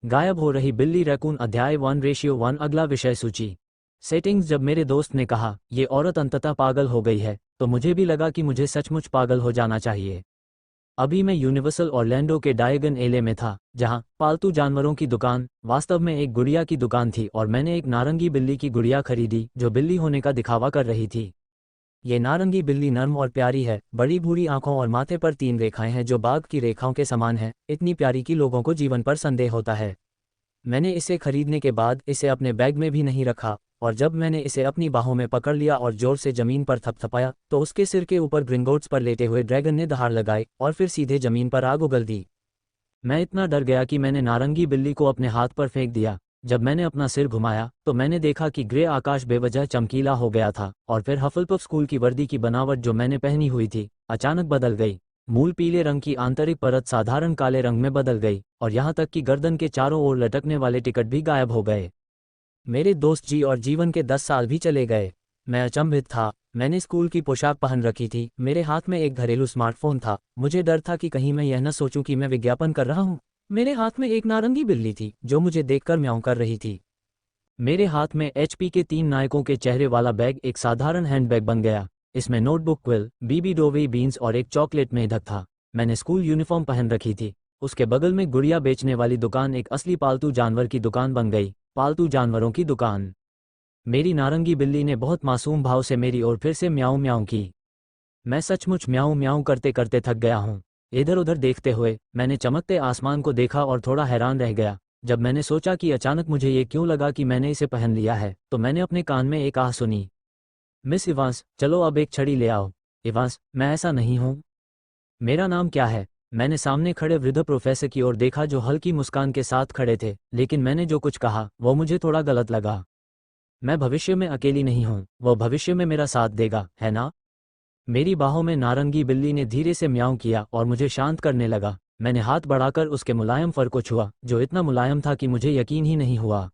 गायब हो रही बिल्ली रैकून अध्याय 1:1 अगला विषय सूची सेटिंग्स। जब मेरे दोस्त ने कहा ये औरत अंततः पागल हो गई है तो मुझे भी लगा कि मुझे सचमुच पागल हो जाना चाहिए। अभी मैं यूनिवर्सल ऑरलैंडो के डायगन एले में था, जहां पालतू जानवरों की दुकान वास्तव में एक गुड़िया की दुकान थी और मैंने एक नारंगी बिल्ली की गुड़िया खरीदी जो बिल्ली होने का दिखावा कर रही थी। ये नारंगी बिल्ली नर्म और प्यारी है, बड़ी भूरी आंखों और माथे पर 3 रेखाएं हैं जो बाघ की रेखाओं के समान है। इतनी प्यारी कि लोगों को जीवन पर संदेह होता है। मैंने इसे खरीदने के बाद इसे अपने बैग में भी नहीं रखा, और जब मैंने इसे अपनी बाहों में पकड़ लिया और जोर से जमीन पर थपथपाया तो उसके सिर के ऊपर ग्रिंगोट्स पर लेटे हुए ड्रैगन ने दहाड़ लगाई और फिर सीधे जमीन पर आग उगल दी। मैं इतना डर गया कि मैंने नारंगी बिल्ली को अपने हाथ पर फेंक दिया। जब मैंने अपना सिर घुमाया तो मैंने देखा कि ग्रे आकाश बेवजह चमकीला हो गया था और फिर हफलपफ स्कूल की वर्दी की बनावट जो मैंने पहनी हुई थी अचानक बदल गई। मूल पीले रंग की आंतरिक परत साधारण काले रंग में बदल गई और यहाँ तक कि गर्दन के चारों ओर लटकने वाले टिकट भी गायब हो गए। मेरे दोस्त जी और जीवन के 10 साल भी चले गए। मैं अचंभित था। मैंने स्कूल की पोशाक पहन रखी थी, मेरे हाथ में एक घरेलू स्मार्टफोन था। मुझे डर था कि कहीं मैं यह न सोचूं कि मैं विज्ञापन कर रहा हूं। मेरे हाथ में एक नारंगी बिल्ली थी जो मुझे देखकर म्याऊं कर रही थी। मेरे हाथ में एचपी के 3 नायकों के चेहरे वाला बैग एक साधारण हैंडबैग बन गया। इसमें नोटबुक, क्विल, बीबी डोवे बीन्स और एक चॉकलेट मेढक था। मैंने स्कूल यूनिफॉर्म पहन रखी थी। उसके बगल में गुड़िया बेचने वाली दुकान एक असली पालतू जानवर की दुकान बन गई। पालतू जानवरों की दुकान। मेरी नारंगी बिल्ली ने बहुत मासूम भाव से मेरी ओर फिर से म्याऊं म्याऊं की। मैं सचमुच म्याऊं म्याऊं करते करते थक गया हूं। इधर उधर देखते हुए मैंने चमकते आसमान को देखा और थोड़ा हैरान रह गया। जब मैंने सोचा कि अचानक मुझे ये क्यों लगा कि मैंने इसे पहन लिया है तो मैंने अपने कान में एक आह सुनी। मिस इवांस, चलो अब एक छड़ी ले आओ। इवांस, मैं ऐसा नहीं हूं। मेरा नाम क्या है? मैंने सामने खड़े वृद्ध प्रोफेसर की ओर देखा जो हल्की मुस्कान के साथ खड़े थे, लेकिन मैंने जो कुछ कहा वो मुझे थोड़ा गलत लगा। मैं भविष्य में अकेली नहीं हूं, वो भविष्य में मेरा साथ देगा, है ना? मेरी बाहों में नारंगी बिल्ली ने धीरे से म्याऊं किया और मुझे शांत करने लगा। मैंने हाथ बढ़ाकर उसके मुलायम फर को छुआ जो इतना मुलायम था कि मुझे यकीन ही नहीं हुआ।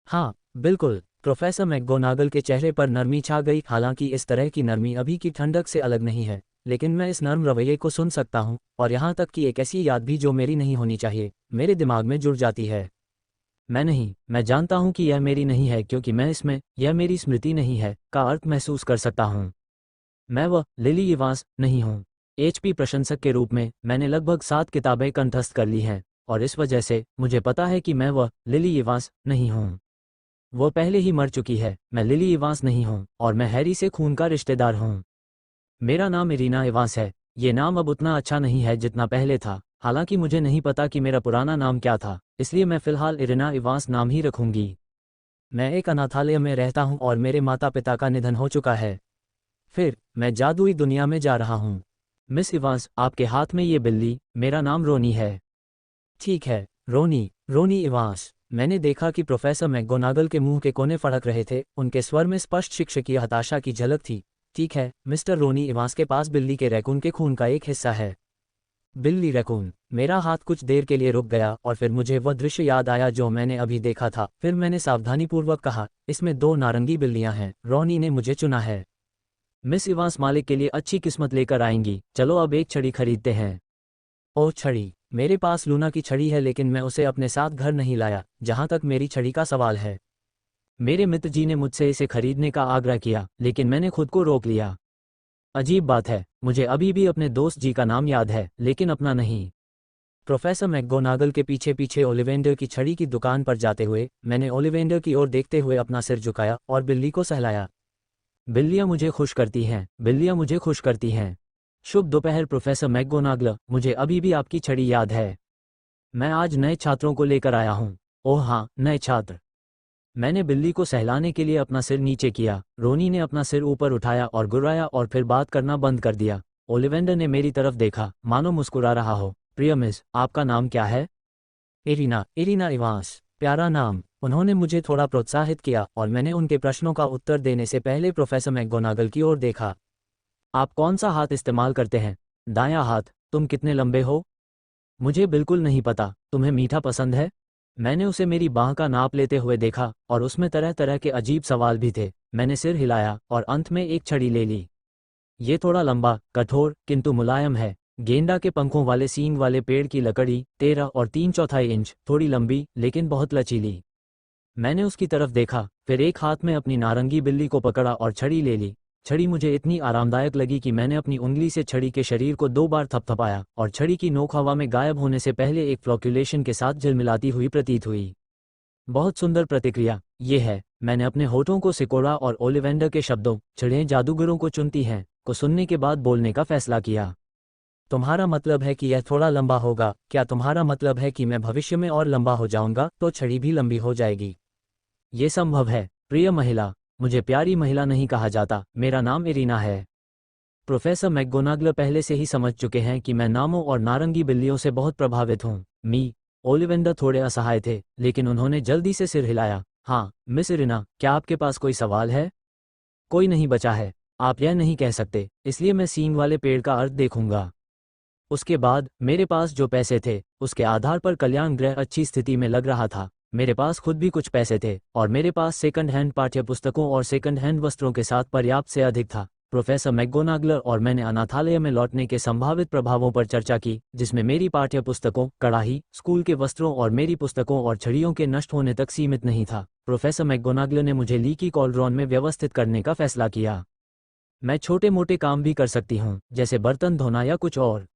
हाँ, बिल्कुल। प्रोफेसर मैकगोनागल के चेहरे पर नरमी छा गई। हालांकि इस तरह की नरमी अभी की ठंडक से अलग नहीं है, लेकिन मैं इस नर्म रवैये को सुन सकता हूँ, और यहाँ तक कि एक ऐसी याद भी जो मेरी नहीं होनी चाहिए मेरे दिमाग में जुड़ जाती है। मैं जानता हूँ कि यह मेरी नहीं है क्योंकि मैं इसमें यह मेरी स्मृति नहीं है का अर्थ महसूस कर सकता हूँ। मैं वह लिली इवांस नहीं हूँ। एचपी प्रशंसक के रूप में मैंने लगभग 7 किताबें कंठस्थ कर ली हैं, और इस वजह से मुझे पता है कि मैं वह लिली इवांस नहीं हूँ। वो पहले ही मर चुकी है। मैं लिली इवांस नहीं हूँ और मैं हैरी से खून का रिश्तेदार हूँ। मेरा नाम इरीना इवांस है। ये नाम अब उतना अच्छा नहीं है जितना पहले था। हालांकि मुझे नहीं पता कि मेरा पुराना नाम क्या था, इसलिए मैं फिलहाल इरीना इवांस नाम ही रखूंगी। मैं एक अनाथालय में रहता हूँ और मेरे माता पिता का निधन हो चुका है। फिर मैं जादुई दुनिया में जा रहा हूँ। मिस इवांस, आपके हाथ में ये बिल्ली, मेरा नाम रोनी है। ठीक है, रोनी, रोनी इवांस। मैंने देखा कि प्रोफेसर मैकगोनागल के मुंह के कोने फड़क रहे थे। उनके स्वर में स्पष्ट शिक्षकीय हताशा की झलक थी। ठीक है, मिस्टर रोनी इवांस के पास बिल्ली के रैकून के खून का एक हिस्सा है। बिल्ली रैकून। मेरा हाथ कुछ देर के लिए रुक गया और फिर मुझे वह दृश्य याद आया जो मैंने अभी देखा था। फिर मैंने सावधानीपूर्वक कहा, इसमें 2 नारंगी बिल्लियां हैं। रोनी ने मुझे चुना है। मिस इवांस मालिक के लिए अच्छी किस्मत लेकर आएंगी। चलो अब एक छड़ी खरीदते हैं। ओह, छड़ी। मेरे पास लूना की छड़ी है, लेकिन मैं उसे अपने साथ घर नहीं लाया। जहां तक मेरी छड़ी का सवाल है, मेरे मित्र जी ने मुझसे इसे खरीदने का आग्रह किया, लेकिन मैंने खुद को रोक लिया। अजीब बात है, मुझे अभी भी अपने दोस्त जी का नाम याद है, लेकिन अपना नहीं। प्रोफेसर मैकगोनागल के पीछे पीछे ओलिवेंडर की छड़ी की दुकान पर जाते हुए मैंने ओलिवेंडर की ओर देखते हुए अपना सिर झुकाया और बिल्ली को सहलाया। बिल्लियां मुझे खुश करती हैं, बिल्लियां मुझे खुश करती हैं। शुभ दोपहर प्रोफेसर मैकगोनागल, मुझे अभी भी आपकी छड़ी याद है। मैं आज नए छात्रों को लेकर आया हूँ। ओह हाँ, नए छात्र। मैंने बिल्ली को सहलाने के लिए अपना सिर नीचे किया। रोनी ने अपना सिर ऊपर उठाया और गुर्राया और फिर बात करना बंद कर दिया। ओलिवेंडर ने मेरी तरफ देखा, मानो मुस्कुरा रहा हो। प्रिय मिस, आपका नाम क्या है? Irina, Irina Evans. प्यारा नाम। उन्होंने मुझे थोड़ा प्रोत्साहित किया और मैंने उनके प्रश्नों का उत्तर देने से पहले प्रोफेसर मैकगोनागल की ओर देखा। आप कौन सा हाथ इस्तेमाल करते हैं? दायां हाथ। तुम कितने लंबे हो? मुझे बिल्कुल नहीं पता। तुम्हें मीठा पसंद है? मैंने उसे मेरी बाह का नाप लेते हुए देखा और उसमें तरह तरह के अजीब सवाल भी थे। मैंने सिर हिलाया और अंत में एक छड़ी ले ली। ये थोड़ा लंबा, कठोर, किंतु मुलायम है। गेंडा के पंखों वाले सींग वाले पेड़ की लकड़ी 13 और 3/4 इंच, थोड़ी लंबी लेकिन बहुत लचीली। मैंने उसकी तरफ देखा, फिर एक हाथ में अपनी नारंगी बिल्ली को पकड़ा और छड़ी ले ली। छड़ी मुझे इतनी आरामदायक लगी कि मैंने अपनी उंगली से छड़ी के शरीर को 2 बार थपथपाया और छड़ी की नोक हवा में गायब होने से पहले एक फ्लॉक्यूलेशन के साथ झिलमिलाती हुई प्रतीत हुई। बहुत सुंदर प्रतिक्रिया ये है। मैंने अपने होठों को सिकोड़ा और ओलिवेंडर के शब्दों "चिड़ियाँ जादूगरों को चुनती हैं" को सुनने के बाद बोलने का फैसला किया। तुम्हारा मतलब है कि यह थोड़ा लंबा होगा? क्या तुम्हारा मतलब है कि मैं भविष्य में और लंबा हो जाऊंगा तो छड़ी भी लंबी हो जाएगी? ये संभव है प्रिय महिला। मुझे प्यारी महिला नहीं कहा जाता, मेरा नाम इरीना है। प्रोफेसर मैकगोनागल पहले से ही समझ चुके हैं कि मैं नामों और नारंगी बिल्लियों से बहुत प्रभावित हूँ। ओलिवेंडर थोड़े असहाय थे, लेकिन उन्होंने जल्दी से सिर हिलाया। हाँ मिस इरीना, क्या आपके पास कोई सवाल है? कोई नहीं बचा है। आप यह नहीं कह सकते, इसलिए मैं सींग वाले पेड़ का अर्थ देखूंगा। उसके बाद मेरे पास जो पैसे थे उसके आधार पर कल्याण गृह अच्छी स्थिति में लग रहा था। मेरे पास खुद भी कुछ पैसे थे और मेरे पास सेकंड हैंड पाठ्यपुस्तकों और सेकंड हैंड वस्त्रों के साथ पर्याप्त से अधिक था। प्रोफेसर मैकगोनागल और मैंने अनाथालय में लौटने के संभावित प्रभावों पर चर्चा की, जिसमें मेरी पाठ्यपुस्तकों, कड़ाही, स्कूल के वस्त्रों और मेरी पुस्तकों और छड़ियों के नष्ट होने तक सीमित नहीं था। प्रोफेसर मैकगोनागल ने मुझे लीकी कॉलड्रॉन में व्यवस्थित करने का फैसला किया। मैं छोटे मोटे काम भी कर सकती हूँ, जैसे बर्तन धोना या कुछ और।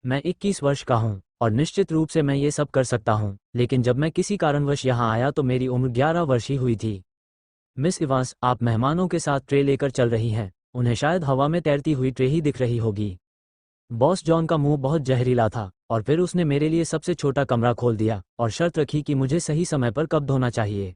मैं 21 वर्ष का हूँ और निश्चित रूप से मैं ये सब कर सकता हूँ, लेकिन जब मैं किसी कारणवश यहाँ आया तो मेरी उम्र 11 वर्ष ही हुई थी। मिस इवांस, आप मेहमानों के साथ ट्रे लेकर चल रही हैं। उन्हें शायद हवा में तैरती हुई ट्रे ही दिख रही होगी। बॉस जॉन का मुंह बहुत जहरीला था और फिर उसने मेरे लिए सबसे छोटा कमरा खोल दिया और शर्त रखी कि मुझे सही समय पर कब धोना चाहिए।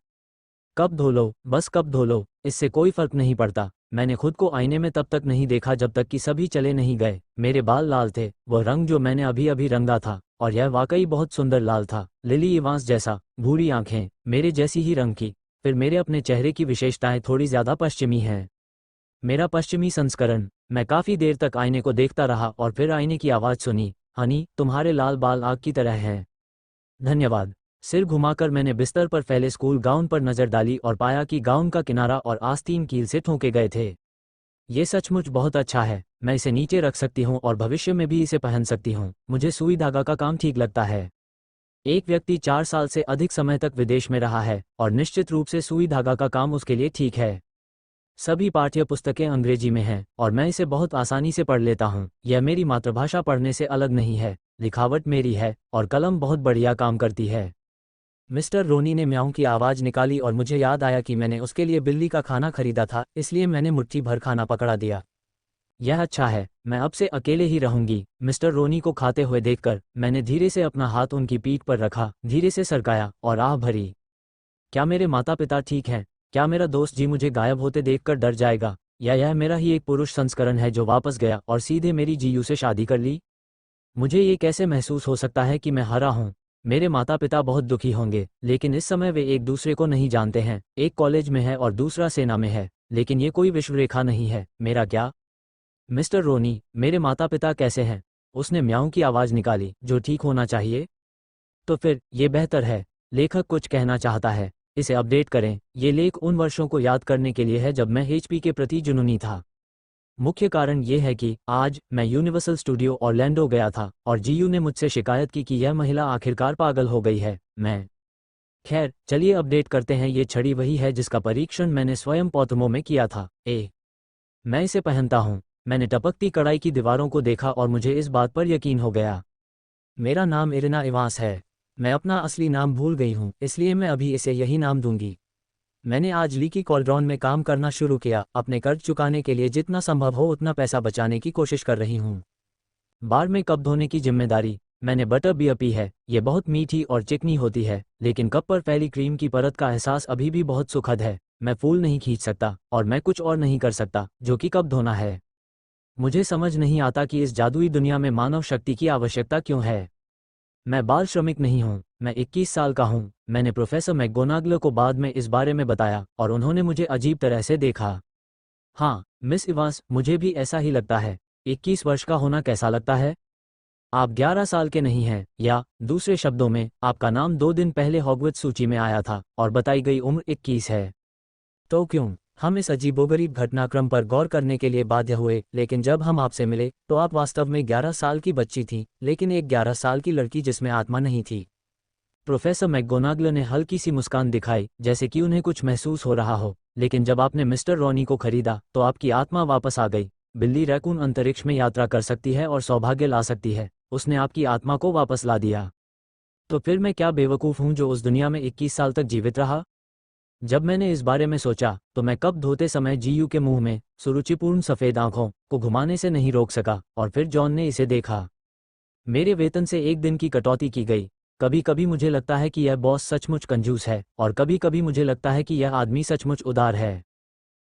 कब धो लो, बस कब धो लो, इससे कोई फर्क नहीं पड़ता। मैंने खुद को आईने में तब तक नहीं देखा जब तक कि सभी चले नहीं गए। मेरे बाल लाल थे, वह रंग जो मैंने अभी अभी रंगा था, और यह वाकई बहुत सुंदर लाल था, लिली इवांस जैसा। भूरी आंखें, मेरे जैसी ही रंग की। फिर मेरे अपने चेहरे की विशेषताएं थोड़ी ज्यादा पश्चिमी हैं। मेरा पश्चिमी संस्करण। मैं काफी देर तक आईने को देखता रहा और फिर आईने की आवाज सुनी, हनी, तुम्हारे लाल बाल आग की तरह हैं। धन्यवाद। सिर घुमाकर मैंने बिस्तर पर फैले स्कूल गाउन पर नजर डाली और पाया कि गाउन का किनारा और आस्तीन कील से ठोके गए थे। ये सचमुच बहुत अच्छा है। मैं इसे नीचे रख सकती हूँ और भविष्य में भी इसे पहन सकती हूँ। मुझे सुई धागा का काम ठीक लगता है। एक व्यक्ति 4 साल से अधिक समय तक विदेश में रहा है और निश्चित रूप से सुई धागा का काम उसके लिए ठीक है। सभी पाठ्य पुस्तकें अंग्रेजी में हैं और मैं इसे बहुत आसानी से पढ़ लेता हूँ। यह मेरी मातृभाषा पढ़ने से अलग नहीं है। लिखावट मेरी है और कलम बहुत बढ़िया काम करती है। मिस्टर रोनी ने म्याऊं की आवाज़ निकाली और मुझे याद आया कि मैंने उसके लिए बिल्ली का खाना खरीदा था, इसलिए मैंने मुट्ठी भर खाना पकड़ा दिया। यह अच्छा है, मैं अब से अकेले ही रहूंगी। मिस्टर रोनी को खाते हुए देखकर मैंने धीरे से अपना हाथ उनकी पीठ पर रखा, धीरे से सरकाया और आह भरी। क्या मेरे माता पिता ठीक हैं? क्या मेरा दोस्त जी मुझे गायब होते देखकर डर जाएगा, या यह मेरा ही एक पुरुष संस्करण है जो वापस गया और सीधे मेरी जीयू से शादी कर ली? मुझे ये कैसे महसूस हो सकता है कि मैं हरा हूँ? मेरे माता पिता बहुत दुखी होंगे, लेकिन इस समय वे एक दूसरे को नहीं जानते हैं। एक कॉलेज में है और दूसरा सेना में है, लेकिन ये कोई विश्वरेखा नहीं है। मेरा क्या? मिस्टर रोनी, मेरे माता पिता कैसे हैं? उसने म्याऊं की आवाज़ निकाली, जो ठीक होना चाहिए। तो फिर ये बेहतर है। लेखक कुछ कहना चाहता है, इसे अपडेट करें। ये लेख उन वर्षों को याद करने के लिए है जब मैं एचपी के प्रति जुनूनी था। मुख्य कारण ये है कि आज मैं यूनिवर्सल स्टूडियो ऑरलैंडो गया था और जीयू ने मुझसे शिकायत की कि यह महिला आखिरकार पागल हो गई है। खैर, चलिए अपडेट करते हैं। ये छड़ी वही है जिसका परीक्षण मैंने स्वयं पौतमों में किया था। मैं इसे पहनता हूँ। मैंने टपकती कड़ाई की दीवारों को देखा और मुझे इस बात पर यकीन हो गया। मेरा नाम इरीना इवांस है। मैं अपना असली नाम भूल गई हूँ, इसलिए मैं अभी इसे यही नाम दूंगी। मैंने आज लीकी कॉलड्रॉन में काम करना शुरू किया। अपने कर्ज चुकाने के लिए जितना संभव हो उतना पैसा बचाने की कोशिश कर रही हूँ। बार में कप धोने की जिम्मेदारी। मैंने बटर बियर पी है। ये बहुत मीठी और चिकनी होती है, लेकिन कप पर फैली क्रीम की परत का एहसास अभी भी बहुत सुखद है। मैं फूल नहीं खींच सकता और मैं कुछ और नहीं कर सकता जो कि कप धोना है। मुझे समझ नहीं आता कि इस जादुई दुनिया में मानव शक्ति की आवश्यकता क्यों है। मैं बाल श्रमिक नहीं हूँ। मैं 21 साल का हूँ। मैंने प्रोफेसर मैकगोनागल को बाद में इस बारे में बताया और उन्होंने मुझे अजीब तरह से देखा। हाँ मिस इवांस, मुझे भी ऐसा ही लगता है। 21 वर्ष का होना कैसा लगता है? आप 11 साल के नहीं हैं, या दूसरे शब्दों में, आपका नाम 2 दिन पहले हॉगवर्ट्स सूची में आया था और बताई गई उम्र 21 है। तो क्यों? हम इस अजीबोगरीब घटनाक्रम पर गौर करने के लिए बाध्य हुए, लेकिन जब हम आपसे मिले तो आप वास्तव में 11 साल की बच्ची थीं, लेकिन एक 11 साल की लड़की जिसमें आत्मा नहीं थी। प्रोफेसर मैकगोनागल ने हल्की सी मुस्कान दिखाई, जैसे कि उन्हें कुछ महसूस हो रहा हो। लेकिन जब आपने मिस्टर रॉनी को खरीदा तो आपकी आत्मा वापस आ गई। बिल्ली रैकून अंतरिक्ष में यात्रा कर सकती है और सौभाग्य ला सकती है। उसने आपकी आत्मा को वापस ला दिया। तो फिर मैं क्या बेवकूफ़ हूँ जो उस दुनिया में 21 साल तक जीवित रहा? जब मैंने इस बारे में सोचा तो मैं कप धोते समय जीयू के मुंह में सुरुचिपूर्ण सफ़ेद आंखों को घुमाने से नहीं रोक सका, और फिर जॉन ने इसे देखा। मेरे वेतन से एक दिन की कटौती की गई। कभी कभी मुझे लगता है कि यह बॉस सचमुच कंजूस है, और कभी कभी मुझे लगता है कि यह आदमी सचमुच उदार है।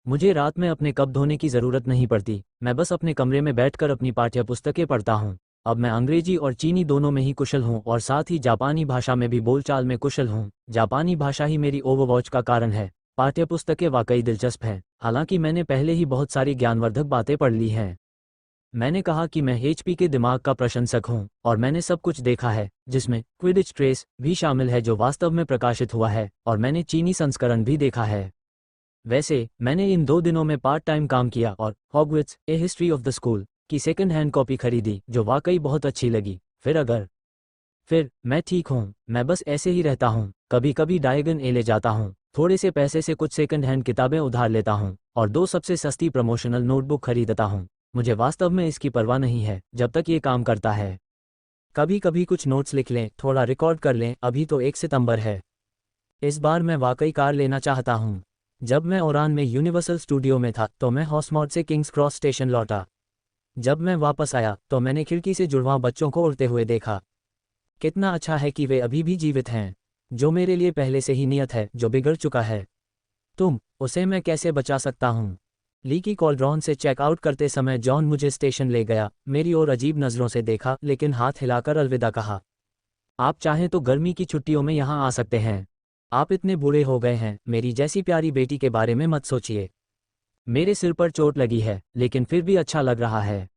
मुझे रात में अपने कप धोने की ज़रूरत नहीं पड़ती। मैं बस अपने कमरे में बैठकर अपनी पाठ्य पुस्तकें पढ़ता हूँ। अब मैं अंग्रेजी और चीनी दोनों में ही कुशल हूँ, और साथ ही जापानी भाषा में भी बोलचाल में कुशल हूँ। जापानी भाषा ही मेरी ओवरवॉच का कारण है। पाठ्य पुस्तकें वाकई दिलचस्प हैं, हालांकि मैंने पहले ही बहुत सारी ज्ञानवर्धक बातें पढ़ ली हैं। मैंने कहा कि मैं एचपी के दिमाग का प्रशंसक हूं, और मैंने सब कुछ देखा है, जिसमें क्विडिच ट्रेस भी शामिल है जो वास्तव में प्रकाशित हुआ है, और मैंने चीनी संस्करण भी देखा है। वैसे मैंने इन 2 दिनों में पार्ट टाइम काम किया और Hogwarts A history of the school की सेकंड हैंड कॉपी खरीदी, जो वाकई बहुत अच्छी लगी। फिर मैं ठीक हूँ। मैं बस ऐसे ही रहता हूँ। कभी कभी डायगन ए ले जाता हूँ, थोड़े से पैसे से कुछ सेकंड हैंड किताबें उधार लेता हूँ, और 2 सबसे सस्ती प्रमोशनल नोटबुक खरीदता हूँ। मुझे वास्तव में इसकी परवाह नहीं है जब तक ये काम करता है। कभी कभी कुछ नोट्स लिख लें, थोड़ा रिकॉर्ड कर लें। अभी तो 1 सितंबर है। इस बार मैं वाकई कार लेना चाहता हूँ। जब मैं ओरान में यूनिवर्सल स्टूडियो में था तो मैं हॉस्मॉड से किंग्स क्रॉस स्टेशन लौटा। जब मैं वापस आया तो मैंने खिड़की से जुड़वां बच्चों को उड़ते हुए देखा। कितना अच्छा है कि वे अभी भी जीवित हैं। जो मेरे लिए पहले से ही नियत है, जो बिगड़ चुका है। उसे मैं कैसे बचा सकता हूँ? लीकी कॉल्ड्रॉन से चेकआउट करते समय जॉन मुझे स्टेशन ले गया, मेरी ओर अजीब नज़रों से देखा, लेकिन हाथ हिलाकर अलविदा कहा। आप चाहें तो गर्मी की छुट्टियों में यहाँ आ सकते हैं। आप इतने बूढ़े हो गए हैं, मेरी जैसी प्यारी बेटी के बारे में मत सोचिए। मेरे सिर पर चोट लगी है, लेकिन फिर भी अच्छा लग रहा है।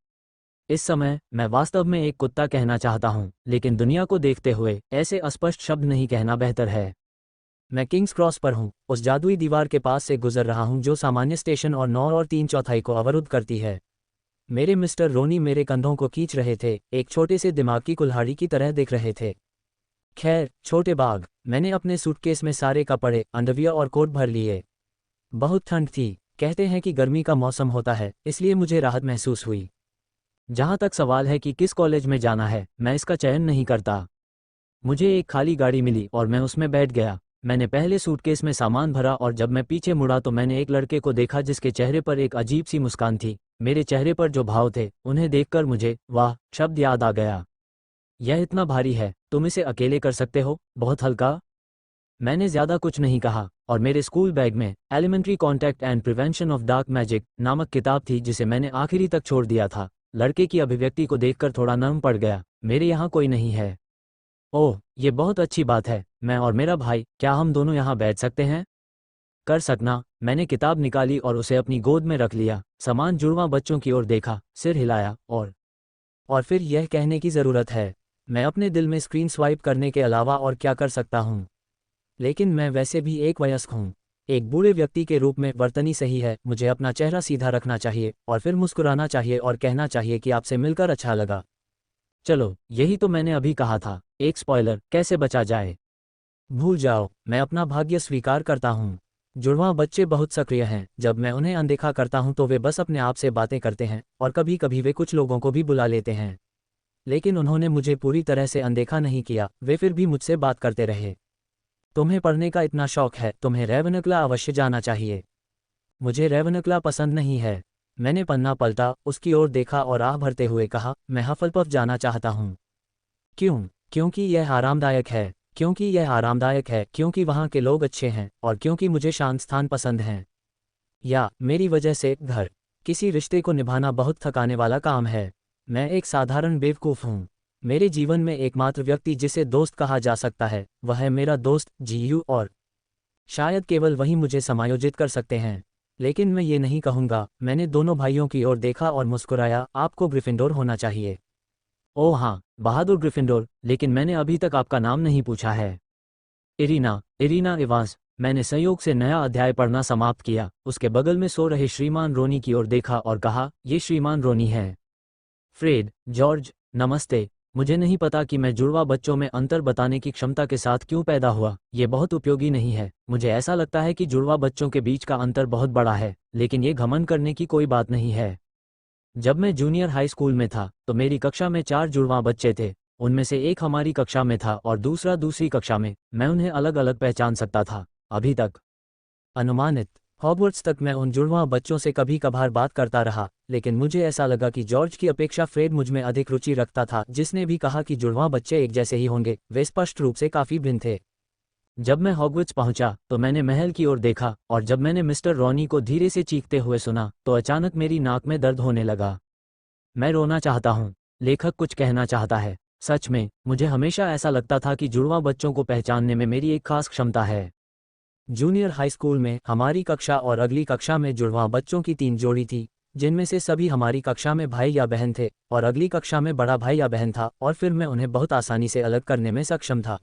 इस समय मैं वास्तव में एक कुत्ता कहना चाहता हूँ, लेकिन दुनिया को देखते हुए ऐसे अस्पष्ट शब्द नहीं कहना बेहतर है। मैं किंग्स क्रॉस पर हूँ, उस जादुई दीवार के पास से गुजर रहा हूँ जो सामान्य स्टेशन और 9 और 3/4 को अवरुद्ध करती है। मेरे मिस्टर रोनी मेरे कंधों को खींच रहे थे, एक छोटे से दिमाग की कुल्हाड़ी की तरह दिख रहे थे। खैर, छोटे बाग। मैंने अपने सूटकेस में सारे कपड़े, अंडरवियर और कोट भर लिए। बहुत ठंड थी। कहते हैं कि गर्मी का मौसम होता है, इसलिए मुझे राहत महसूस हुई। जहाँ तक सवाल है कि किस कॉलेज में जाना है, मैं इसका चयन नहीं करता। मुझे एक खाली गाड़ी मिली और मैं उसमें बैठ गया। मैंने पहले सूटकेस में सामान भरा, और जब मैं पीछे मुड़ा तो मैंने एक लड़के को देखा जिसके चेहरे पर एक अजीब सी मुस्कान थी। मेरे चेहरे पर जो भाव थे, उन्हें देखकर मुझे वाह शब्द याद आ गया। यह इतना भारी है, तुम इसे अकेले कर सकते हो, बहुत हल्का। मैंने ज्यादा कुछ नहीं कहा, और मेरे स्कूल बैग में elementary contact and prevention of dark magic नामक किताब थी, जिसे मैंने आखिरी तक छोड़ दिया था। लड़के की अभिव्यक्ति को देखकर थोड़ा नर्म पड़ गया। मेरे यहाँ कोई नहीं है। ओह, ये बहुत अच्छी बात है। मैं और मेरा भाई, क्या हम दोनों यहाँ बैठ सकते हैं? कर सकना। मैंने किताब निकाली और उसे अपनी गोद में रख लिया, समान जुड़वां बच्चों की ओर देखा, सिर हिलाया, और फिर यह कहने की ज़रूरत है, मैं अपने दिल में स्क्रीन स्वाइप करने के अलावा और क्या कर सकता हूँ? लेकिन मैं वैसे भी एक वयस्क हूँ। एक बूढ़े व्यक्ति के रूप में वर्तनी सही है। मुझे अपना चेहरा सीधा रखना चाहिए, और फिर मुस्कुराना चाहिए और कहना चाहिए कि आपसे मिलकर अच्छा लगा। चलो, यही तो मैंने अभी कहा था। एक स्पॉइलर, कैसे बचा जाए? भूल जाओ, मैं अपना भाग्य स्वीकार करता हूँ। जुड़वां बच्चे बहुत सक्रिय हैं। जब मैं उन्हें अनदेखा करता हूँ तो वे बस अपने आप से बातें करते हैं, और कभी कभी वे कुछ लोगों को भी बुला लेते हैं। लेकिन उन्होंने मुझे पूरी तरह से अनदेखा नहीं किया, वे फिर भी मुझसे बात करते रहे। तुम्हें पढ़ने का इतना शौक है, तुम्हें रेवेनक्ला अवश्य जाना चाहिए। मुझे रेवेनक्ला पसंद नहीं है। मैंने पन्ना पलटा, उसकी ओर देखा और आह भरते हुए कहा, मैं हफलपफ जाना चाहता हूँ। क्यों? क्योंकि यह आरामदायक है। क्योंकि यह आरामदायक है, क्योंकि वहाँ के लोग अच्छे हैं, और क्योंकि मुझे शांत स्थान पसंद हैं। या मेरी वजह से घर। किसी रिश्ते को निभाना बहुत थकाने वाला काम है। मैं एक साधारण बेवकूफ़ हूँ। मेरे जीवन में एकमात्र व्यक्ति जिसे दोस्त कहा जा सकता है, वह है मेरा दोस्त जीयू, और शायद केवल वही मुझे समायोजित कर सकते हैं। लेकिन मैं ये नहीं कहूँगा। मैंने दोनों भाइयों की ओर देखा और मुस्कुराया। आपको ग्रिफिंडोर होना चाहिए। ओह हाँ, बहादुर ग्रिफिंडोर, लेकिन मैंने अभी तक आपका नाम नहीं पूछा है। Irina, Irina Evans. मैंने संयोग से नया अध्याय पढ़ना समाप्त किया। उसके बगल में सो रहे श्रीमान रोनी की ओर देखा और कहा, ये श्रीमान रोनी है। फ्रेड, जॉर्ज, नमस्ते। मुझे नहीं पता कि मैं जुड़वा बच्चों में अंतर बताने की क्षमता के साथ क्यों पैदा हुआ। ये बहुत उपयोगी नहीं है। मुझे ऐसा लगता है कि जुड़वा बच्चों के बीच का अंतर बहुत बड़ा है, लेकिन ये घमंड करने की कोई बात नहीं है। जब मैं जूनियर हाई स्कूल में था तो मेरी कक्षा में 4 जुड़वा बच्चे थे। उनमें से एक हमारी कक्षा में था और दूसरा दूसरी कक्षा में। मैं उन्हें अलग अलग पहचान सकता था। अभी तक अनुमानित हॉगवर्ट्स तक मैं उन जुड़वा बच्चों से कभी कभार बात करता रहा, लेकिन मुझे ऐसा लगा कि जॉर्ज की अपेक्षा फ्रेड मुझ में अधिक रुचि रखता था, जिसने भी कहा कि जुड़वा बच्चे एक जैसे ही होंगे। वे स्पष्ट रूप से काफी भिन्न थे। जब मैं हॉगवर्ट्स पहुंचा तो मैंने महल की ओर देखा, और जब मैंने मिस्टर रॉनी को धीरे से चीखते हुए सुना तो अचानक मेरी नाक में दर्द होने लगा। मैं रोना चाहता हूँ। लेखक कुछ कहना चाहता है। सच में, मुझे हमेशा ऐसा लगता था कि जुड़वा बच्चों को पहचानने में मेरी एक खास क्षमता है। जूनियर हाई स्कूल में हमारी कक्षा और अगली कक्षा में जुड़वा बच्चों की 3 जोड़ी थी, जिनमें से सभी हमारी कक्षा में भाई या बहन थे और अगली कक्षा में बड़ा भाई या बहन था, और फिर मैं उन्हें बहुत आसानी से अलग करने में सक्षम था।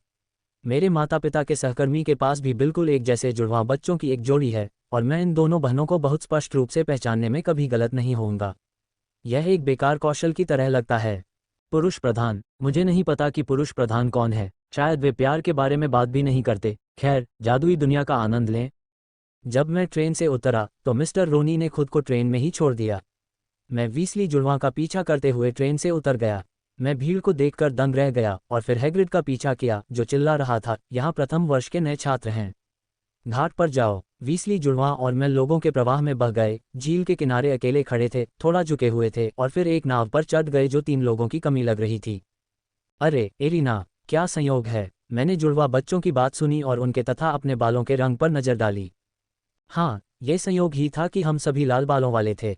मेरे माता पिता के सहकर्मी के पास भी बिल्कुल एक जैसे जुड़वा बच्चों की एक जोड़ी है, और मैं इन दोनों बहनों को बहुत स्पष्ट रूप से पहचानने में कभी गलत नहीं होऊंगा। यह एक बेकार कौशल की तरह लगता है। पुरुष प्रधान। मुझे नहीं पता कि पुरुष प्रधान कौन है। शायद वे प्यार के बारे में बात भी नहीं करते। खैर, जादुई दुनिया का आनंद लें। जब मैं ट्रेन से उतरा तो मिस्टर रोनी ने खुद को ट्रेन में ही छोड़ दिया। मैं वीसली जुड़वा का पीछा करते हुए ट्रेन से उतर गया। मैं भीड़ को देखकर दंग रह गया और फिर हैग्रिड का पीछा किया, जो चिल्ला रहा था, यहाँ प्रथम वर्ष के नए छात्र हैं। घाट पर जाओ। वीसली जुड़वा और मैं लोगों के प्रवाह में बह गए। झील के किनारे अकेले खड़े थे, थोड़ा झुके हुए थे, और फिर एक नाव पर चढ़ गए जो 3 लोगों की कमी लग रही थी। अरे एरिना, क्या संयोग है। मैंने जुड़वा बच्चों की बात सुनी और उनके तथा अपने बालों के रंग पर नजर डाली। हाँ, यह संयोग ही था कि हम सभी लाल बालों वाले थे।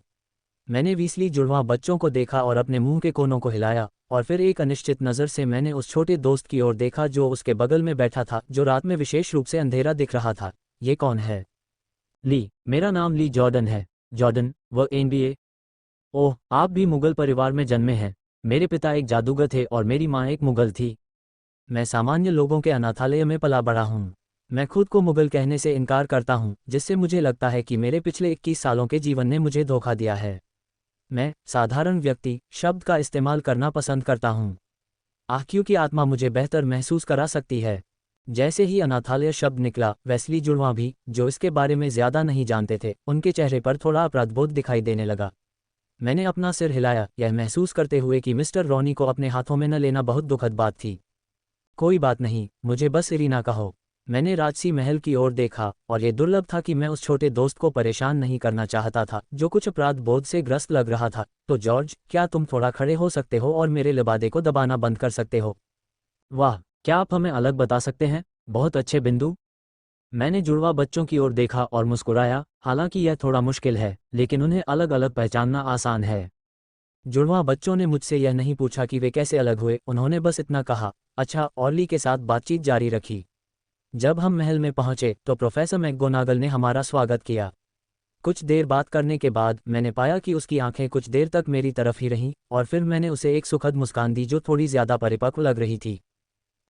मैंने वीसली जुड़वा बच्चों को देखा और अपने मुंह के कोनों को हिलाया, और फिर एक अनिश्चित नज़र से मैंने उस छोटे दोस्त की ओर देखा जो उसके बगल में बैठा था, जो रात में विशेष रूप से अंधेरा दिख रहा था। ये कौन है? ली। मेरा नाम ली जॉर्डन है। जॉर्डन, वह NBA। ओह, आप भी मुगल परिवार में जन्मे हैं। मेरे पिता एक जादूगर थे और मेरी माँ एक मुगल थी। मैं सामान्य लोगों के अनाथालय में पला बड़ा हूँ। मैं खुद को मुगल कहने से इनकार करता हूँ, जिससे मुझे लगता है कि मेरे पिछले 21 सालों के जीवन ने मुझे धोखा दिया है। मैं साधारण व्यक्ति शब्द का इस्तेमाल करना पसंद करता हूँ। क्योंकि आत्मा मुझे बेहतर महसूस करा सकती है। जैसे ही अनाथालय शब्द निकला, वेस्ली जुड़वा भी, जो इसके बारे में ज्यादा नहीं जानते थे, उनके चेहरे पर थोड़ा अपराधबोध दिखाई देने लगा। मैंने अपना सिर हिलाया, यह महसूस करते हुए कि मिस्टर रॉनी को अपने हाथों में न लेना बहुत दुखद बात थी। कोई बात नहीं, मुझे बस इरीना कहो। मैंने राजसी महल की ओर देखा, और ये दुर्लभ था कि मैं उस छोटे दोस्त को परेशान नहीं करना चाहता था, जो कुछ अपराध बोध से ग्रस्त लग रहा था। तो जॉर्ज, क्या तुम थोड़ा खड़े हो सकते हो और मेरे लिबादे को दबाना बंद कर सकते हो? वाह, क्या आप हमें अलग बता सकते हैं? बहुत अच्छे बिंदु। मैंने जुड़वा बच्चों की ओर देखा और मुस्कुराया। हालांकि यह थोड़ा मुश्किल है, लेकिन उन्हें अलग अलग पहचानना आसान है। जुड़वा बच्चों ने मुझसे यह नहीं पूछा कि वे कैसे अलग हुए, उन्होंने बस इतना कहा, अच्छा, और ली के साथ बातचीत जारी रखी। जब हम महल में पहुंचे तो प्रोफेसर मैकगोनागल ने हमारा स्वागत किया। कुछ देर बात करने के बाद मैंने पाया कि उसकी आंखें कुछ देर तक मेरी तरफ ही रहीं, और फिर मैंने उसे एक सुखद मुस्कान दी जो थोड़ी ज्यादा परिपक्व लग रही थी।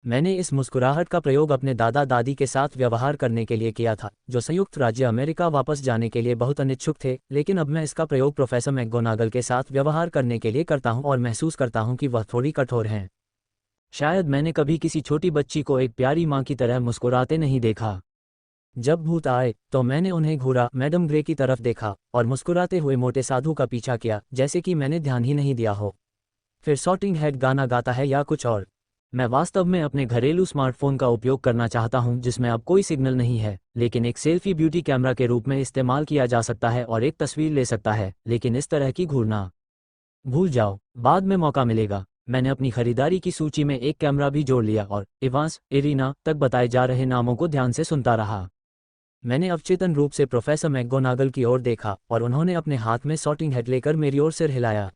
मैंने इस मुस्कुराहट का प्रयोग अपने दादा दादी के साथ व्यवहार करने के लिए किया था, जो संयुक्त राज्य अमेरिका वापस जाने के लिए बहुत अनिच्छुक थे, लेकिन अब मैं इसका प्रयोग प्रोफेसर मैकगोनागल के साथ व्यवहार करने के लिए करता हूं और महसूस करता हूं कि वह थोड़ी कठोर हैं। शायद मैंने कभी किसी छोटी बच्ची को एक प्यारी माँ की तरह मुस्कुराते नहीं देखा। जब भूत आए तो मैंने उन्हें घूरा, मैडम ग्रे की तरफ देखा और मुस्कुराते हुए मोटे साधु का पीछा किया, जैसे कि मैंने ध्यान ही नहीं दिया हो। फिर सॉर्टिंग हेड गाना गाता है या कुछ और। मैं वास्तव में अपने घरेलू स्मार्टफोन का उपयोग करना चाहता हूं, जिसमें अब कोई सिग्नल नहीं है, लेकिन एक सेल्फी ब्यूटी कैमरा के रूप में इस्तेमाल किया जा सकता है और एक तस्वीर ले सकता है, लेकिन इस तरह की घूरना भूल जाओ, बाद में मौका मिलेगा। मैंने अपनी खरीदारी की सूची में एक कैमरा भी जोड़ लिया और इवांस, इरीना तक बताए जा रहे नामों को ध्यान से सुनता रहा। मैंने अवचेतन रूप से प्रोफेसर मैकगोनागल की ओर देखा और उन्होंने अपने हाथ में सॉर्टिंग हेड लेकर मेरी ओर सिर हिलाया।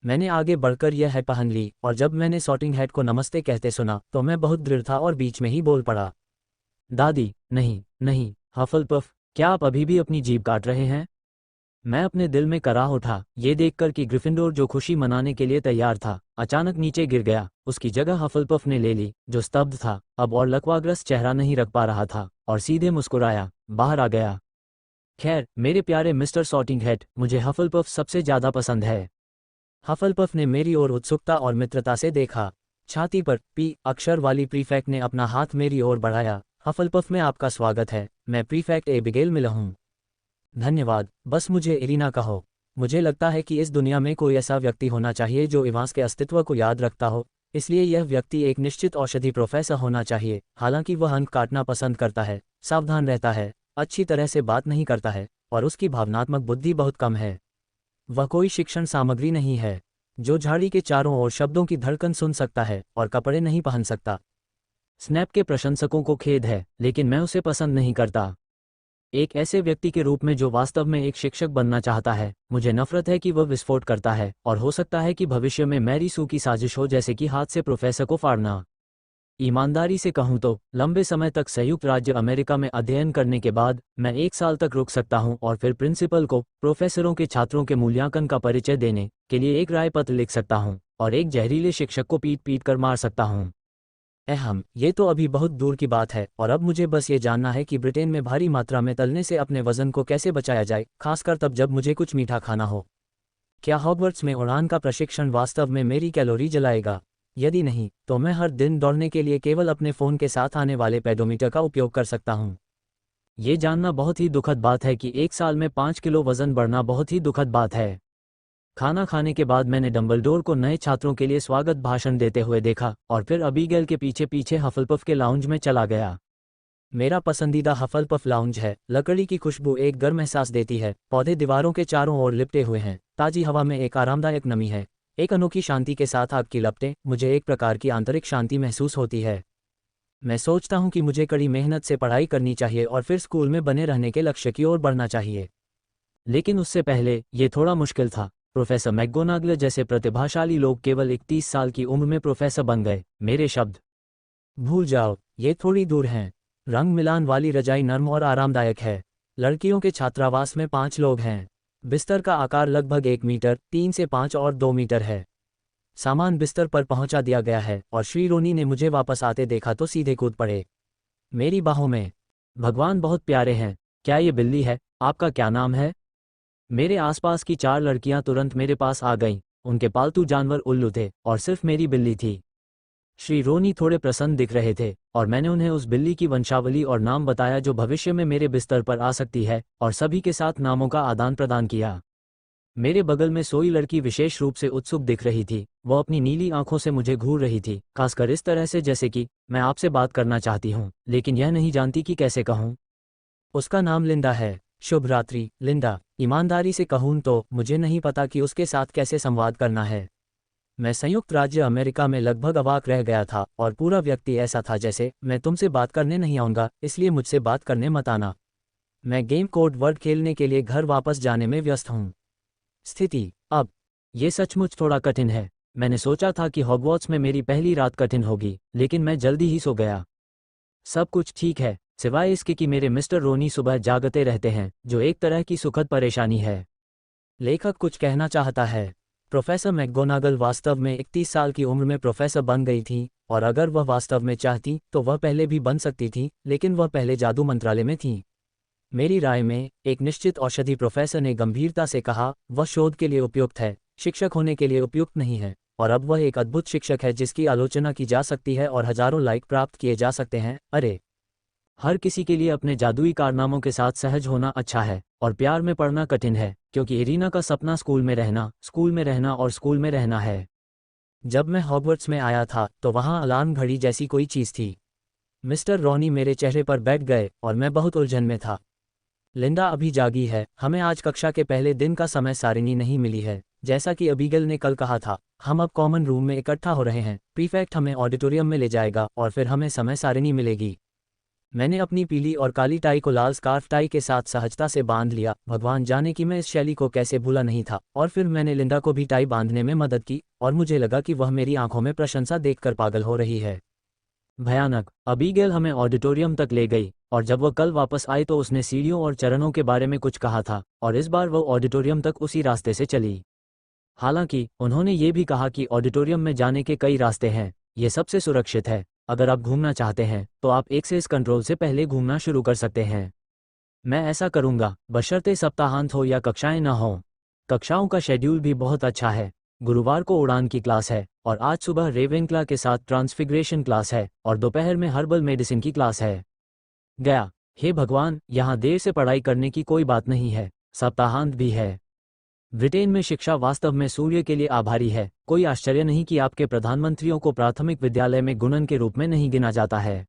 मैंने आगे बढ़कर यह हेड पहन ली, और जब मैंने सॉर्टिंग हेड को नमस्ते कहते सुना तो मैं बहुत दृढ़ था और बीच में ही बोल पड़ा, दादी, नहीं नहीं, हफलपफ, क्या आप अभी भी अपनी जीभ काट रहे हैं? मैं अपने दिल में कराह उठा, ये देखकर कि ग्रिफिंडोर जो खुशी मनाने के लिए तैयार था, अचानक नीचे गिर गया। उसकी जगह हफलपफ ने ले ली, जो स्तब्ध था, अब और लकवाग्रस्त चेहरा नहीं रख पा रहा था, और सीधे मुस्कुराया, बाहर आ गया। खैर, मेरे प्यारे मिस्टर सॉर्टिंग हैट, मुझे हफलपफ सबसे ज़्यादा पसंद है। हफलपफ ने मेरी ओर उत्सुकता और मित्रता से देखा। छाती पर पी अक्षर वाली प्रीफेक्ट ने अपना हाथ मेरी ओर बढ़ाया। हफलपफ में आपका स्वागत है, मैं प्रीफेक्ट एबिगेल मिला हूँ। धन्यवाद, बस मुझे इरीना कहो। मुझे लगता है कि इस दुनिया में कोई ऐसा व्यक्ति होना चाहिए जो इवांस के अस्तित्व को याद रखता हो, इसलिए यह व्यक्ति एक निश्चित औषधि प्रोफेसर होना चाहिए। हालांकि वह अंक काटना पसंद करता है, सावधान रहता है, अच्छी तरह से बात नहीं करता है, और उसकी भावनात्मक बुद्धि बहुत कम है। वह कोई शिक्षण सामग्री नहीं है, जो झाड़ी के चारों ओर शब्दों की धड़कन सुन सकता है और कपड़े नहीं पहन सकता। स्नैप के प्रशंसकों को खेद है, लेकिन मैं उसे पसंद नहीं करता। एक ऐसे व्यक्ति के रूप में जो वास्तव में एक शिक्षक बनना चाहता है, मुझे नफरत है कि वह विस्फोट करता है, और हो सकता है कि भविष्य में मैरी सू की साजिश हो, जैसे कि हाथ से प्रोफेसर को फाड़ना। ईमानदारी से कहूं तो लंबे समय तक संयुक्त राज्य अमेरिका में अध्ययन करने के बाद मैं 1 साल तक रुक सकता हूं और फिर प्रिंसिपल को प्रोफेसरों के छात्रों के मूल्यांकन का परिचय देने के लिए एक राय पत्र लिख सकता हूं और एक जहरीले शिक्षक को पीट पीट कर मार सकता हूं। ये तो अभी बहुत दूर की बात है, और अब मुझे बस ये जानना है कि ब्रिटेन में भारी मात्रा में तलने से अपने वजन को कैसे बचाया जाए, खासकर तब जब मुझे कुछ मीठा खाना हो। क्या हॉगवर्ट्स में उड़ान का प्रशिक्षण वास्तव में मेरी कैलोरी जलाएगा? यदि नहीं, तो मैं हर दिन दौड़ने के लिए केवल अपने फ़ोन के साथ आने वाले पेडोमीटर का उपयोग कर सकता हूँ। ये जानना बहुत ही दुखद बात है कि 1 साल में 5 किलो वजन बढ़ना बहुत ही दुखद बात है। खाना खाने के बाद मैंने डंबलडोर को नए छात्रों के लिए स्वागत भाषण देते हुए देखा और फिर अबीगेल के पीछे पीछे हफलपफ के लाउंज में चला गया। मेरा पसंदीदा हफलपफ लाउंज है। लकड़ी की खुशबू एक गर्म एहसास देती है, पौधे दीवारों के चारों ओर लिपटे हुए हैं, ताजी हवा में एक आरामदायक नमी है, एक अनोखी शांति के साथ आग की लपटें, मुझे एक प्रकार की आंतरिक शांति महसूस होती है। मैं सोचता हूँ कि मुझे कड़ी मेहनत से पढ़ाई करनी चाहिए और फिर स्कूल में बने रहने के लक्ष्य की ओर बढ़ना चाहिए। लेकिन उससे पहले ये थोड़ा मुश्किल था। प्रोफेसर मैकगोनागल जैसे प्रतिभाशाली लोग केवल 31 साल की उम्र में प्रोफेसर बन गए। मेरे शब्द भूल जाओ, ये थोड़ी दूर हैं। रंग मिलान वाली रजाई नर्म और आरामदायक है। लड़कियों के छात्रावास में 5 लोग हैं। बिस्तर का आकार लगभग 1 मीटर 3 से 5 और 2 मीटर है। सामान बिस्तर पर पहुंचा दिया गया है और श्री रोनी ने मुझे वापस आते देखा तो सीधे कूद पड़े मेरी बाहों में। भगवान बहुत प्यारे हैं। क्या ये बिल्ली है? आपका क्या नाम है? मेरे आसपास की 4 लड़कियां तुरंत मेरे पास आ गईं। उनके पालतू जानवर उल्लू थे और सिर्फ मेरी बिल्ली थी। श्री रोनी थोड़े प्रसन्न दिख रहे थे और मैंने उन्हें उस बिल्ली की वंशावली और नाम बताया जो भविष्य में मेरे बिस्तर पर आ सकती है, और सभी के साथ नामों का आदान प्रदान किया। मेरे बगल में सोई लड़की विशेष रूप से उत्सुक दिख रही थी। वह अपनी नीली आंखों से मुझे घूर रही थी, खासकर इस तरह से जैसे कि मैं आपसे बात करना चाहती हूँ, लेकिन यह नहीं जानती कि कैसे कहूँ। उसका नाम लिंडा है। शुभ रात्रि, लिंडा। ईमानदारी से कहूँ तो मुझे नहीं पता कि उसके साथ कैसे संवाद करना है। मैं संयुक्त राज्य अमेरिका में लगभग अवाक रह गया था और पूरा व्यक्ति ऐसा था जैसे मैं तुमसे बात करने नहीं आऊँगा, इसलिए मुझसे बात करने मत आना। मैं गेम कोड वर्ड खेलने के लिए घर वापस जाने में व्यस्त हूँ। स्थिति अब ये सचमुच थोड़ा कठिन है। मैंने सोचा था कि हॉगवर्ट्स में मेरी पहली रात कठिन होगी, लेकिन मैं जल्दी ही सो गया। सब कुछ ठीक है, सिवाय इसके कि मेरे मिस्टर रोनी सुबह जागते रहते हैं, जो एक तरह की सुखद परेशानी है। लेखक कुछ कहना चाहता है। प्रोफेसर मैकगोनागल वास्तव में 31 साल की उम्र में प्रोफेसर बन गई थी, और अगर वह वास्तव में चाहती तो वह पहले भी बन सकती थी, लेकिन वह पहले जादू मंत्रालय में थी। मेरी राय में, एक निश्चित औषधि प्रोफेसर ने गंभीरता से कहा, वह शोध के लिए उपयुक्त है, शिक्षक होने के लिए उपयुक्त नहीं है, और अब वह एक अद्भुत शिक्षक है जिसकी आलोचना की जा सकती है और हजारों लाइक प्राप्त किए जा सकते हैं। अरे, हर किसी के लिए अपने जादुई कारनामों के साथ सहज होना अच्छा है, और प्यार में पड़ना कठिन है, क्योंकि इरीना का सपना स्कूल में रहना, स्कूल में रहना और स्कूल में रहना है। जब मैं हॉगवर्ट्स में आया था तो वहाँ अलार्म घड़ी जैसी कोई चीज़ थी। मिस्टर रॉनी मेरे चेहरे पर बैठ गए और मैं बहुत उलझन में था। लिंडा अभी जागी है। हमें आज कक्षा के पहले दिन का समय सारिणी नहीं मिली है। जैसा कि अबीगेल ने कल कहा था, हम अब कॉमन रूम में इकट्ठा हो रहे हैं। प्रीफेक्ट हमें ऑडिटोरियम में ले जाएगा और फिर हमें समय सारिणी मिलेगी। मैंने अपनी पीली और काली टाई को लाल स्कार्फ टाई के साथ सहजता से बांध लिया। भगवान जाने कि मैं इस शैली को कैसे भूला नहीं था। और फिर मैंने लिंडा को भी टाई बांधने में मदद की, और मुझे लगा कि वह मेरी आंखों में प्रशंसा देखकर पागल हो रही है। भयानक। अबीगेल हमें ऑडिटोरियम तक ले गई और जब वह कल वापस आई तो उसने सीढ़ियों और चरणों के बारे में कुछ कहा था, और इस बार वह ऑडिटोरियम तक उसी रास्ते से चली। हालांकि उन्होंने ये भी कहा कि ऑडिटोरियम में जाने के कई रास्ते हैं, ये सबसे सुरक्षित है। अगर आप घूमना चाहते हैं तो आप एक्सेस कंट्रोल से पहले घूमना शुरू कर सकते हैं। मैं ऐसा करूंगा, बशर्ते सप्ताहांत हो या कक्षाएं न हों। कक्षाओं का शेड्यूल भी बहुत अच्छा है। गुरुवार को उड़ान की क्लास है, और आज सुबह रेवेनक्ला के साथ ट्रांसफिग्रेशन क्लास है, और दोपहर में हर्बल मेडिसिन की क्लास है। गया। हे भगवान, यहाँ देर से पढ़ाई करने की कोई बात नहीं है, सप्ताहांत भी है। ब्रिटेन में शिक्षा वास्तव में सूर्य के लिए आभारी है। कोई आश्चर्य नहीं कि आपके प्रधानमंत्रियों को प्राथमिक विद्यालय में गुणन के रूप में नहीं गिना जाता है।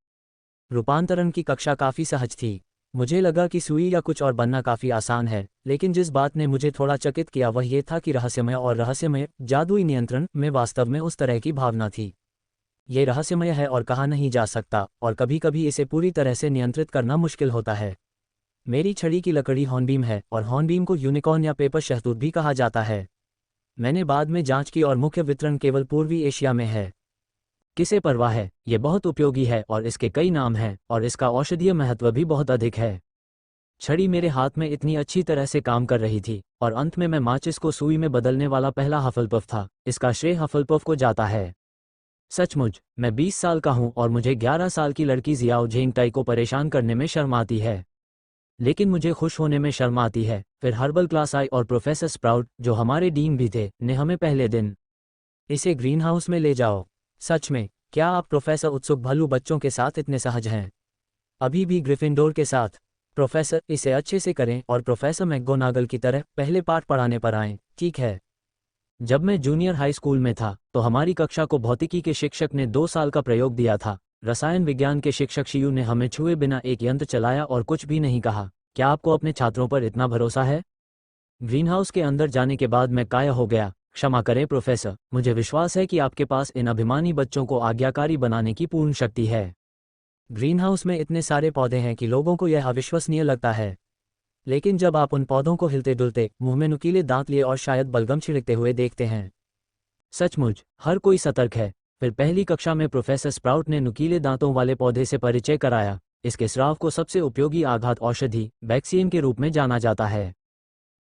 रूपांतरण की कक्षा काफ़ी सहज थी। मुझे लगा कि सुई या कुछ और बनना काफ़ी आसान है, लेकिन जिस बात ने मुझे थोड़ा चकित किया वह ये था कि रहस्यमय और रहस्यमय जादुई नियंत्रण में वास्तव में उस तरह की भावना थी। ये रहस्यमय है और कहा नहीं जा सकता, और कभी कभी इसे पूरी तरह से नियंत्रित करना मुश्किल होता है। मेरी छड़ी की लकड़ी हॉर्नबीम है, और हॉर्नबीम को यूनिकॉर्न या पेपर शहतूत भी कहा जाता है। मैंने बाद में जांच की और मुख्य वितरण केवल पूर्वी एशिया में है। किसे परवाह है, ये बहुत उपयोगी है और इसके कई नाम हैं, और इसका औषधीय महत्व भी बहुत अधिक है। छड़ी मेरे हाथ में इतनी अच्छी तरह से काम कर रही थी, और अंत में मैं माचिस को सुई में बदलने वाला पहला हफलपफ था। इसका श्रेय हफलपफ को जाता है। सचमुच, मैं 20 साल का हूं और मुझे 11 साल की लड़की जियाओ झेंगटाई को परेशान करने में शर्म आती है, लेकिन मुझे खुश होने में शर्म आती है। फिर हर्बल क्लास आई और प्रोफेसर स्प्राउट, जो हमारे डीन भी थे, ने हमें पहले दिन इसे ग्रीनहाउस में ले जाओ। सच में, क्या आप प्रोफेसर उत्सुक भल्लू बच्चों के साथ इतने सहज हैं? अभी भी ग्रिफिंडोर के साथ। प्रोफेसर, इसे अच्छे से करें और प्रोफेसर मैकगोनागल की तरह पहले पाठ पढ़ाने पर आएं, ठीक है? जब मैं जूनियर हाई स्कूल में था तो हमारी कक्षा को भौतिकी के शिक्षक ने 2 साल का प्रयोग दिया था। रसायन विज्ञान के शिक्षक शियू ने हमें छुए बिना एक यंत्र चलाया और कुछ भी नहीं कहा। क्या आपको अपने छात्रों पर इतना भरोसा है? ग्रीनहाउस के अंदर जाने के बाद मैं काया हो गया। क्षमा करें प्रोफेसर, मुझे विश्वास है कि आपके पास इन अभिमानी बच्चों को आज्ञाकारी बनाने की पूर्ण शक्ति है। ग्रीनहाउस में इतने सारे पौधे हैं कि लोगों को यह अविश्वसनीय लगता है, लेकिन जब आप उन पौधों को हिलते डुलते, मुंह में नुकीले दांत लिए और शायद बलगम छिड़कते हुए देखते हैं, सचमुच हर कोई सतर्क है। फिर पहली कक्षा में प्रोफेसर स्प्राउट ने नुकीले दांतों वाले पौधे से परिचय कराया। इसके स्राव को सबसे उपयोगी आघात औषधि बैक्सीन के रूप में जाना जाता है।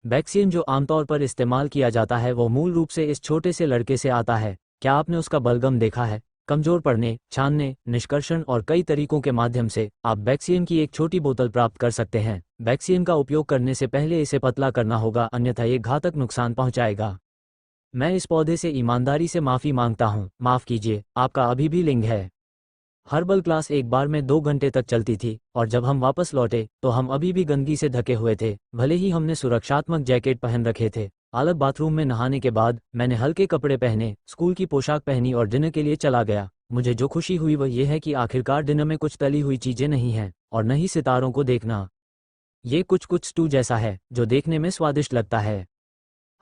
बैक्सीन जो आमतौर पर इस्तेमाल किया जाता है वो मूल रूप से इस छोटे से लड़के से आता है। क्या आपने उसका बलगम देखा है? कमजोर पड़ने, छानने, निष्कर्षण और कई तरीकों के माध्यम से आप बैक्सीन की एक छोटी बोतल प्राप्त कर सकते हैं। बैक्सीन का उपयोग करने से पहले इसे पतला करना होगा, अन्यथा ये घातक नुकसान पहुंचाएगा। मैं इस पौधे से ईमानदारी से माफ़ी मांगता हूं। माफ़ कीजिए, आपका अभी भी लिंग है। हर्बल क्लास एक बार में 2 घंटे तक चलती थी, और जब हम वापस लौटे तो हम अभी भी गंदगी से ढके हुए थे, भले ही हमने सुरक्षात्मक जैकेट पहन रखे थे। अलग बाथरूम में नहाने के बाद मैंने हल्के कपड़े पहने, स्कूल की पोशाक पहनी और डिनर के लिए चला गया। मुझे जो खुशी हुई वह यह है कि आखिरकार डिनर में कुछ तली हुई चीज़ें नहीं हैं, और न ही सितारों को देखना। ये कुछ स्टू जैसा है जो देखने में स्वादिष्ट लगता है।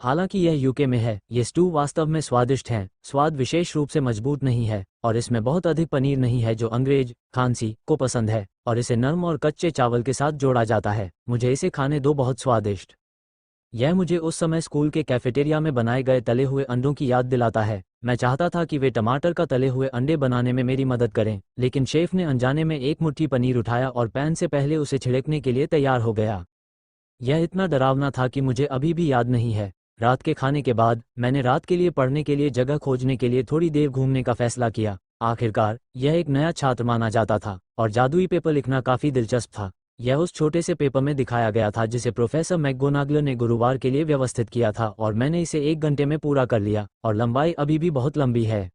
हालांकि यह यूके में है, ये स्टू वास्तव में स्वादिष्ट हैं। स्वाद विशेष रूप से मजबूत नहीं है, और इसमें बहुत अधिक पनीर नहीं है जो अंग्रेज खांसी को पसंद है, और इसे नरम और कच्चे चावल के साथ जोड़ा जाता है। मुझे इसे खाने दो, बहुत स्वादिष्ट। यह मुझे उस समय स्कूल के कैफेटेरिया में बनाए गए तले हुए अंडों की याद दिलाता है। मैं चाहता था कि वे टमाटर का तले हुए अंडे बनाने में मेरी मदद करें, लेकिन शेफ ने अनजाने में एक मुट्ठी पनीर उठाया और पैन से पहले उसे छिड़कने के लिए तैयार हो गया। यह इतना डरावना था कि मुझे अभी भी याद नहीं है। रात के खाने के बाद मैंने रात के लिए पढ़ने के लिए जगह खोजने के लिए थोड़ी देर घूमने का फैसला किया। आखिरकार यह एक नया छात्र माना जाता था, और जादुई पेपर लिखना काफ़ी दिलचस्प था। यह उस छोटे से पेपर में दिखाया गया था जिसे प्रोफेसर मैकगोनागल ने गुरुवार के लिए व्यवस्थित किया था, और मैंने इसे 1 घंटे में पूरा कर लिया, और लंबाई अभी भी बहुत लंबी है।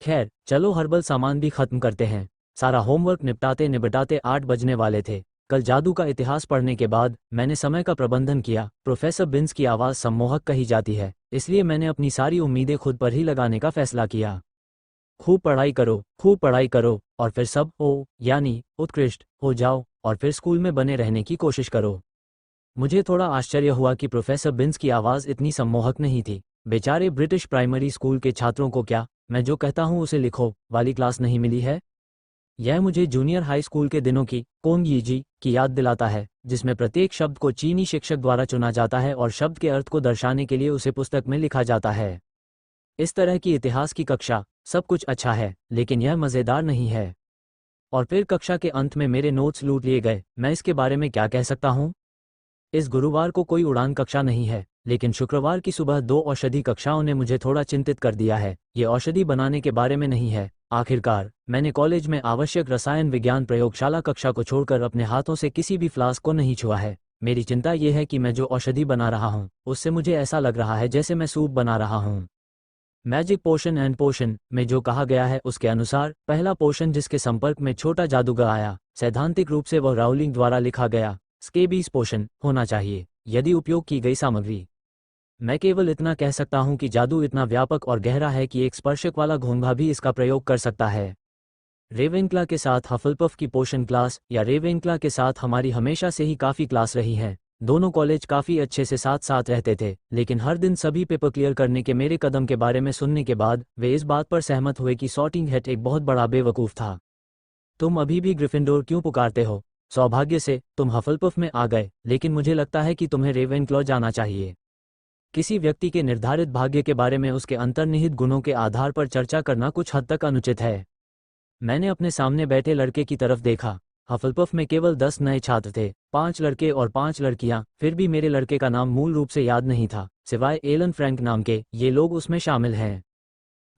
खैर, चलो हर्बल सामान भी खत्म करते हैं। सारा होमवर्क निपटाते निपटाते 8 बजने वाले थे। कल जादू का इतिहास पढ़ने के बाद मैंने समय का प्रबंधन किया। प्रोफेसर बिन्स की आवाज़ सम्मोहक कही जाती है, इसलिए मैंने अपनी सारी उम्मीदें खुद पर ही लगाने का फैसला किया। खूब पढ़ाई करो, और फिर सब यानी उत्कृष्ट हो जाओ, और फिर स्कूल में बने रहने की कोशिश करो। मुझे थोड़ा आश्चर्य हुआ कि प्रोफेसर बिन्स की आवाज़ इतनी सम्मोहक नहीं थी। बेचारे ब्रिटिश प्राइमरी स्कूल के छात्रों को क्या मैं जो कहता हूँ उसे लिखो वाली क्लास नहीं मिली है। यह मुझे जूनियर हाई स्कूल के दिनों की कोंग यीजी की याद दिलाता है, जिसमें प्रत्येक शब्द को चीनी शिक्षक द्वारा चुना जाता है और शब्द के अर्थ को दर्शाने के लिए उसे पुस्तक में लिखा जाता है। इस तरह की इतिहास की कक्षा, सब कुछ अच्छा है, लेकिन यह मज़ेदार नहीं है। और फिर कक्षा के अंत में मेरे नोट्स लूट लिए गए। मैं इसके बारे में क्या कह सकता हूँ? इस गुरुवार को कोई उड़ान कक्षा नहीं है, लेकिन शुक्रवार की सुबह 2 औषधि कक्षाओं ने मुझे थोड़ा चिंतित कर दिया है। ये औषधि बनाने के बारे में नहीं है। आखिरकार मैंने कॉलेज में आवश्यक रसायन विज्ञान प्रयोगशाला कक्षा को छोड़कर अपने हाथों से किसी भी फ्लास्क को नहीं छुआ है। मेरी चिंता यह है कि मैं जो औषधि बना रहा हूँ उससे मुझे ऐसा लग रहा है जैसे मैं सूप बना रहा हूँ। मैजिक पोशन एंड पोशन में जो कहा गया है उसके अनुसार पहला पोशन जिसके संपर्क में छोटा जादूगर आया, सैद्धांतिक रूप से वह राउलिंग द्वारा लिखा गया स्केबीज पोशन होना चाहिए यदि उपयोग की गई सामग्री। मैं केवल इतना कह सकता हूं कि जादू इतना व्यापक और गहरा है कि एक स्पर्शक वाला घोंघा भी इसका प्रयोग कर सकता है। रेवेनक्ला के साथ हफलपफ की पोशन क्लास या रेवेनक्ला के साथ हमारी हमेशा से ही काफ़ी क्लास रही है। दोनों कॉलेज काफ़ी अच्छे से साथ साथ रहते थे, लेकिन हर दिन सभी पेपर क्लियर करने के मेरे कदम के बारे में सुनने के बाद वे इस बात पर सहमत हुए कि सॉर्टिंग हैट एक बहुत बड़ा बेवकूफ़ था। तुम अभी भी ग्रिफिंडोर क्यों पुकारते हो? सौभाग्य से तुम हफलपफ में आ गए, लेकिन मुझे लगता है कि तुम्हें रेवेनक्लॉ जाना चाहिए। किसी व्यक्ति के निर्धारित भाग्य के बारे में उसके अंतर्निहित गुणों के आधार पर चर्चा करना कुछ हद तक अनुचित है। मैंने अपने सामने बैठे लड़के की तरफ देखा। हफलपफ में केवल 10 नए छात्र थे, 5 लड़के और 5 लड़कियां। फिर भी मेरे लड़के का नाम मूल रूप से याद नहीं था, सिवाय एलन फ्रैंक नाम के। ये लोग उसमें शामिल हैं।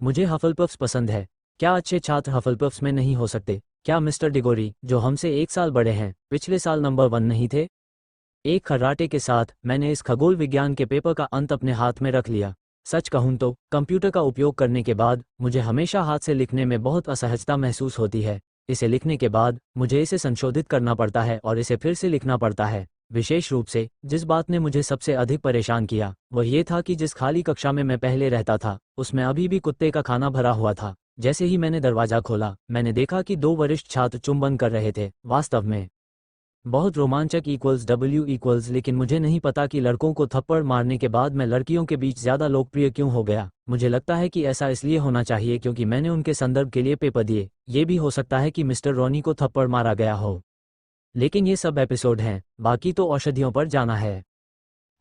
मुझे हफलपफ्स पसंद है। क्या अच्छे छात्र हफलपफ्स में नहीं हो सकते? क्या मिस्टर डिगोरी, जो हमसे 1 साल बड़े हैं, पिछले साल नंबर 1 नहीं थे? एक खर्राटे के साथ मैंने इस खगोल विज्ञान के पेपर का अंत अपने हाथ में रख लिया। सच कहूं तो कंप्यूटर का उपयोग करने के बाद मुझे हमेशा हाथ से लिखने में बहुत असहजता महसूस होती है। इसे लिखने के बाद मुझे इसे संशोधित करना पड़ता है और इसे फिर से लिखना पड़ता है। विशेष रूप से जिस बात ने मुझे सबसे अधिक परेशान किया वह ये था कि जिस खाली कक्षा में मैं पहले रहता था उसमें अभी भी कुत्ते का खाना भरा हुआ था। जैसे ही मैंने दरवाजा खोला मैंने देखा कि 2 वरिष्ठ छात्र चुंबन कर रहे थे। वास्तव में बहुत रोमांचक W लेकिन मुझे नहीं पता कि लड़कों को थप्पड़ मारने के बाद मैं लड़कियों के बीच ज़्यादा लोकप्रिय क्यों हो गया। मुझे लगता है कि ऐसा इसलिए होना चाहिए क्योंकि मैंने उनके संदर्भ के लिए पेपर दिए। ये भी हो सकता है कि मिस्टर रॉनी को थप्पड़ मारा गया हो। लेकिन ये सब एपिसोड हैं, बाकी तो औषधियों पर जाना है।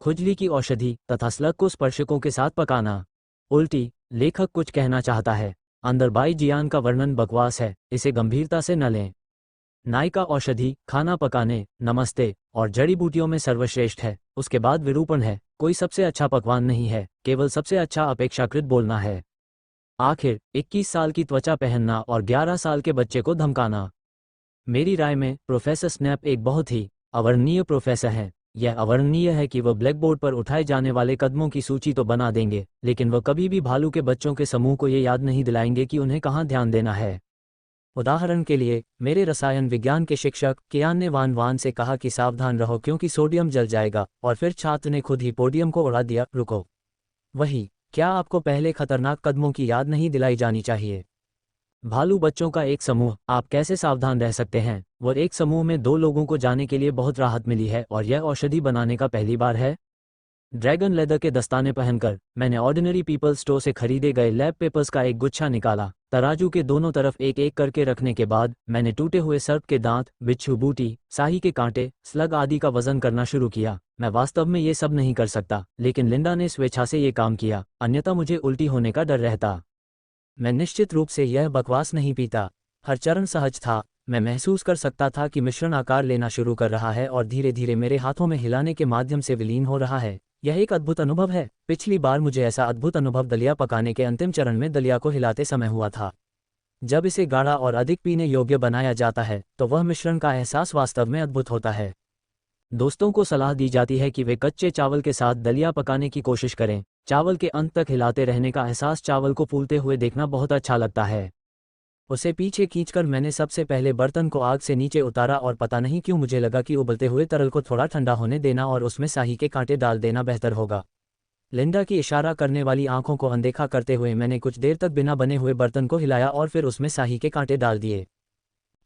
खुजली की औषधि तथा स्लग को स्पर्शकों के साथ पकाना। उल्टी, लेखक कुछ कहना चाहता है। अंदर बाई जियान का वर्णन बकवास है, इसे गंभीरता से न लें। नायिका औषधि, खाना पकाने, नमस्ते और जड़ी बूटियों में सर्वश्रेष्ठ है। उसके बाद विरूपण है। कोई सबसे अच्छा पकवान नहीं है, केवल सबसे अच्छा अपेक्षाकृत बोलना है। आखिर 21 साल की त्वचा पहनना और 11 साल के बच्चे को धमकाना। मेरी राय में प्रोफेसर स्नैप एक बहुत ही अवर्णनीय प्रोफेसर हैं। यह अवर्णनीय है कि वह ब्लैकबोर्ड पर उठाए जाने वाले कदमों की सूची तो बना देंगे, लेकिन वह कभी भी भालू के बच्चों के समूह को ये याद नहीं दिलाएंगे कि उन्हें कहाँ ध्यान देना है। उदाहरण के लिए, मेरे रसायन विज्ञान के शिक्षक कियान ने वान से कहा कि सावधान रहो क्योंकि सोडियम जल जाएगा, और फिर छात्र ने खुद ही पोडियम को उड़ा दिया। रुको, वही, क्या आपको पहले खतरनाक कदमों की याद नहीं दिलाई जानी चाहिए? भालू बच्चों का एक समूह, आप कैसे सावधान रह सकते हैं? वो एक समूह में 2 लोगों को जाने के लिए बहुत राहत मिली है और यह औषधि बनाने का पहली बार है। ड्रैगन लेदर के दस्ताने पहनकर मैंने ऑर्डिनरी पीपल स्टोर से खरीदे गए लैब पेपर्स का एक गुच्छा निकाला। तराजू के दोनों तरफ एक एक करके रखने के बाद मैंने टूटे हुए सर्प के दांत, बिच्छू बूटी, साही के कांटे, स्लग आदि का वजन करना शुरू किया। मैं वास्तव में ये सब नहीं कर सकता, लेकिन लिंडा ने स्वेच्छा से ये काम किया, अन्यथा मुझे उल्टी होने का डर रहता। मैं निश्चित रूप से यह बकवास नहीं पीता। हर चरण सहज था। मैं महसूस कर सकता था कि मिश्रण आकार लेना शुरू कर रहा है और धीरे धीरे मेरे हाथों में हिलाने के माध्यम से विलीन हो रहा है। यह एक अद्भुत अनुभव है। पिछली बार मुझे ऐसा अद्भुत अनुभव दलिया पकाने के अंतिम चरण में दलिया को हिलाते समय हुआ था। जब इसे गाढ़ा और अधिक पीने योग्य बनाया जाता है तो वह मिश्रण का एहसास वास्तव में अद्भुत होता है। दोस्तों को सलाह दी जाती है कि वे कच्चे चावल के साथ दलिया पकाने की कोशिश करें। चावल के अंत तक हिलाते रहने का एहसास चावल को फूलते हुए देखना बहुत अच्छा लगता है। उसे पीछे खींचकर मैंने सबसे पहले बर्तन को आग से नीचे उतारा और पता नहीं क्यों मुझे लगा कि उबलते हुए तरल को थोड़ा ठंडा होने देना और उसमें शाही के कांटे डाल देना बेहतर होगा। लिंडा की इशारा करने वाली आंखों को अनदेखा करते हुए मैंने कुछ देर तक बिना बने हुए बर्तन को हिलाया और फिर उसमें शाही के कांटे डाल दिए।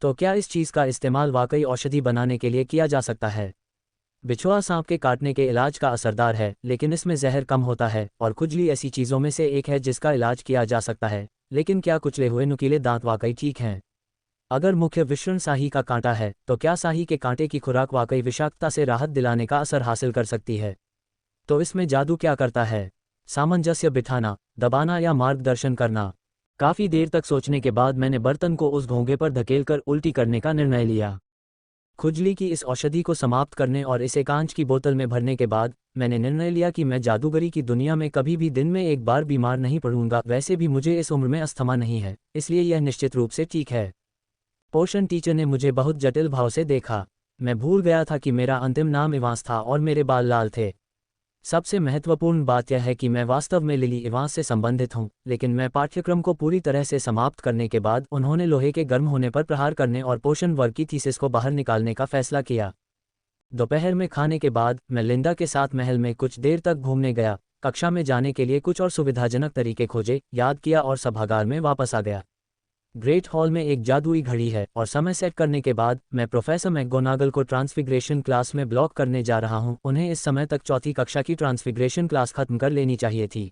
तो क्या इस चीज़ का इस्तेमाल वाकई औषधि बनाने के लिए किया जा सकता है? बिछुआ सांप के काटने के इलाज का असरदार है, लेकिन इसमें जहर कम होता है और खुजली ऐसी चीज़ों में से एक है जिसका इलाज किया जा सकता है। लेकिन क्या कुचले हुए नुकीले दांत वाकई ठीक हैं? अगर मुख्य विषण शाही का कांटा है तो क्या शाही के कांटे की खुराक वाकई विषाक्तता से राहत दिलाने का असर हासिल कर सकती है? तो इसमें जादू क्या करता है? सामंजस्य बिठाना, दबाना या मार्गदर्शन करना। काफ़ी देर तक सोचने के बाद मैंने बर्तन को उस घोंघे पर धकेलकर उल्टी करने का निर्णय लिया। खुजली की इस औषधि को समाप्त करने और इसे कांच की बोतल में भरने के बाद मैंने निर्णय लिया कि मैं जादूगरी की दुनिया में कभी भी दिन में एक बार बीमार नहीं पड़ूंगा। वैसे भी मुझे इस उम्र में अस्थमा नहीं है, इसलिए यह निश्चित रूप से ठीक है। पोषण टीचर ने मुझे बहुत जटिल भाव से देखा। मैं भूल गया था कि मेरा अंतिम नाम इवांस था और मेरे बाल लाल थे। सबसे महत्वपूर्ण बात यह है कि मैं वास्तव में लिली इवांस से संबंधित हूं, लेकिन मैं पाठ्यक्रम को पूरी तरह से समाप्त करने के बाद उन्होंने लोहे के गर्म होने पर प्रहार करने और पोषण वर्ग की थीसिस को बाहर निकालने का फैसला किया। दोपहर में खाने के बाद मैं लिंडा के साथ महल में कुछ देर तक घूमने गया, कक्षा में जाने के लिए कुछ और सुविधाजनक तरीके खोजे, याद किया और सभागार में वापस आ गया। ग्रेट हॉल में एक जादुई घड़ी है और समय सेट करने के बाद मैं प्रोफेसर मैकगोनागल को ट्रांसफिग्रेशन क्लास में ब्लॉक करने जा रहा हूं। उन्हें इस समय तक चौथी कक्षा की ट्रांसफिग्रेशन क्लास खत्म कर लेनी चाहिए थी।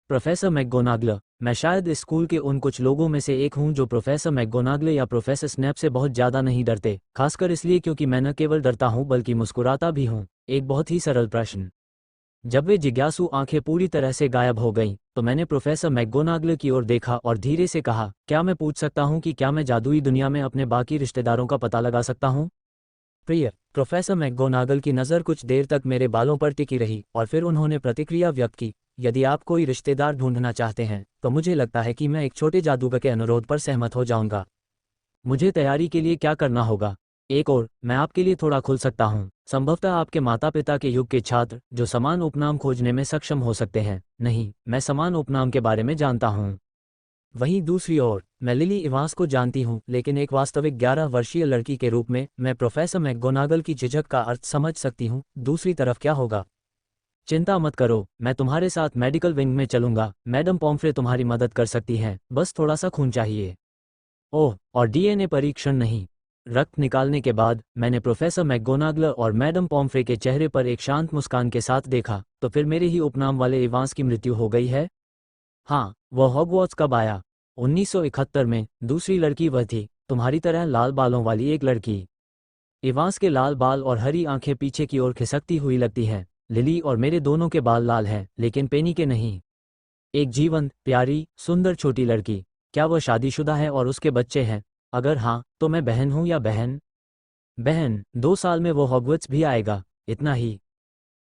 प्रोफेसर मैकगोनागल, मैं शायद इस स्कूल के उन कुछ लोगों में से एक हूं जो प्रोफेसर मैकगोनागल या प्रोफेसर स्नैप से बहुत ज़्यादा नहीं डरते, खासकर इसलिए क्योंकि मैं न केवल डरता हूं बल्कि मुस्कुराता भी हूं। एक बहुत ही सरल प्रश्न। जब वे जिज्ञासु आंखें पूरी तरह से गायब हो गईं, तो मैंने प्रोफेसर मैकगोनागल की ओर देखा और धीरे से कहा, क्या मैं पूछ सकता हूं कि क्या मैं जादुई दुनिया में अपने बाकी रिश्तेदारों का पता लगा सकता हूं? प्रिय प्रोफेसर मैकगोनागल की नज़र कुछ देर तक मेरे बालों पर टिकी रही और फिर उन्होंने प्रतिक्रिया व्यक्त की, यदि आप कोई रिश्तेदार ढूंढना चाहते हैं तो मुझे लगता है कि मैं एक छोटे जादूगर के अनुरोध पर सहमत हो जाऊंगा। मुझे तैयारी के लिए क्या करना होगा? एक और मैं आपके लिए थोड़ा खुल सकता हूँ, संभवतः आपके माता पिता के युग के छात्र जो समान उपनाम खोजने में सक्षम हो सकते हैं। नहीं, मैं समान उपनाम के बारे में जानता हूँ। वहीं दूसरी ओर मैं लिली इवांस को जानती हूँ, लेकिन एक वास्तविक 11 वर्षीय लड़की के रूप में मैं प्रोफेसर मैकगोनागल की झिझक का अर्थ समझ सकती हूँ। दूसरी तरफ क्या होगा? चिंता मत करो, मैं तुम्हारे साथ मेडिकल विंग में चलूंगा। मैडम पॉम्फ्रे तुम्हारी मदद कर सकती हैं, बस थोड़ा सा खून चाहिए। ओह, और डीएनए परीक्षण नहीं। रक्त निकालने के बाद मैंने प्रोफेसर मैकगोनागल और मैडम पॉम्फ्रे के चेहरे पर एक शांत मुस्कान के साथ देखा। तो फिर मेरे ही उपनाम वाले इवांस की मृत्यु हो गई है? हाँ, वह हॉगवर्ट्स कब आया? 1971 में। दूसरी लड़की वह थी, तुम्हारी तरह लाल बालों वाली एक लड़की। इवांस के लाल बाल और हरी आंखें पीछे की ओर खिसकती हुई लगती हैं। लिली और मेरे दोनों के बाल लाल हैं, लेकिन पेनी के नहीं। एक जीवंत, प्यारी, सुंदर छोटी लड़की। क्या वह शादीशुदा है और उसके बच्चे हैं? अगर हाँ, तो मैं बहन हूँ या बहन? बहन, 2 साल में वो हॉगवर्ट्स भी आएगा, इतना ही।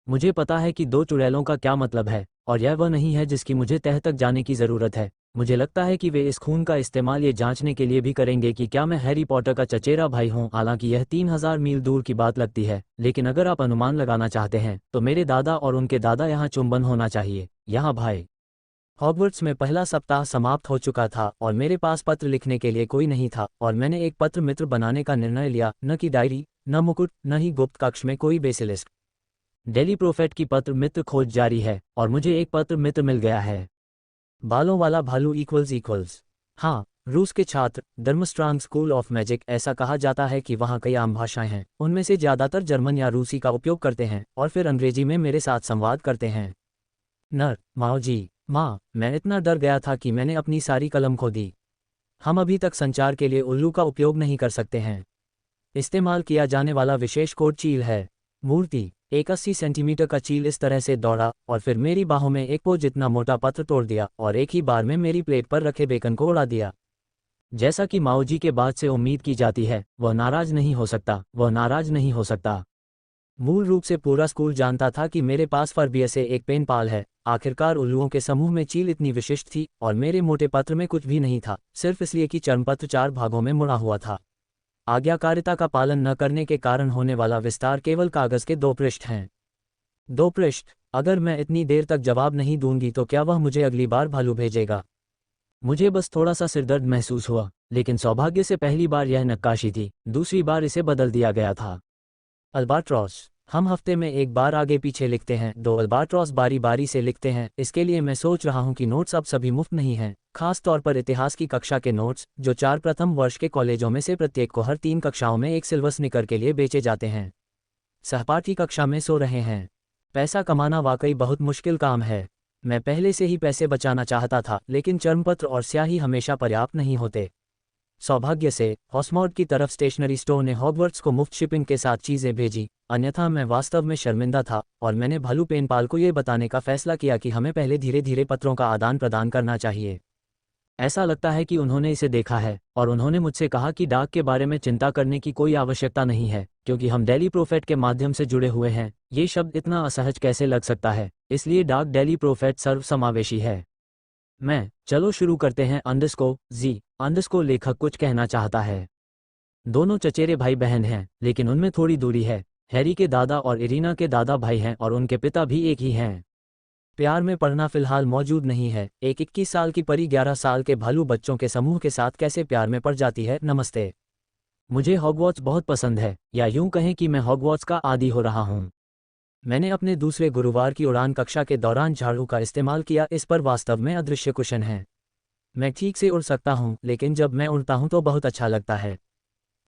मुझे पता है कि 2 चुड़ैलों का क्या मतलब है, और यह वह नहीं है जिसकी मुझे तह तक जाने की ज़रूरत है। मुझे लगता है कि वे इस खून का इस्तेमाल ये जांचने के लिए भी करेंगे कि क्या मैं हैरी पॉटर का चचेरा भाई हूँ। हालांकि यह 3000 मील दूर की बात लगती है, लेकिन अगर आप अनुमान लगाना चाहते हैं तो मेरे दादा और उनके दादा यहाँ चुंबन होना चाहिए। यहाँ भाई। हॉगवर्ट्स में पहला सप्ताह समाप्त हो चुका था और मेरे पास पत्र लिखने के लिए कोई नहीं था, और मैंने एक पत्र मित्र बनाने का निर्णय लिया। न कि डायरी, न मुकुट, न ही गुप्त कक्ष में कोई बेसिलिस्क। डेली प्रोफेट की पत्र मित्र खोज जारी है और मुझे एक पत्र मित्र मिल गया है। बालों वाला भालू इक्वल्स। हाँ, रूस के छात्र, डर्मस्ट्रांग स्कूल ऑफ मैजिक। ऐसा कहा जाता है कि वहाँ कई आम भाषाएं हैं, उनमें से ज़्यादातर जर्मन या रूसी का उपयोग करते हैं और फिर अंग्रेजी में मेरे साथ संवाद करते हैं। नर, माओ जी, माँ, मैं इतना डर गया था कि मैंने अपनी सारी कलम खो दी। हम अभी तक संचार के लिए उल्लू का उपयोग नहीं कर सकते हैं। इस्तेमाल किया जाने वाला विशेष कोड चील है। मूर्ति, एक 80 सेंटीमीटर का चील इस तरह से दौड़ा और फिर मेरी बाहों में एक पो जितना मोटा पत्र तोड़ दिया और एक ही बार में मेरी प्लेट पर रखे बेकन को उड़ा दिया। जैसा कि माओ जी के बाद से उम्मीद की जाती है, वह नाराज नहीं हो सकता, वह नाराज नहीं हो सकता। मूल रूप से पूरा स्कूल जानता था कि मेरे पास फरबिया से एक पेन पाल है। आखिरकार उल्लुओं के समूह में चील इतनी विशिष्ट थी और मेरे मोटे पत्र में कुछ भी नहीं था, सिर्फ इसलिए कि चर्मपत्र 4 भागों में मुड़ा हुआ था। आज्ञाकारिता का पालन न करने के कारण होने वाला विस्तार केवल कागज के 2 पृष्ठ हैं। 2 पृष्ठ। अगर मैं इतनी देर तक जवाब नहीं दूंगी तो क्या वह मुझे अगली बार भालू भेजेगा? मुझे बस थोड़ा सा सिरदर्द महसूस हुआ, लेकिन सौभाग्य से पहली बार यह नक्काशी थी, दूसरी बार इसे बदल दिया गया था। अल्बाट्रॉस। हम हफ्ते में एक बार आगे पीछे लिखते हैं, 2 अल्बाट्रॉस बारी बारी से लिखते हैं। इसके लिए मैं सोच रहा हूं कि नोट्स अब सभी मुफ्त नहीं हैं, खास तौर पर इतिहास की कक्षा के नोट्स, जो 4 प्रथम वर्ष के कॉलेजों में से प्रत्येक को हर 3 कक्षाओं में एक सिल्वर स्निकर के लिए बेचे जाते हैं। सहपाठी कक्षा में सो रहे हैं। पैसा कमाना वाकई बहुत मुश्किल काम है। मैं पहले से ही पैसे बचाना चाहता था, लेकिन चर्मपत्र और स्याही हमेशा पर्याप्त नहीं होते। सौभाग्य से हॉस्मॉड की तरफ स्टेशनरी स्टोर ने हॉगवर्ट्स को मुफ्त शिपिंग के साथ चीज़ें भेजी, अन्यथा मैं वास्तव में शर्मिंदा था और मैंने भालू पेनपाल को ये बताने का फैसला किया कि हमें पहले धीरे धीरे पत्रों का आदान प्रदान करना चाहिए। ऐसा लगता है कि उन्होंने इसे देखा है और उन्होंने मुझसे कहा कि डाक के बारे में चिंता करने की कोई आवश्यकता नहीं है क्योंकि हम डेली प्रोफेट के माध्यम से जुड़े हुए हैं। ये शब्द इतना असहज कैसे लग सकता है, इसलिए डाक डेली प्रोफेट सर्वसमावेशी है। चलो शुरू करते हैं। जी लेखक कुछ कहना चाहता है। दोनों चचेरे भाई बहन हैं, लेकिन उनमें थोड़ी दूरी है। हैरी के दादा और इरीना के दादा भाई हैं और उनके पिता भी एक ही हैं। प्यार में पड़ना फिलहाल मौजूद नहीं है। एक 21 साल की परी 11 साल के भालू बच्चों के समूह के साथ कैसे प्यार में पड़ जाती है। नमस्ते। मुझे हॉगवॉट्स बहुत पसंद है, या यूं कहें कि मैं हॉगवॉट्स का आदी हो रहा हूं। मैंने अपने दूसरे गुरुवार की उड़ान कक्षा के दौरान झाड़ू का इस्तेमाल किया। इस पर वास्तव में अदृश्य कुशन है। मैं ठीक से उड़ सकता हूं, लेकिन जब मैं उड़ता हूं तो बहुत अच्छा लगता है।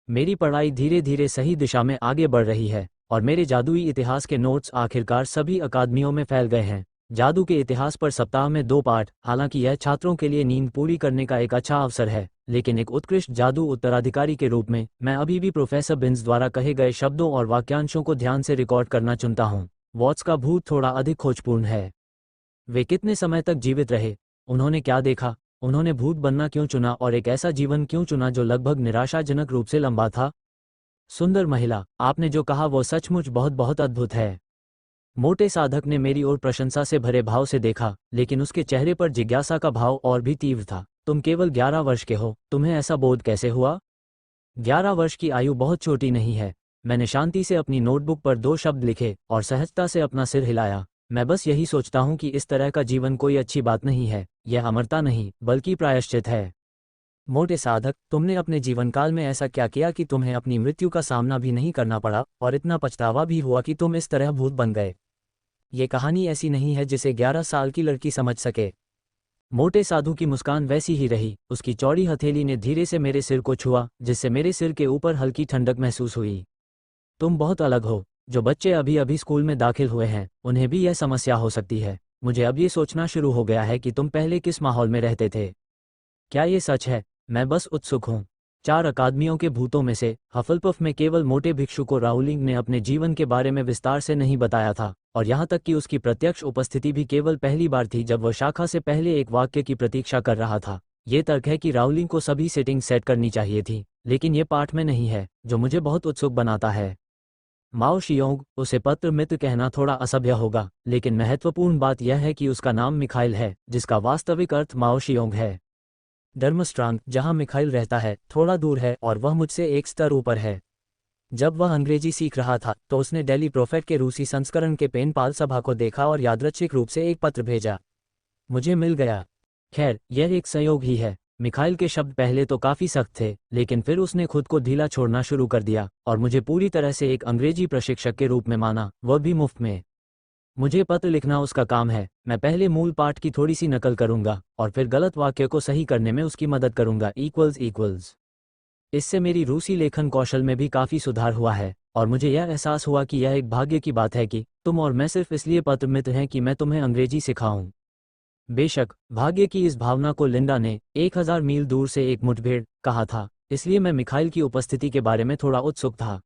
मेरी पढ़ाई धीरे धीरे सही दिशा में आगे बढ़ रही है और मेरे जादुई इतिहास के नोट्स आखिरकार सभी अकादमियों में फैल गए हैं। जादू के इतिहास पर सप्ताह में 2 पाठ। हालांकि यह छात्रों के लिए नींद पूरी करने का एक अच्छा अवसर है, लेकिन एक उत्कृष्ट जादू उत्तराधिकारी के रूप में मैं अभी भी प्रोफेसर बिन्स द्वारा कहे गए शब्दों और वाक्यांशों को ध्यान से रिकॉर्ड करना चुनता हूँ। वॉट्स का भूत थोड़ा अधिक खोजपूर्ण है। वे कितने समय तक जीवित रहे? उन्होंने क्या देखा? उन्होंने भूत बनना क्यों चुना और एक ऐसा जीवन क्यों चुना जो लगभग निराशाजनक रूप से लंबा था? सुंदर महिला, आपने जो कहा वो सचमुच बहुत बहुत अद्भुत है। मोटे साधक ने मेरी ओर प्रशंसा से भरे भाव से देखा, लेकिन उसके चेहरे पर जिज्ञासा का भाव और भी तीव्र था। तुम केवल 11 वर्ष के हो, तुम्हें ऐसा बोध कैसे हुआ? 11 वर्ष की आयु बहुत छोटी नहीं है। मैंने शांति से अपनी नोटबुक पर 2 शब्द लिखे और सहजता से अपना सिर हिलाया। मैं बस यही सोचता हूँ कि इस तरह का जीवन कोई अच्छी बात नहीं है। यह अमरता नहीं, बल्कि प्रायश्चित है। मोटे साधक, तुमने अपने जीवनकाल में ऐसा क्या किया कि तुम्हें अपनी मृत्यु का सामना भी नहीं करना पड़ा और इतना पछतावा भी हुआ कि तुम इस तरह भूत बन गए? ये कहानी ऐसी नहीं है जिसे 11 साल की लड़की समझ सके। मोटे साधु की मुस्कान वैसी ही रही। उसकी चौड़ी हथेली ने धीरे से मेरे सिर को छुआ, जिससे मेरे सिर के ऊपर हल्की ठंडक महसूस हुई। तुम बहुत अलग हो। जो बच्चे अभी अभी स्कूल में दाखिल हुए हैं, उन्हें भी यह समस्या हो सकती है। मुझे अब ये सोचना शुरू हो गया है कि तुम पहले किस माहौल में रहते थे। क्या ये सच है? मैं बस उत्सुक हूँ। 4 अकादमियों के भूतों में से हफलपफ में केवल मोटे भिक्षु को राउलिंग ने अपने जीवन के बारे में विस्तार से नहीं बताया था, और यहाँ तक कि उसकी प्रत्यक्ष उपस्थिति भी केवल पहली बार थी जब वह शाखा से पहले एक वाक्य की प्रतीक्षा कर रहा था। ये तर्क है कि राउलिंग को सभी सेटिंग सेट करनी चाहिए थी, लेकिन ये पाठ में नहीं है, जो मुझे बहुत उत्सुक बनाता है। माओ शियोंग, उसे पत्र मित्र कहना थोड़ा असभ्य होगा, लेकिन महत्वपूर्ण बात यह है कि उसका नाम मिखाइल है, जिसका वास्तविक अर्थ माओ शियोंग है। डर्मस्ट्रांग, जहां मिखाइल रहता है, थोड़ा दूर है और वह मुझसे एक स्तर ऊपर है। जब वह अंग्रेजी सीख रहा था तो उसने डेली प्रोफेट के रूसी संस्करण के पेनपाल सभा को देखा और यादृच्छिक रूप से एक पत्र भेजा। मुझे मिल गया। खैर, यह एक संयोग ही है। मिखाइल के शब्द पहले तो काफी सख्त थे, लेकिन फिर उसने खुद को ढीला छोड़ना शुरू कर दिया और मुझे पूरी तरह से एक अंग्रेजी प्रशिक्षक के रूप में माना, वह भी मुफ्त में। मुझे पत्र लिखना उसका काम है। मैं पहले मूल पाठ की थोड़ी सी नकल करूंगा और फिर गलत वाक्य को सही करने में उसकी मदद करूंगा। इक्वल्स। इससे मेरी रूसी लेखन कौशल में भी काफी सुधार हुआ है और मुझे यह एहसास हुआ कि यह एक भाग्य की बात है कि तुम और मैं सिर्फ इसलिए पत्र मित्र हैं कि मैं तुम्हें अंग्रेजी सिखाऊं। बेशक, भाग्य की इस भावना को लिंडा ने 1000 मील दूर से एक मुठभेड़ कहा था, इसलिए मैं मिखाइल की उपस्थिति के बारे में थोड़ा उत्सुक था।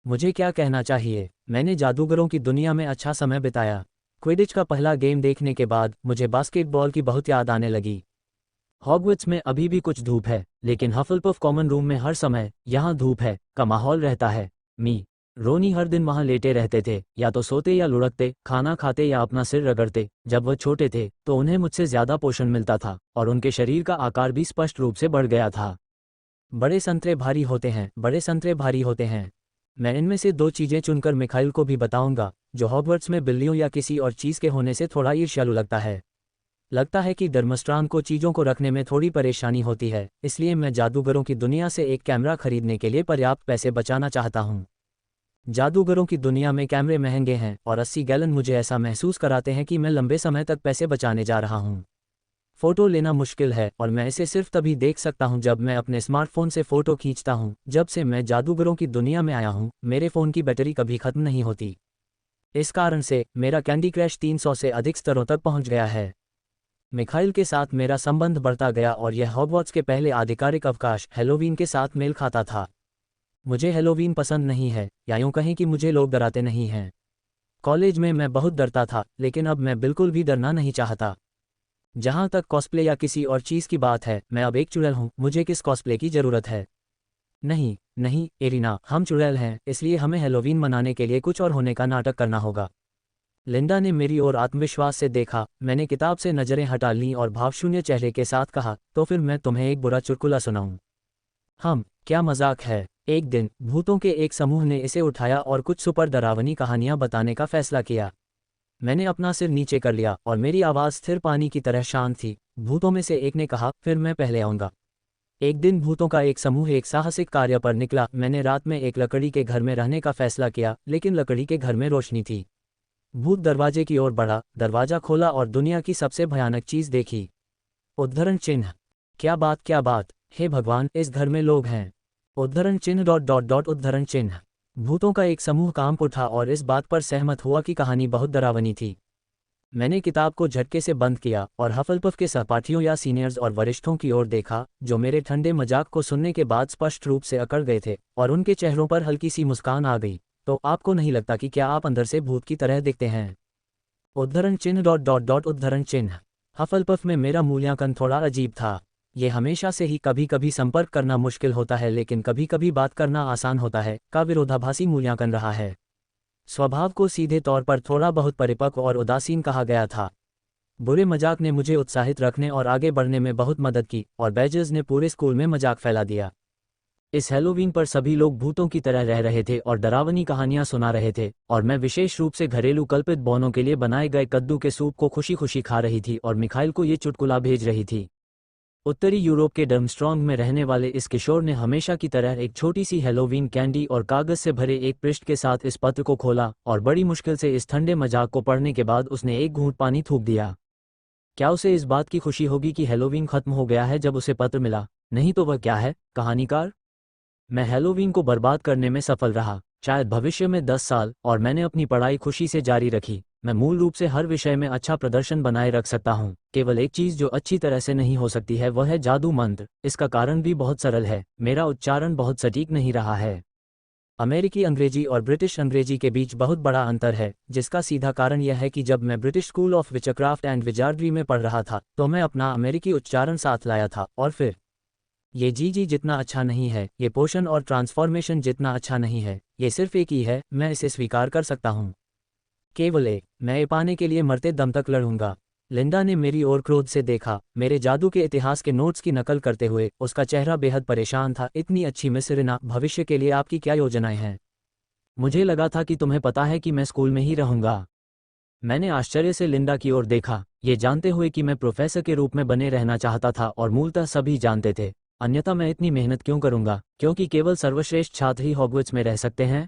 मुझे क्या कहना चाहिए? मैंने जादूगरों की दुनिया में अच्छा समय बिताया। क्विडिच का पहला गेम देखने के बाद मुझे बास्केटबॉल की बहुत याद आने लगी। हॉगवर्ट्स में अभी भी कुछ धूप है, लेकिन हफलपफ कॉमन रूम में हर समय यहाँ धूप है का माहौल रहता है। रोनी हर दिन वहाँ लेटे रहते थे, या तो सोते या लुढ़कते, खाना खाते या अपना सिर रगड़ते। जब वह छोटे थे तो उन्हें मुझसे ज्यादा पोषण मिलता था और उनके शरीर का आकार भी स्पष्ट रूप से बढ़ गया था। बड़े संतरे भारी होते हैं, बड़े संतरे भारी होते हैं। मैं इनमें से 2 चीजें चुनकर मिखाइल को भी बताऊंगा, जो हॉगवर्ट्स में बिल्लियों या किसी और चीज के होने से थोड़ा ईर्ष्यालु लगता है कि डर्मस्ट्रांग को चीजों को रखने में थोड़ी परेशानी होती है, इसलिए मैं जादूगरों की दुनिया से एक कैमरा खरीदने के लिए पर्याप्त पैसे बचाना चाहता हूँ। जादूगरों की दुनिया में कैमरे महंगे हैं और 80 गैलन मुझे ऐसा महसूस कराते हैं कि मैं लंबे समय तक पैसे बचाने जा रहा हूँ। फोटो लेना मुश्किल है और मैं इसे सिर्फ तभी देख सकता हूं जब मैं अपने स्मार्टफोन से फोटो खींचता हूं। जब से मैं जादूगरों की दुनिया में आया हूं, मेरे फ़ोन की बैटरी कभी खत्म नहीं होती। इस कारण से मेरा कैंडी क्रश 300 से अधिक स्तरों तक पहुंच गया है। मिखाइल के साथ मेरा संबंध बढ़ता गया और यह हॉगवर्ट्स के पहले आधिकारिक अवकाश हैलोवीन के साथ मेल खाता था। मुझे हैलोवीन पसंद नहीं है, या यूं कहें कि मुझे लोग डराते नहीं हैं। कॉलेज में मैं बहुत डरता था, लेकिन अब मैं बिल्कुल भी डरना नहीं चाहता। जहाँ तक कॉस्प्ले या किसी और चीज़ की बात है, मैं अब एक चुड़ैल हूँ, मुझे किस कॉस्प्ले की ज़रूरत है? नहीं नहीं एरिना, हम चुड़ैल हैं, इसलिए हमें हैलोवीन मनाने के लिए कुछ और होने का नाटक करना होगा। लिंडा ने मेरी ओर आत्मविश्वास से देखा। मैंने किताब से नज़रें हटा लीं और भावशून्य चेहरे के साथ कहा, तो फिर मैं तुम्हें एक बुरा चुटकुला सुनाऊं? क्या मजाक है। एक दिन भूतों के एक समूह ने इसे उठाया और कुछ सुपर डरावनी कहानियां बताने का फैसला किया। मैंने अपना सिर नीचे कर लिया और मेरी आवाज़ स्थिर पानी की तरह शांत थी। भूतों में से एक ने कहा, फिर मैं पहले आऊँगा। एक दिन भूतों का एक समूह एक साहसिक कार्य पर निकला। मैंने रात में एक लकड़ी के घर में रहने का फैसला किया, लेकिन लकड़ी के घर में रोशनी थी। भूत दरवाजे की ओर बढ़ा, दरवाजा खोला और दुनिया की सबसे भयानक चीज़ देखी। उद्धरण चिन्ह। क्या बात, हे भगवान, इस घर में लोग हैं। उद्धरण चिन्ह डॉट डॉट डॉट उद्धरण चिन्ह। भूतों का एक समूह कांप उठा और इस बात पर सहमत हुआ कि कहानी बहुत डरावनी थी। मैंने किताब को झटके से बंद किया और हफलपफ के सहपाठियों या सीनियर्स और वरिष्ठों की ओर देखा, जो मेरे ठंडे मजाक को सुनने के बाद स्पष्ट रूप से अकड़ गए थे और उनके चेहरों पर हल्की सी मुस्कान आ गई। तो आपको नहीं लगता कि क्या आप अंदर से भूत की तरह दिखते हैं? उद्धरण चिन्ह डॉट डॉट डॉट उद्धरण चिन्ह। हफलपफ में मेरा मूल्यांकन थोड़ा अजीब था। ये हमेशा से ही कभी कभी संपर्क करना मुश्किल होता है लेकिन कभी कभी बात करना आसान होता है का विरोधाभासी मूल्यांकन रहा है। स्वभाव को सीधे तौर पर थोड़ा बहुत परिपक्व और उदासीन कहा गया था। बुरे मजाक ने मुझे उत्साहित रखने और आगे बढ़ने में बहुत मदद की और बैजर्स ने पूरे स्कूल में मजाक फैला दिया। इस हैलोवीन पर सभी लोग भूतों की तरह रह रहे थे और डरावनी कहानियां सुना रहे थे, और मैं विशेष रूप से घरेलू कल्पित बौनों के लिए बनाए गए कद्दू के सूप को खुशी खुशी खा रही थी और मिखाइल को ये चुटकुला भेज रही थी। उत्तरी यूरोप के डर्मस्ट्रॉन्ग में रहने वाले इस किशोर ने हमेशा की तरह एक छोटी सी हैलोवीन कैंडी और कागज से भरे एक पृष्ठ के साथ इस पत्र को खोला और बड़ी मुश्किल से इस ठंडे मजाक को पढ़ने के बाद उसने एक घूंट पानी थूक दिया। क्या उसे इस बात की खुशी होगी कि हैलोवीन खत्म हो गया है जब उसे पत्र मिला? नहीं तो वह क्या है, कहानीकार? मैं हैलोवीन को बर्बाद करने में सफल रहा, शायद भविष्य में 10 साल, और मैंने अपनी पढ़ाई खुशी से जारी रखी। मैं मूल रूप से हर विषय में अच्छा प्रदर्शन बनाए रख सकता हूँ। केवल एक चीज़ जो अच्छी तरह से नहीं हो सकती है वह है जादू मंत्र। इसका कारण भी बहुत सरल है, मेरा उच्चारण बहुत सटीक नहीं रहा है। अमेरिकी अंग्रेजी और ब्रिटिश अंग्रेजी के बीच बहुत बड़ा अंतर है, जिसका सीधा कारण यह है कि जब मैं British school of witchcraft and wizardry में पढ़ रहा था तो मैं अपना अमेरिकी उच्चारण साथ लाया था, और फिर ये जी जितना अच्छा नहीं है, ये पोषण और ट्रांसफॉर्मेशन जितना अच्छा नहीं है, ये सिर्फ एक ही है, मैं इसे स्वीकार कर सकता हूँ। केवल एक, मैं ये पाने के लिए मरते दम तक लड़ूंगा। लिंडा ने मेरी ओर क्रोध से देखा, मेरे जादू के इतिहास के नोट्स की नकल करते हुए। उसका चेहरा बेहद परेशान था। इतनी अच्छी मिस रिना, भविष्य के लिए आपकी क्या योजनाएं हैं? मुझे लगा था कि तुम्हें पता है कि मैं स्कूल में ही रहूंगा। मैंने आश्चर्य से लिंडा की ओर देखा, ये जानते हुए कि मैं प्रोफेसर के रूप में बने रहना चाहता था, और मूलतः सभी जानते थे। अन्यथा मैं इतनी मेहनत क्यों करूंगा? क्योंकि केवल सर्वश्रेष्ठ छात्र ही हॉगवर्ट्स में रह सकते हैं।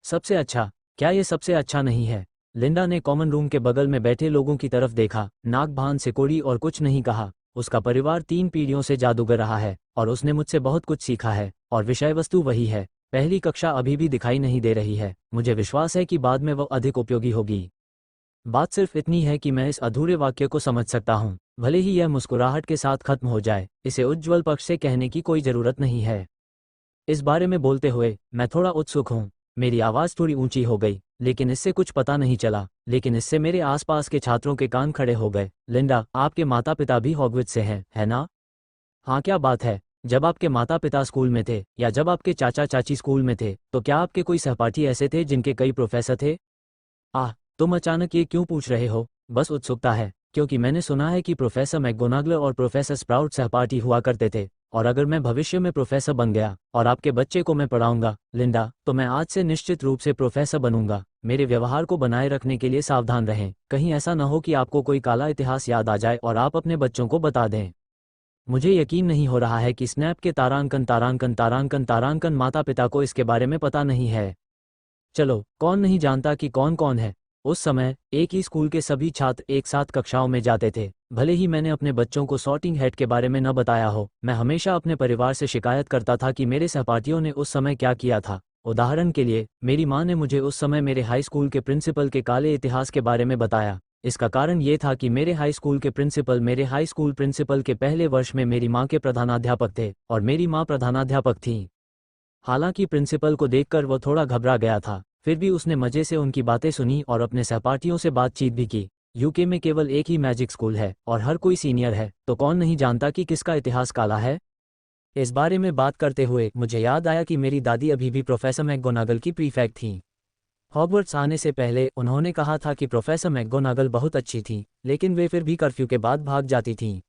सबसे अच्छा? क्या ये सबसे अच्छा नहीं है? लिंडा ने कॉमन रूम के बगल में बैठे लोगों की तरफ देखा, नाक भान सिकोड़ी और कुछ नहीं कहा। उसका परिवार 3 पीढ़ियों से जादूगर रहा है और उसने मुझसे बहुत कुछ सीखा है, और विषय वस्तु वही है। पहली कक्षा अभी भी दिखाई नहीं दे रही है। मुझे विश्वास है कि बाद में वह अधिक उपयोगी होगी। बात सिर्फ इतनी है कि मैं इस अधूरे वाक्य को समझ सकता हूँ, भले ही यह मुस्कुराहट के साथ खत्म हो जाए। इसे उज्ज्वल पक्ष से कहने की कोई जरूरत नहीं है। इस बारे में बोलते हुए मैं थोड़ा उत्सुक हूँ। मेरी आवाज़ थोड़ी ऊंची हो गई, लेकिन इससे कुछ पता नहीं चला। लेकिन इससे मेरे आसपास के छात्रों के कान खड़े हो गए। लिंडा, आपके माता पिता भी हॉगवर्ट्स से हैं, है ना? हाँ, क्या बात है। जब आपके माता पिता स्कूल में थे, या जब आपके चाचा चाची स्कूल में थे, तो क्या आपके कोई सहपाठी ऐसे थे जिनके कई प्रोफेसर थे? आह, तुम अचानक ये क्यों पूछ रहे हो? बस उत्सुकता है, क्योंकि मैंने सुना है कि प्रोफेसर मैकगोनागल और प्रोफेसर स्प्राउट सहपाठी हुआ करते थे। और अगर मैं भविष्य में प्रोफेसर बन गया और आपके बच्चे को मैं पढ़ाऊंगा, लिंडा, तो मैं आज से निश्चित रूप से प्रोफेसर बनूंगा। मेरे व्यवहार को बनाए रखने के लिए सावधान रहें। कहीं ऐसा न हो कि आपको कोई काला इतिहास याद आ जाए और आप अपने बच्चों को बता दें। मुझे यकीन नहीं हो रहा है कि स्नैप के तारांकन माता पिता को इसके बारे में पता नहीं है। चलो, कौन नहीं जानता कि कौन कौन है। उस समय एक ही स्कूल के सभी छात्र एक साथ कक्षाओं में जाते थे। भले ही मैंने अपने बच्चों को सॉर्टिंग हेड के बारे में न बताया हो, मैं हमेशा अपने परिवार से शिकायत करता था कि मेरे सहपाठियों ने उस समय क्या किया था। उदाहरण के लिए, मेरी माँ ने मुझे उस समय मेरे हाई स्कूल के प्रिंसिपल के काले इतिहास के बारे में बताया। इसका कारण ये था कि मेरे हाई स्कूल प्रिंसिपल के पहले वर्ष में मेरी माँ के प्रधानाध्यापक थे और मेरी माँ प्रधानाध्यापक थीं। हालांकि प्रिंसिपल को देखकर वो थोड़ा घबरा गया था, फिर भी उसने मजे से उनकी बातें सुनी और अपने सहपाठियों से बातचीत भी की। यूके में केवल एक ही मैजिक स्कूल है और हर कोई सीनियर है, तो कौन नहीं जानता कि किसका इतिहास काला है। इस बारे में बात करते हुए मुझे याद आया कि मेरी दादी अभी भी प्रोफेसर मैकगोनागल की प्रीफेक्ट थीं। हॉगवर्ट्स आने से पहले उन्होंने कहा था कि प्रोफेसर मैकगोनागल बहुत अच्छी थीं, लेकिन वे फिर भी कर्फ्यू के बाद भाग जाती थीं।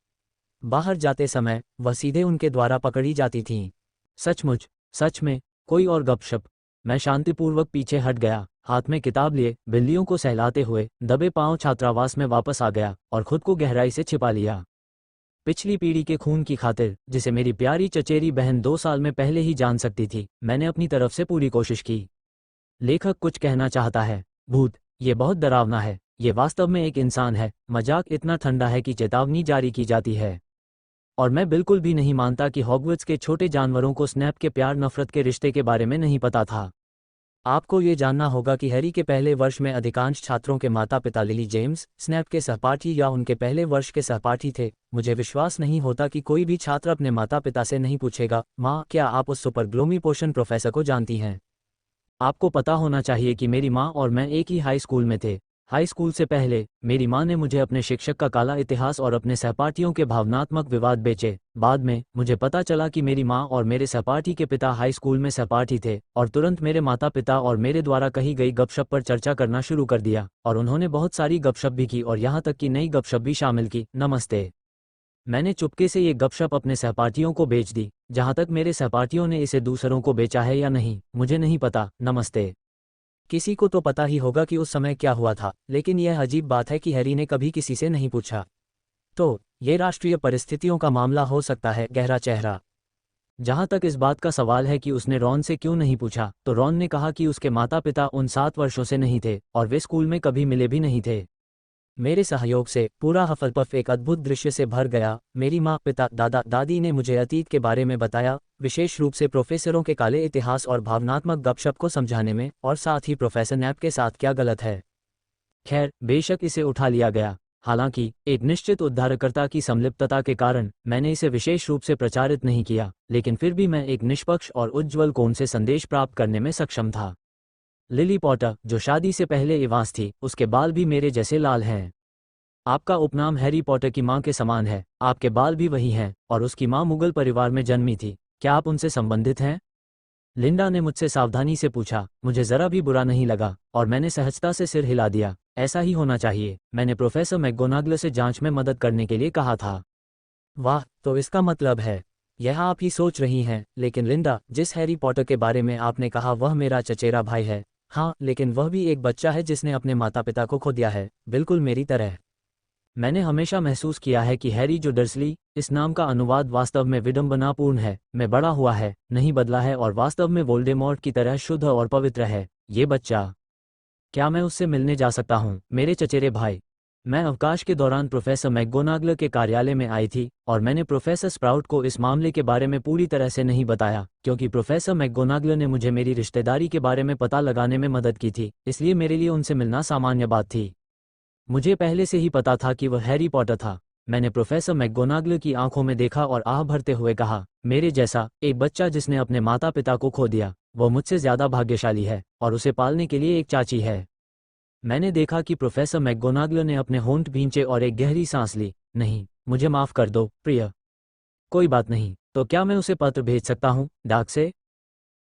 बाहर जाते समय वह सीधे उनके द्वारा पकड़ी जाती थीं। सचमुच? सच में? कोई और गपशप? मैं शांतिपूर्वक पीछे हट गया, हाथ में किताब लिए बिल्लियों को सहलाते हुए दबे पांव छात्रावास में वापस आ गया और खुद को गहराई से छिपा लिया। पिछली पीढ़ी के खून की खातिर, जिसे मेरी प्यारी चचेरी बहन 2 साल में पहले ही जान सकती थी, मैंने अपनी तरफ से पूरी कोशिश की। लेखक कुछ कहना चाहता है। भूत? ये बहुत डरावना है। ये वास्तव में एक इंसान है। मजाक इतना ठंडा है कि चेतावनी जारी की जाती है। और मैं बिल्कुल भी नहीं मानता कि हॉगवर्ट्स के छोटे जानवरों को स्नैप के प्यार नफरत के रिश्ते के बारे में नहीं पता था। आपको ये जानना होगा कि हैरी के पहले वर्ष में अधिकांश छात्रों के माता पिता लिली जेम्स, स्नैप के सहपाठी या उनके पहले वर्ष के सहपाठी थे। मुझे विश्वास नहीं होता कि कोई भी छात्र अपने माता पिता से नहीं पूछेगा, माँ क्या आप उस सुपर ग्लोमी पोशन प्रोफेसर को जानती हैं। आपको पता होना चाहिए कि मेरी माँ और मैं एक ही हाई स्कूल में थे। हाई स्कूल से पहले मेरी माँ ने मुझे अपने शिक्षक का काला इतिहास और अपने सहपाठियों के भावनात्मक विवाद बेचे। बाद में मुझे पता चला कि मेरी माँ और मेरे सहपाठी के पिता हाई स्कूल में सहपाठी थे, और तुरंत मेरे माता पिता और मेरे द्वारा कही गई गपशप पर चर्चा करना शुरू कर दिया, और उन्होंने बहुत सारी गपशप भी की और यहाँ तक कि नई गपशप भी शामिल की। नमस्ते। मैंने चुपके से ये गपशप अपने सहपाठियों को बेच दी। जहाँ तक मेरे सहपाठियों ने इसे दूसरों को बेचा है या नहीं, मुझे नहीं पता। नमस्ते। किसी को तो पता ही होगा कि उस समय क्या हुआ था, लेकिन यह अजीब बात है कि हैरी ने कभी किसी से नहीं पूछा। तो ये राष्ट्रीय परिस्थितियों का मामला हो सकता है। गहरा चेहरा। जहाँ तक इस बात का सवाल है कि उसने रॉन से क्यों नहीं पूछा, तो रॉन ने कहा कि उसके माता पिता उन 7 वर्षों से नहीं थे और वे स्कूल में कभी मिले भी नहीं थे। मेरे सहयोग से पूरा हफलपफ एक अद्भुत दृश्य से भर गया। मेरी माँ, पिता, दादा दादी ने मुझे अतीत के बारे में बताया, विशेष रूप से प्रोफेसरों के काले इतिहास और भावनात्मक गपशप को समझाने में, और साथ ही प्रोफेसर नैप के साथ क्या गलत है। खैर, बेशक इसे उठा लिया गया। हालांकि एक निश्चित उद्धारकर्ता की संलिप्तता के कारण मैंने इसे विशेष रूप से प्रचारित नहीं किया, लेकिन फिर भी मैं एक निष्पक्ष और उज्ज्वल कोण से संदेश प्राप्त करने में सक्षम था। लिली पॉटर, जो शादी से पहले इवांस थी, उसके बाल भी मेरे जैसे लाल हैं। आपका उपनाम हैरी पॉटर की मां के समान है। आपके बाल भी वही हैं, और उसकी मां मुगल परिवार में जन्मी थी। क्या आप उनसे संबंधित हैं? लिंडा ने मुझसे सावधानी से पूछा। मुझे जरा भी बुरा नहीं लगा और मैंने सहजता से सिर हिला दिया। ऐसा ही होना चाहिए। मैंने प्रोफेसर मैकगोनागल से जांच में मदद करने के लिए कहा था। वाह, तो इसका मतलब है यह आप ही सोच रही हैं। लेकिन लिंडा, जिस हैरी पॉटर के बारे में आपने कहा वह मेरा चचेरा भाई है। हाँ, लेकिन वह भी एक बच्चा है जिसने अपने माता पिता को खो दिया है, बिल्कुल मेरी तरह। मैंने हमेशा महसूस किया है कि हैरी जो डर्सली, इस नाम का अनुवाद वास्तव में विडंबनापूर्ण है, में बड़ा हुआ है, नहीं बदला है और वास्तव में वोल्डेमॉर्ट की तरह शुद्ध और पवित्र है। ये बच्चा। क्या मैं उससे मिलने जा सकता हूँ? मेरे चचेरे भाई। मैं अवकाश के दौरान प्रोफेसर मैकगोनागल के कार्यालय में आई थी और मैंने प्रोफेसर स्प्राउट को इस मामले के बारे में पूरी तरह से नहीं बताया, क्योंकि प्रोफेसर मैकगोनागल ने मुझे मेरी रिश्तेदारी के बारे में पता लगाने में मदद की थी, इसलिए मेरे लिए उनसे मिलना सामान्य बात थी। मुझे पहले से ही पता था कि वह हैरी पॉटर था। मैंने प्रोफेसर मैकगोनागल की आंखों में देखा और आह भरते हुए कहा, मेरे जैसा एक बच्चा जिसने अपने माता पिता को खो दिया, वो मुझसे ज्यादा भाग्यशाली है और उसे पालने के लिए एक चाची है। मैंने देखा कि प्रोफेसर मैकगोनागल ने अपने होंठ भींचे और एक गहरी सांस ली। नहीं, मुझे माफ कर दो प्रिय। कोई बात नहीं। तो क्या मैं उसे पत्र भेज सकता हूँ, डाक से?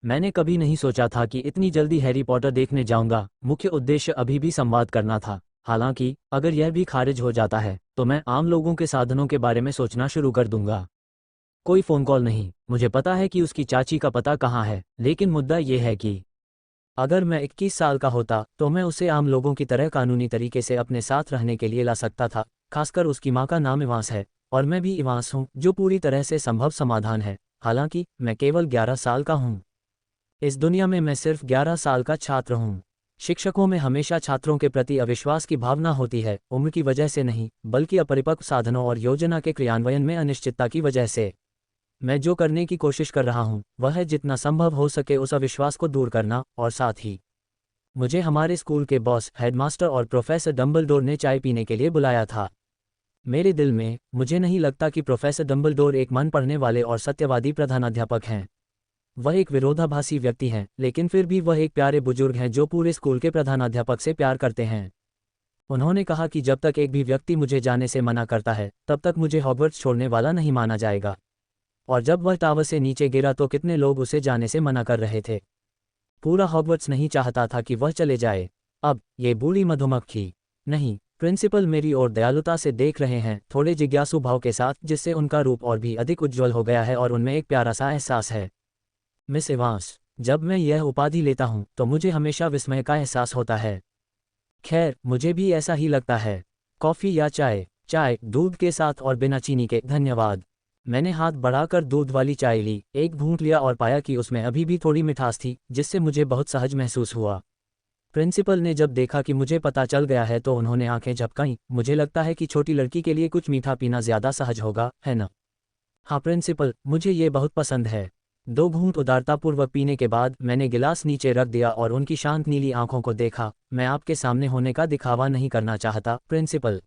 मैंने कभी नहीं सोचा था कि इतनी जल्दी हैरी पॉटर देखने जाऊंगा। मुख्य उद्देश्य अभी भी संवाद करना था। हालांकि अगर यह भी खारिज हो जाता है तो मैं आम लोगों के साधनों के बारे में सोचना शुरू कर दूंगा। कोई फोन कॉल नहीं। मुझे पता है कि उसकी चाची का पता कहाँ है, लेकिन मुद्दा यह है कि अगर मैं 21 साल का होता तो मैं उसे आम लोगों की तरह कानूनी तरीके से अपने साथ रहने के लिए ला सकता था। खासकर उसकी माँ का नाम इवांस है और मैं भी इवांस हूँ, जो पूरी तरह से संभव समाधान है। हालांकि मैं केवल 11 साल का हूँ। इस दुनिया में मैं सिर्फ 11 साल का छात्र हूँ। शिक्षकों में हमेशा छात्रों के प्रति अविश्वास की भावना होती है, उम्र की वजह से नहीं, बल्कि अपरिपक्व साधनों और योजना के क्रियान्वयन में अनिश्चितता की वजह से। मैं जो करने की कोशिश कर रहा हूँ वह है जितना संभव हो सके उस अविश्वास को दूर करना, और साथ ही मुझे हमारे स्कूल के बॉस, हेडमास्टर और प्रोफेसर डम्बलडोर ने चाय पीने के लिए बुलाया था। मेरे दिल में मुझे नहीं लगता कि प्रोफेसर डम्बलडोर एक मन पढ़ने वाले और सत्यवादी प्रधानाध्यापक हैं। वह एक विरोधाभासी व्यक्ति हैं, लेकिन फिर भी वह एक प्यारे बुजुर्ग हैं जो पूरे स्कूल के प्रधानाध्यापक से प्यार करते हैं। उन्होंने कहा कि जब तक एक भी व्यक्ति मुझे जाने से मना करता है तब तक मुझे हॉगवर्ट्स छोड़ने वाला नहीं माना जाएगा। और जब वह टावर से नीचे गिरा तो कितने लोग उसे जाने से मना कर रहे थे। पूरा हॉगवर्ट्स नहीं चाहता था कि वह चले जाए। अब ये बूढ़ी मधुमक्खी। नहीं, प्रिंसिपल मेरी ओर दयालुता से देख रहे हैं, थोड़े जिज्ञासु भाव के साथ, जिससे उनका रूप और भी अधिक उज्ज्वल हो गया है और उनमें एक प्यारा सा एहसास है। मिस एवांस, जब मैं यह उपाधि लेता हूं तो मुझे हमेशा विस्मय का एहसास होता है। खैर, मुझे भी ऐसा ही लगता है। कॉफ़ी या चाय? चाय, दूध के साथ और बिना चीनी के, धन्यवाद। मैंने हाथ बढ़ाकर दूध वाली चाय ली, एक घूंट लिया और पाया कि उसमें अभी भी थोड़ी मिठास थी, जिससे मुझे बहुत सहज महसूस हुआ। प्रिंसिपल ने जब देखा कि मुझे पता चल गया है तो उन्होंने आंखें झपकाईं। मुझे लगता है कि छोटी लड़की के लिए कुछ मीठा पीना ज़्यादा सहज होगा, है ना? हाँ प्रिंसिपल, मुझे ये बहुत पसंद है। 2 घूंट उदारतापूर्वक पीने के बाद मैंने गिलास नीचे रख दिया और उनकी शांत नीली आंखों को देखा। मैं आपके सामने होने का दिखावा नहीं करना चाहता, प्रिंसिपल।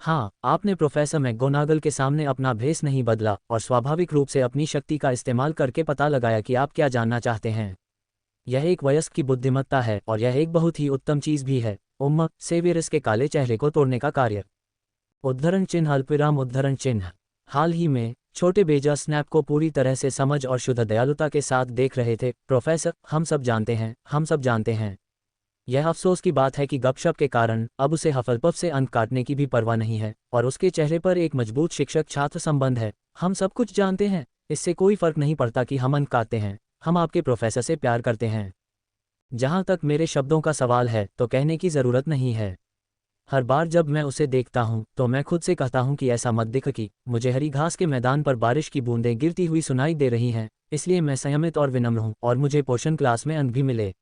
हाँ, आपने प्रोफेसर मैकगोनागल के सामने अपना भेस नहीं बदला और स्वाभाविक रूप से अपनी शक्ति का इस्तेमाल करके पता लगाया कि आप क्या जानना चाहते हैं। यह एक वयस्क की बुद्धिमत्ता है और यह एक बहुत ही उत्तम चीज़ भी है। सेवियरस के काले चेहरे को तोड़ने का कार्य। उद्धरण चिन्ह, अल्पविराम उद्धरण चिन्ह। हाल ही में छोटे बेजा स्नैप को पूरी तरह से समझ और शुद्ध दयालुता के साथ देख रहे थे। प्रोफेसर, हम सब जानते हैं, हम सब जानते हैं। यह अफसोस की बात है कि गपशप के कारण अब उसे हफलपफ से अंक काटने की भी परवाह नहीं है और उसके चेहरे पर एक मजबूत शिक्षक छात्र संबंध है। हम सब कुछ जानते हैं, इससे कोई फर्क नहीं पड़ता कि हम अंक काटते हैं, हम आपके प्रोफेसर से प्यार करते हैं। जहाँ तक मेरे शब्दों का सवाल है तो कहने की ज़रूरत नहीं है। हर बार जब मैं उसे देखता हूँ तो मैं खुद से कहता हूँ कि ऐसा मत दिख कि मुझे हरी घास के मैदान पर बारिश की बूंदें गिरती हुई सुनाई दे रही हैं, इसलिए मैं संयमित और विनम्र हूँ और मुझे पोषण क्लास में अंक भी मिले।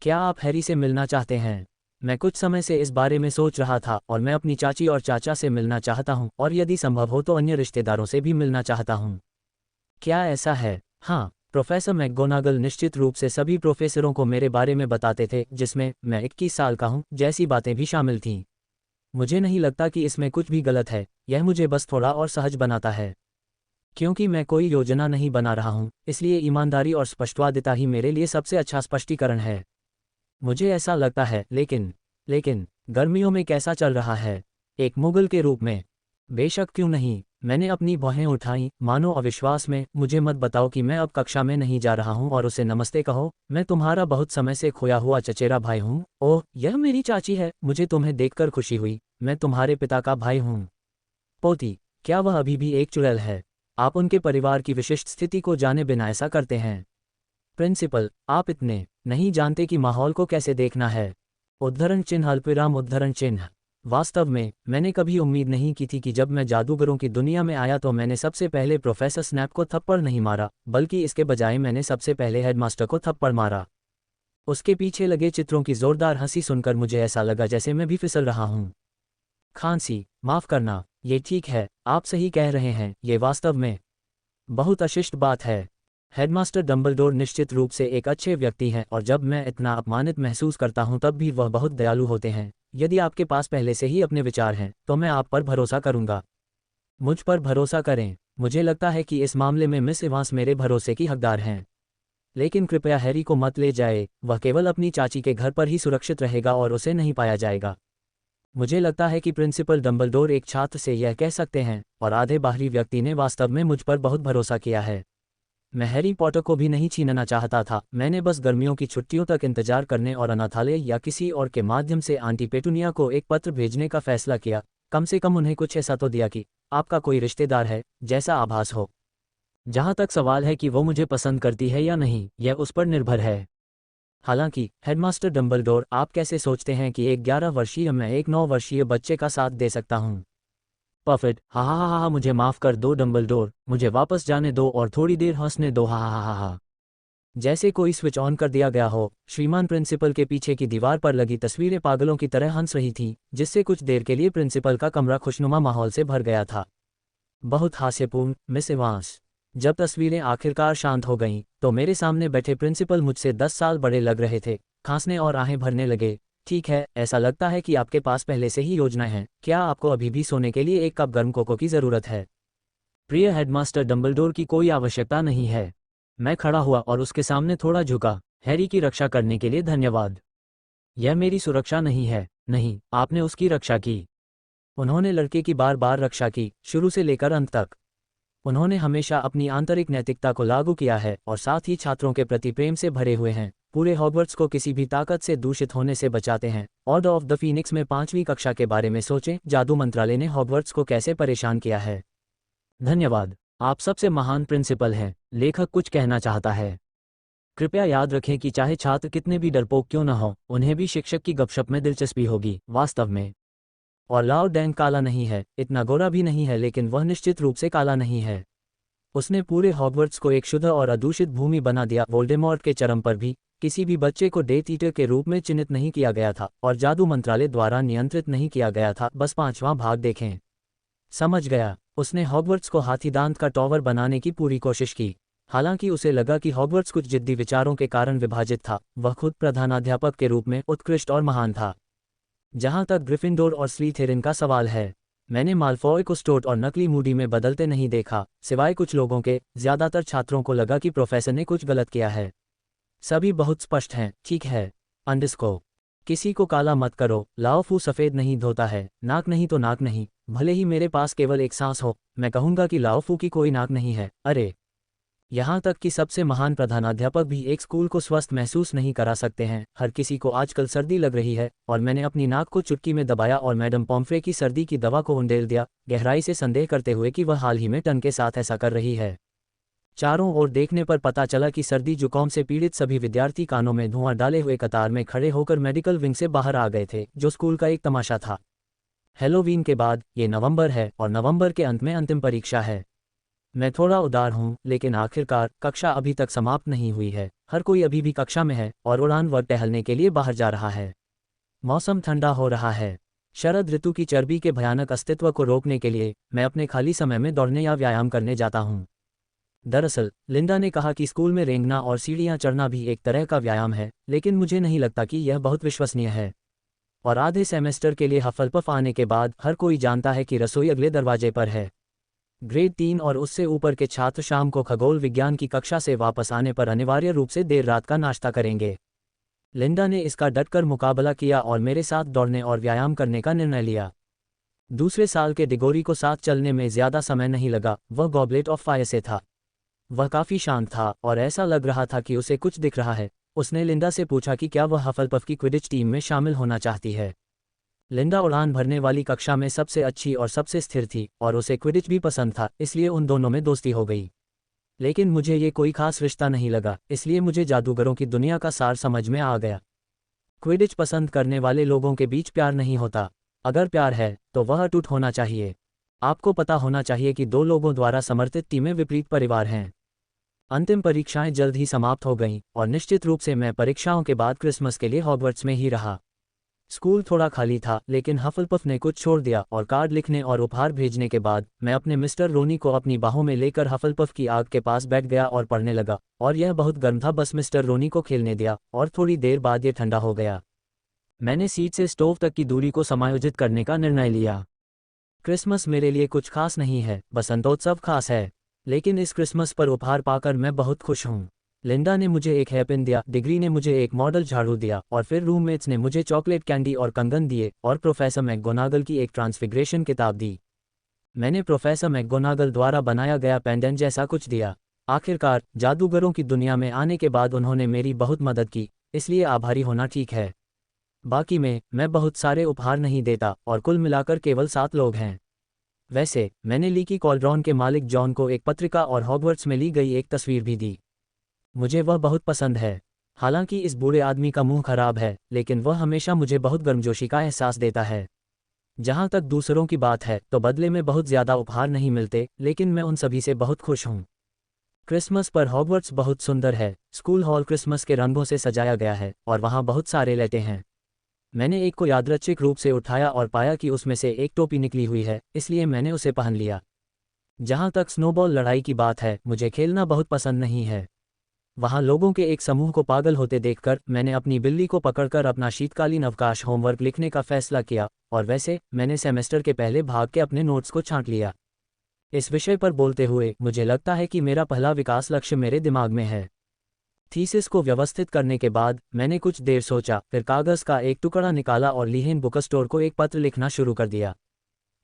क्या आप हैरी से मिलना चाहते हैं? मैं कुछ समय से इस बारे में सोच रहा था और मैं अपनी चाची और चाचा से मिलना चाहता हूँ और यदि संभव हो तो अन्य रिश्तेदारों से भी मिलना चाहता हूँ। क्या ऐसा है? हाँ, प्रोफेसर मैकगोनागल निश्चित रूप से सभी प्रोफेसरों को मेरे बारे में बताते थे, जिसमें मैं 21 साल का हूँ जैसी बातें भी शामिल थीं। मुझे नहीं लगता कि इसमें कुछ भी गलत है, यह मुझे बस थोड़ा और सहज बनाता है। क्योंकि मैं कोई योजना नहीं बना रहा हूँ, इसलिए ईमानदारी और स्पष्टवादिता ही मेरे लिए सबसे अच्छा स्पष्टीकरण है। मुझे ऐसा लगता है। लेकिन गर्मियों में कैसा चल रहा है? एक मुगल के रूप में? बेशक, क्यों नहीं। मैंने अपनी भौहें उठाईं, मानो अविश्वास में। मुझे मत बताओ कि मैं अब कक्षा में नहीं जा रहा हूँ और उसे नमस्ते कहो। मैं तुम्हारा बहुत समय से खोया हुआ चचेरा भाई हूँ। ओह, यह मेरी चाची है, मुझे तुम्हें देखकर खुशी हुई। मैं तुम्हारे पिता का भाई हूँ। पोती, क्या वह अभी भी एक चुड़ैल है? आप उनके परिवार की विशिष्ट स्थिति को जाने बिना ऐसा करते हैं। प्रिंसिपल, आप इतने नहीं जानते कि माहौल को कैसे देखना है। उद्धरण चिन्ह, अल्पविराम उद्धरण चिन्ह। वास्तव में मैंने कभी उम्मीद नहीं की थी कि जब मैं जादूगरों की दुनिया में आया तो मैंने सबसे पहले प्रोफेसर स्नैप को थप्पड़ नहीं मारा, बल्कि इसके बजाय मैंने सबसे पहले हेडमास्टर को थप्पड़ मारा। उसके पीछे लगे चित्रों की जोरदार हंसी सुनकर मुझे ऐसा लगा जैसे मैं भी फिसल रहा हूँ। खांसी, माफ़ करना, ये ठीक है, आप सही कह रहे हैं, ये वास्तव में बहुत अशिष्ट बात है। हेडमास्टर डंबलडोर निश्चित रूप से एक अच्छे व्यक्ति हैं और जब मैं इतना अपमानित महसूस करता हूं तब भी वह बहुत दयालु होते हैं। यदि आपके पास पहले से ही अपने विचार हैं तो मैं आप पर भरोसा करूंगा। मुझ पर भरोसा करें। मुझे लगता है कि इस मामले में मिस इवांस मेरे भरोसे की हकदार हैं। लेकिन कृपया हैरी को मत ले जाए, वह केवल अपनी चाची के घर पर ही सुरक्षित रहेगा और उसे नहीं पाया जाएगा। मुझे लगता है कि प्रिंसिपल डंबलडोर एक छात्र से यह कह सकते हैं और आधे बाहरी व्यक्ति ने वास्तव में मुझ पर बहुत भरोसा किया है। मैं हैरी पॉटर को भी नहीं छीनना चाहता था, मैंने बस गर्मियों की छुट्टियों तक इंतजार करने और अनाथालय या किसी और के माध्यम से आंटी पेटूनिया को एक पत्र भेजने का फैसला किया। कम से कम उन्हें कुछ ऐसा तो दिया कि आपका कोई रिश्तेदार है, जैसा आभास हो। जहाँ तक सवाल है कि वो मुझे पसंद करती है या नहीं, यह उस पर निर्भर है। हालांकि हेडमास्टर डंबलडोर, आप कैसे सोचते हैं कि एक 11 वर्षीय मैं एक 9 वर्षीय बच्चे का साथ दे सकता हूँ? परफेक्ट, हा हा हा हा, मुझे माफ़ कर दो डंबलडोर, मुझे वापस जाने दो और थोड़ी देर हंसने दो, हा हा हा हा। जैसे कोई स्विच ऑन कर दिया गया हो। श्रीमान प्रिंसिपल के पीछे की दीवार पर लगी तस्वीरें पागलों की तरह हंस रही थीं, जिससे कुछ देर के लिए प्रिंसिपल का कमरा खुशनुमा माहौल से भर गया था। बहुत हास्यपूर्ण, मिस इवांस। जब तस्वीरें आखिरकार शांत हो गईं, तो मेरे सामने बैठे प्रिंसिपल मुझसे 10 साल बड़े लग रहे थे, खांसने और आहें भरने लगे। ठीक है, ऐसा लगता है कि आपके पास पहले से ही योजनाएं हैं। क्या आपको अभी भी सोने के लिए एक कप गर्म कोको की ज़रूरत है? प्रिय हेडमास्टर डंबलडोर, की कोई आवश्यकता नहीं है। मैं खड़ा हुआ और उसके सामने थोड़ा झुका। हैरी की रक्षा करने के लिए धन्यवाद। यह मेरी सुरक्षा नहीं है, नहीं, आपने उसकी रक्षा की। उन्होंने लड़के की बार बार रक्षा की, शुरू से लेकर अंत तक। उन्होंने हमेशा अपनी आंतरिक नैतिकता को लागू किया है और साथ ही छात्रों के प्रति प्रेम से भरे हुए हैं, पूरे हॉगवर्ट्स को किसी भी ताकत से दूषित होने से बचाते हैं। ऑर्डर ऑफ द फीनिक्स में 5वीं कक्षा के बारे में सोचें, जादू मंत्रालय ने हॉगवर्ट्स को कैसे परेशान किया है। धन्यवाद, आप सबसे महान प्रिंसिपल हैं। लेखक कुछ कहना चाहता है। कृपया याद रखें कि चाहे छात्र कितने भी डरपोक क्यों न हो, उन्हें भी शिक्षक की गपशप में दिलचस्पी होगी, वास्तव में। और लाओ डैंग काला नहीं है, इतना गोरा भी नहीं है, लेकिन वह निश्चित रूप से काला नहीं है। उसने पूरे हॉगवर्ट्स को एक शुद्ध और अदूषित भूमि बना दिया। वोल्डेमॉर्ट के चरम पर भी किसी भी बच्चे को डेथ ईटर के रूप में चिन्हित नहीं किया गया था और जादू मंत्रालय द्वारा नियंत्रित नहीं किया गया था। बस 5वां भाग देखें। समझ गया। उसने हॉगवर्ट्स को हाथीदांत का टॉवर बनाने की पूरी कोशिश की। हालांकि उसे लगा कि हॉगवर्ट्स कुछ जिद्दी विचारों के कारण विभाजित था। वह खुद प्रधानाध्यापक के रूप में उत्कृष्ट और महान था। जहां तक ग्रिफिंडोर और स्लीथेरिन का सवाल है, मैंने माल्फॉय को स्टोट और नकली मूडी में बदलते नहीं देखा, सिवाय कुछ लोगों के। ज्यादातर छात्रों को लगा कि प्रोफेसर ने कुछ गलत किया है। सभी बहुत स्पष्ट हैं, ठीक है। अंडरस्को। किसी को काला मत करो। लाओ फू सफ़ेद नहीं धोता है, नाक नहीं तो नाक नहीं। भले ही मेरे पास केवल एक सांस हो, मैं कहूंगा कि लाओ फू की कोई नाक नहीं है। अरे, यहाँ तक कि सबसे महान प्रधानाध्यापक भी एक स्कूल को स्वस्थ महसूस नहीं करा सकते हैं। हर किसी को आजकल सर्दी लग रही है और मैंने अपनी नाक को चुटकी में दबाया और मैडम पॉम्फ्रे की सर्दी की दवा को उंडेल दिया, गहराई से संदेह करते हुए कि वह हाल ही में टन के साथ ऐसा कर रही है। चारों ओर देखने पर पता चला कि सर्दी जुकाम से पीड़ित सभी विद्यार्थी कानों में धुआं डाले हुए कतार में खड़े होकर मेडिकल विंग से बाहर आ गए थे, जो स्कूल का एक तमाशा था। हैलोवीन के बाद ये नवंबर है और नवंबर के अंत में अंतिम परीक्षा है। मैं थोड़ा उदार हूँ, लेकिन आखिरकार कक्षा अभी तक समाप्त नहीं हुई है। हर कोई अभी भी कक्षा में है और उड़ान वर्ग टहलने के लिए बाहर जा रहा है। मौसम ठंडा हो रहा है। शरद ऋतु की चर्बी के भयानक अस्तित्व को रोकने के लिए मैं अपने खाली समय में दौड़ने या व्यायाम करने जाता हूँ। दरअसल लिंडा ने कहा कि स्कूल में रेंगना और सीढ़ियाँ चढ़ना भी एक तरह का व्यायाम है, लेकिन मुझे नहीं लगता कि यह बहुत विश्वसनीय है। और आधे सेमेस्टर के लिए हफलपफ आने के बाद हर कोई जानता है कि रसोई अगले दरवाजे पर है। ग्रेड 3 और उससे ऊपर के छात्र शाम को खगोल विज्ञान की कक्षा से वापस आने पर अनिवार्य रूप से देर रात का नाश्ता करेंगे। लिंडा ने इसका डटकर मुकाबला किया और मेरे साथ दौड़ने और व्यायाम करने का निर्णय लिया। दूसरे साल के डिगोरी को साथ चलने में ज्यादा समय नहीं लगा। वह गॉबलेट ऑफ फायर से था। वह काफी शांत था और ऐसा लग रहा था कि उसे कुछ दिख रहा है। उसने लिंडा से पूछा कि क्या वह हफलपफ की क्विडिच टीम में शामिल होना चाहती है। लिंडा उड़ान भरने वाली कक्षा में सबसे अच्छी और सबसे स्थिर थी और उसे क्विडिच भी पसंद था, इसलिए उन दोनों में दोस्ती हो गई। लेकिन मुझे ये कोई खास रिश्ता नहीं लगा, इसलिए मुझे जादूगरों की दुनिया का सार समझ में आ गया। क्विडिच पसंद करने वाले लोगों के बीच प्यार नहीं होता। अगर प्यार है तो वह अटूट होना चाहिए। आपको पता होना चाहिए कि दो लोगों द्वारा समर्थित टीमें विपरीत परिवार हैं। अंतिम परीक्षाएं जल्द ही समाप्त हो गईं और निश्चित रूप से मैं परीक्षाओं के बाद क्रिसमस के लिए हॉगवर्ट्स में ही रहा। स्कूल थोड़ा खाली था, लेकिन हफलपफ ने कुछ छोड़ दिया और कार्ड लिखने और उपहार भेजने के बाद मैं अपने मिस्टर रोनी को अपनी बाहों में लेकर हफलपफ की आग के पास बैठ गया और पढ़ने लगा। और यह बहुत गर्म था। बस मिस्टर रोनी को खेलने दिया और थोड़ी देर बाद ये ठंडा हो गया। मैंने सीट से स्टोव तक की दूरी को समायोजित करने का निर्णय लिया। क्रिसमस मेरे लिए कुछ खास नहीं है, बसंतोत्सव खास है। लेकिन इस क्रिसमस पर उपहार पाकर मैं बहुत खुश हूँ। लिंडा ने मुझे एक हेयरपिन दिया, डिग्री ने मुझे एक मॉडल झाड़ू दिया और फिर रूममेट्स ने मुझे चॉकलेट कैंडी और कंगन दिए और प्रोफेसर मैकगोनागल की एक ट्रांसफिग्रेशन किताब दी। मैंने प्रोफेसर मैकगोनागल द्वारा बनाया गया पेंडेंट जैसा कुछ दिया। आखिरकार जादूगरों की दुनिया में आने के बाद उन्होंने मेरी बहुत मदद की, इसलिए आभारी होना ठीक है। बाकी में मैं बहुत सारे उपहार नहीं देता और कुल मिलाकर केवल 7 लोग हैं। वैसे मैंने लीकी कॉल्ड्रॉन के मालिक जॉन को एक पत्रिका और हॉगवर्ट्स में ली गई एक तस्वीर भी दी। मुझे वह बहुत पसंद है। हालांकि इस बूढ़े आदमी का मुंह खराब है, लेकिन वह हमेशा मुझे बहुत गर्मजोशी का एहसास देता है। जहां तक दूसरों की बात है तो बदले में बहुत ज्यादा उपहार नहीं मिलते, लेकिन मैं उन सभी से बहुत खुश हूं। क्रिसमस पर हॉगवर्ट्स बहुत सुंदर है। स्कूल हॉल क्रिसमस के रंगों से सजाया गया है और वहां बहुत सारे लेटे हैं। मैंने एक को यादृच्छिक रूप से उठाया और पाया कि उसमें से एक टोपी निकली हुई है, इसलिए मैंने उसे पहन लिया। जहां तक स्नोबॉल लड़ाई की बात है, मुझे खेलना बहुत पसंद नहीं है। वहां लोगों के एक समूह को पागल होते देखकर मैंने अपनी बिल्ली को पकड़कर अपना शीतकालीन अवकाश होमवर्क लिखने का फैसला किया। और वैसे मैंने सेमेस्टर के पहले भाग के अपने नोट्स को छांट लिया। इस विषय पर बोलते हुए मुझे लगता है कि मेरा पहला विकास लक्ष्य मेरे दिमाग में है। थीसिस को व्यवस्थित करने के बाद मैंने कुछ देर सोचा, फिर कागज़ का एक टुकड़ा निकाला और लीहेन बुक स्टोर को एक पत्र लिखना शुरू कर दिया।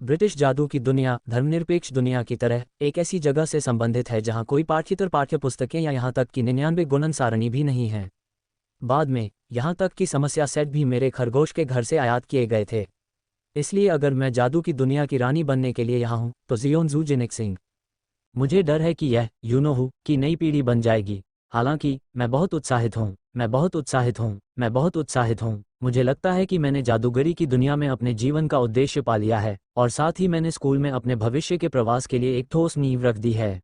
ब्रिटिश जादू की दुनिया धर्मनिरपेक्ष दुनिया की तरह एक ऐसी जगह से संबंधित है जहां कोई पाठ्येतर पाठ्यपुस्तकें या यहां तक कि 99 गुणन सारणी भी नहीं है। बाद में यहां तक कि समस्या सेट भी मेरे खरगोश के घर से आयात किए गए थे। इसलिए अगर मैं जादू की दुनिया की रानी बनने के लिए यहाँ हूँ तो जियोन जू जिनिक सिंह। मुझे डर है कि यह की नई पीढ़ी बन जाएगी। हालांकि मैं बहुत उत्साहित हूँ, मैं बहुत उत्साहित हूँ, मैं बहुत उत्साहित हूँ। मुझे लगता है कि मैंने जादूगरी की दुनिया में अपने जीवन का उद्देश्य पा लिया है और साथ ही मैंने स्कूल में अपने भविष्य के प्रवास के लिए एक ठोस नींव रख दी है।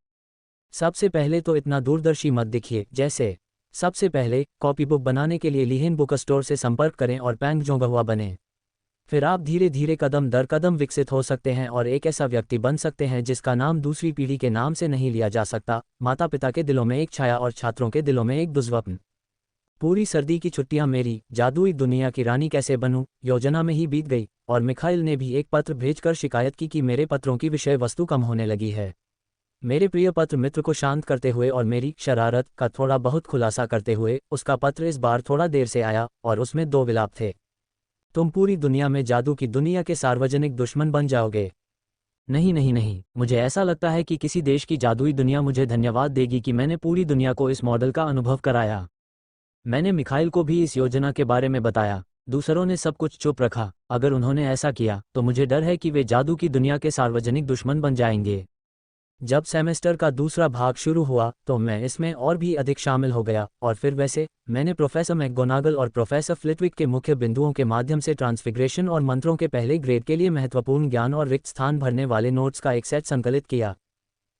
सबसे पहले तो इतना दूरदर्शी मत दिखिए। जैसे सबसे पहले कॉपी बुक बनाने के लिए लीहेन बुक स्टोर से संपर्क करें और पैंग जोंगहुआ बने। फिर आप धीरे धीरे कदम दर कदम विकसित हो सकते हैं और एक ऐसा व्यक्ति बन सकते हैं जिसका नाम दूसरी पीढ़ी के नाम से नहीं लिया जा सकता। माता पिता के दिलों में एक छाया और छात्रों के दिलों में एक दुर्स्वप्न। पूरी सर्दी की छुट्टियां मेरी जादुई दुनिया की रानी कैसे बनूं योजना में ही बीत गई और मिखाइल ने भी एक पत्र भेजकर शिकायत की कि मेरे पत्रों की विषय वस्तु कम होने लगी है। मेरे प्रिय पत्र मित्र को शांत करते हुए और मेरी शरारत का थोड़ा बहुत खुलासा करते हुए उसका पत्र इस बार थोड़ा देर से आया और उसमें 2 विलाप थे। तुम पूरी दुनिया में जादू की दुनिया के सार्वजनिक दुश्मन बन जाओगे। नहीं नहीं नहीं, मुझे ऐसा लगता है कि किसी देश की जादुई दुनिया मुझे धन्यवाद देगी कि मैंने पूरी दुनिया को इस मॉडल का अनुभव कराया। मैंने मिखाइल को भी इस योजना के बारे में बताया। दूसरों ने सब कुछ चुप रखा। अगर उन्होंने ऐसा किया तो मुझे डर है कि वे जादू की दुनिया के सार्वजनिक दुश्मन बन जाएंगे। जब सेमेस्टर का दूसरा भाग शुरू हुआ तो मैं इसमें और भी अधिक शामिल हो गया और फिर वैसे मैंने प्रोफेसर मैकगोनागल और प्रोफेसर फ्लिटविक के मुख्य बिंदुओं के माध्यम से ट्रांसफिग्रेशन और मंत्रों के पहले ग्रेड के लिए महत्वपूर्ण ज्ञान और रिक्त स्थान भरने वाले नोट्स का एक सेट संकलित किया।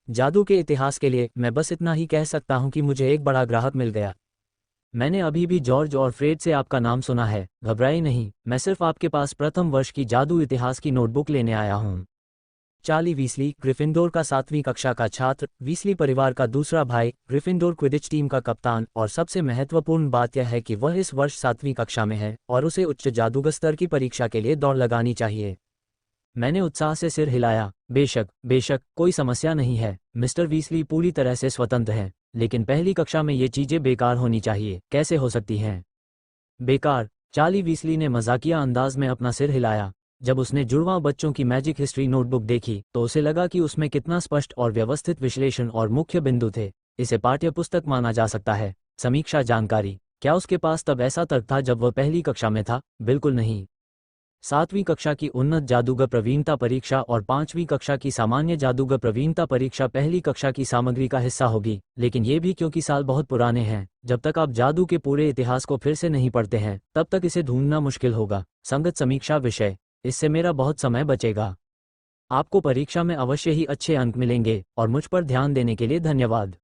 जादू के इतिहास के लिए मैं बस इतना ही कह सकता हूं कि मुझे एक बड़ा ग्राहक मिल गया। मैंने अभी भी जॉर्ज और फ्रेड से आपका नाम सुना है। घबराए नहीं, मैं सिर्फ आपके पास प्रथम वर्ष की जादू इतिहास की नोटबुक लेने आया हूँ। चार्ली वीसली, ग्रिफिंडोर का 7वीं कक्षा का छात्र, वीसली परिवार का दूसरा भाई, ग्रिफिंडोर क्विडिच टीम का कप्तान और सबसे महत्वपूर्ण बात यह है कि वह इस वर्ष 7वीं कक्षा में है और उसे उच्च जादूगर स्तर की परीक्षा के लिए दौड़ लगानी चाहिए। मैंने उत्साह से सिर हिलाया। बेशक बेशक, कोई समस्या नहीं है। मिस्टर वीसली पूरी तरह से स्वतंत्र हैं, लेकिन पहली कक्षा में ये चीजें बेकार होनी चाहिए। कैसे हो सकती हैं? बेकार? चार्ली वीसली ने मजाकिया अंदाज में अपना सिर हिलाया। जब उसने जुड़वां बच्चों की मैजिक हिस्ट्री नोटबुक देखी तो उसे लगा कि उसमें कितना स्पष्ट और व्यवस्थित विश्लेषण और मुख्य बिंदु थे। इसे पाठ्यपुस्तक माना जा सकता है। समीक्षा जानकारी। क्या उसके पास तब ऐसा तर्क था जब वह पहली कक्षा में था? बिल्कुल नहीं। 7वीं कक्षा की उन्नत जादूगर प्रवीणता परीक्षा और 5वीं कक्षा की सामान्य जादूगर प्रवीणता परीक्षा पहली कक्षा की सामग्री का हिस्सा होगी, लेकिन ये भी क्योंकि साल बहुत पुराने हैं। जब तक आप जादू के पूरे इतिहास को फिर से नहीं पढ़ते हैं तब तक इसे ढूंढना मुश्किल होगा। संगत समीक्षा विषय। इससे मेरा बहुत समय बचेगा। आपको परीक्षा में अवश्य ही अच्छे अंक मिलेंगे और मुझ पर ध्यान देने के लिए धन्यवाद।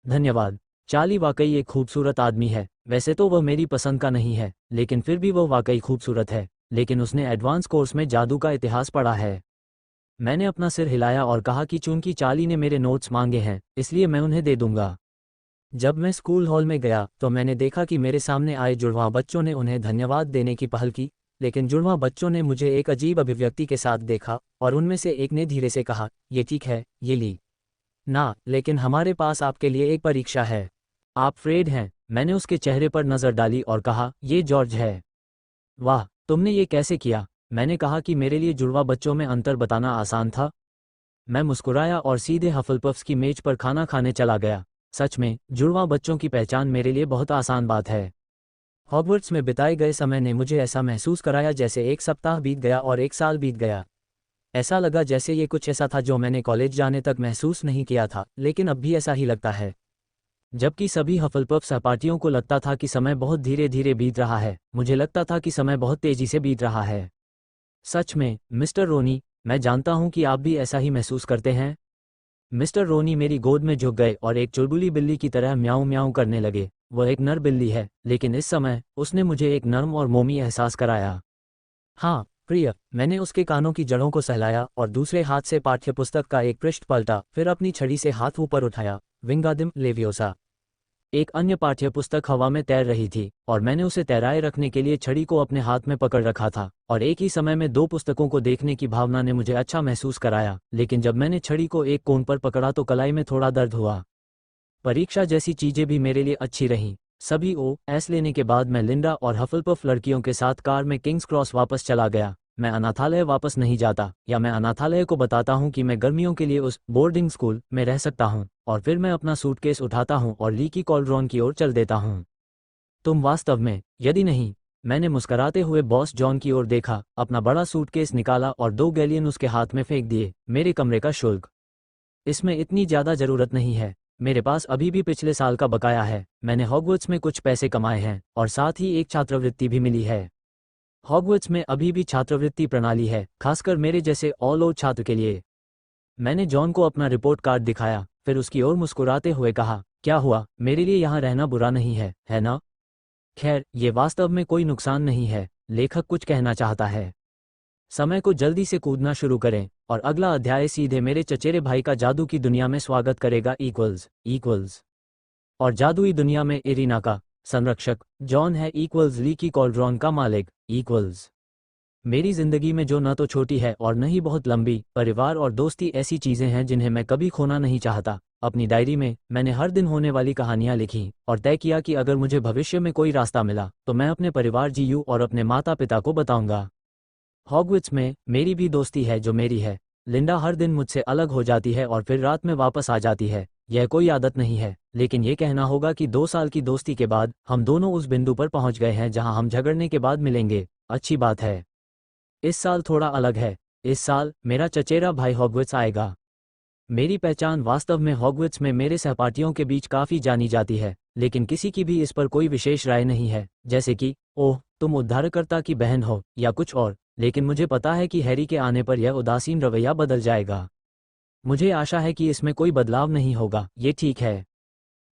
धन्यवाद। चार्ली वाकई एक खूबसूरत आदमी है। वैसे तो वह मेरी पसंद का नहीं है, लेकिन फिर भी वह वाकई खूबसूरत है। लेकिन उसने एडवांस कोर्स में जादू का इतिहास पढ़ा है। मैंने अपना सिर हिलाया और कहा कि चूंकि चार्ली ने मेरे नोट्स मांगे हैं इसलिए मैं उन्हें दे दूंगा। जब मैं स्कूल हॉल में गया तो मैंने देखा कि मेरे सामने आए जुड़वां बच्चों ने उन्हें धन्यवाद देने की पहल की, लेकिन जुड़वां बच्चों ने मुझे एक अजीब अभिव्यक्ति के साथ देखा और उनमें से एक ने धीरे से कहा, ये ठीक है, ये ली ना, लेकिन हमारे पास आपके लिए एक परीक्षा है। आप फ्रेड हैं? मैंने उसके चेहरे पर नजर डाली और कहा, ये जॉर्ज है। वाह, तुमने ये कैसे किया? मैंने कहा कि मेरे लिए जुड़वा बच्चों में अंतर बताना आसान था। मैं मुस्कुराया और सीधे हफलपफ्स की मेज पर खाना खाने चला गया। सच में, जुड़वा बच्चों की पहचान मेरे लिए बहुत आसान बात है। हॉगवर्ट्स में बिताए गए समय ने मुझे ऐसा महसूस कराया जैसे एक सप्ताह बीत गया और एक साल बीत गया। ऐसा लगा जैसे ये कुछ ऐसा था जो मैंने कॉलेज जाने तक महसूस नहीं किया था, लेकिन अब भी ऐसा ही लगता है। जबकि सभी हफलपफ सहपाठियों को लगता था कि समय बहुत धीरे धीरे बीत रहा है, मुझे लगता था कि समय बहुत तेजी से बीत रहा है। सच में, मिस्टर रोनी, मैं जानता हूं कि आप भी ऐसा ही महसूस करते हैं। मिस्टर रोनी मेरी गोद में झुक गए और एक चुलबुली बिल्ली की तरह म्याऊं म्याऊं करने लगे। वह एक नर बिल्ली है, लेकिन इस समय उसने मुझे एक नर्म और मोमी एहसास कराया। हाँ प्रिय, मैंने उसके कानों की जड़ों को सहलाया और दूसरे हाथ से पाठ्यपुस्तक का एक पृष्ठ पलटा, फिर अपनी छड़ी से हाथ ऊपर उठाया। विंगादिम लेवियोसा। एक अन्य पाठ्यपुस्तक हवा में तैर रही थी और मैंने उसे तैराए रखने के लिए छड़ी को अपने हाथ में पकड़ रखा था, और एक ही समय में 2 पुस्तकों को देखने की भावना ने मुझे अच्छा महसूस कराया। लेकिन जब मैंने छड़ी को एक कोण पर पकड़ा तो कलाई में थोड़ा दर्द हुआ। परीक्षा जैसी चीजें भी मेरे लिए अच्छी रहीं। सभी OS लेने के बाद मैं लिंडा और हफलपफ लड़कियों के साथ कार में किंग्स क्रॉस वापस चला गया। मैं अनाथालय वापस नहीं जाता, या मैं अनाथालय को बताता हूँ कि मैं गर्मियों के लिए उस बोर्डिंग स्कूल में रह सकता हूँ, और फिर मैं अपना सूटकेस उठाता हूँ और लीकी कॉल्ड्रॉन की ओर चल देता हूँ। तुम वास्तव में? यदि नहीं। मैंने मुस्कराते हुए बॉस जॉन की ओर देखा, अपना बड़ा सूटकेस निकाला और 2 गैलियन उसके हाथ में फेंक दिए। मेरे कमरे का शुल्क? इसमें इतनी ज़्यादा ज़रूरत नहीं है। मेरे पास अभी भी पिछले साल का बकाया है। मैंने हॉगवर्ट्स में कुछ पैसे कमाए हैं और साथ ही एक छात्रवृत्ति भी मिली है। हॉगवर्ट्स में अभी भी छात्रवृत्ति प्रणाली है, खासकर मेरे जैसे ऑल ओ छात्र के लिए। मैंने जॉन को अपना रिपोर्ट कार्ड दिखाया, फिर उसकी ओर मुस्कुराते हुए कहा, क्या हुआ? मेरे लिए यहाँ रहना बुरा नहीं है ना? खैर, ये वास्तव में कोई नुकसान नहीं है। लेखक कुछ कहना चाहता है। समय को जल्दी से कूदना शुरू करें, और अगला अध्याय सीधे मेरे चचेरे भाई का जादू की दुनिया में स्वागत करेगा। इक्वल्स और जादुई दुनिया में इरीना का संरक्षक जॉन है। लीकी कॉल्ड्रॉन का मालिक। मेरी जिंदगी में जो न तो छोटी है और न ही बहुत लंबी, परिवार और दोस्ती ऐसी चीजें हैं जिन्हें मैं कभी खोना नहीं चाहता। अपनी डायरी में मैंने हर दिन होने वाली कहानियां लिखी और तय किया कि अगर मुझे भविष्य में कोई रास्ता मिला तो मैं अपने परिवार जीयू और अपने माता पिता को बताऊंगा। हॉगवर्ट्स में मेरी भी दोस्ती है जो मेरी है। लिंडा हर दिन मुझसे अलग हो जाती है और फिर रात में वापस आ जाती है। यह कोई आदत नहीं है, लेकिन यह कहना होगा कि 2 साल की दोस्ती के बाद हम दोनों उस बिंदु पर पहुंच गए हैं जहां हम झगड़ने के बाद मिलेंगे। अच्छी बात है। इस साल थोड़ा अलग है। इस साल मेरा चचेरा भाई हॉगवर्ट्स आएगा। मेरी पहचान वास्तव में हॉगवर्ट्स में मेरे सहपाठियों के बीच काफ़ी जानी जाती है, लेकिन किसी की भी इस पर कोई विशेष राय नहीं है, जैसे कि ओह तुम उद्धारकर्ता की बहन हो या कुछ और। लेकिन मुझे पता है कि हैरी के आने पर यह उदासीन रवैया बदल जाएगा। मुझे आशा है कि इसमें कोई बदलाव नहीं होगा। ये ठीक है।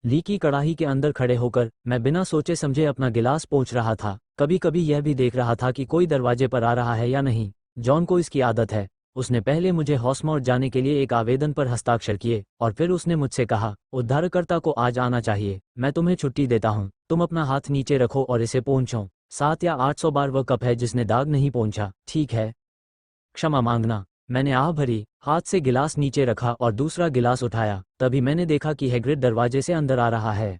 लीकी कड़ाही के अंदर खड़े होकर मैं बिना सोचे समझे अपना गिलास पोंछ रहा था। कभी कभी यह भी देख रहा था कि कोई दरवाजे पर आ रहा है या नहीं। जॉन को इसकी आदत है। उसने पहले मुझे हॉस्मोर्ट जाने के लिए एक आवेदन पर हस्ताक्षर किए और फिर उसने मुझसे कहा, उद्धारकर्ता को आज आना चाहिए। मैं तुम्हें छुट्टी देता हूँ। तुम अपना हाथ नीचे रखो और इसे पोंछो। 7 या 800 बार वह कप है जिसने दाग नहीं पोंछा, ठीक है? क्षमा मांगना। मैंने आह भरी, हाथ से गिलास नीचे रखा और दूसरा गिलास उठाया। तभी मैंने देखा कि हैग्रिड दरवाजे से अंदर आ रहा है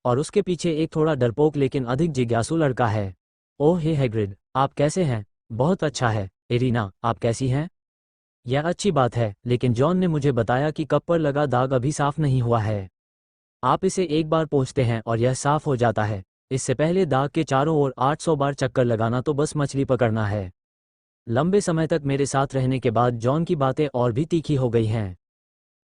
और उसके पीछे एक थोड़ा डरपोक लेकिन अधिक जिज्ञासु लड़का है। ओह हे हैग्रिड, आप कैसे हैं? बहुत अच्छा है। इरीना, आप कैसी हैं? यह अच्छी बात है, लेकिन जॉन ने मुझे बताया कि कप पर लगा दाग अभी साफ नहीं हुआ है। आप इसे एक बार पोंछते हैं और यह साफ हो जाता है। इससे पहले दाग के चारों ओर 800 बार चक्कर लगाना तो बस मछली पकड़ना है। लंबे समय तक मेरे साथ रहने के बाद जॉन की बातें और भी तीखी हो गई हैं।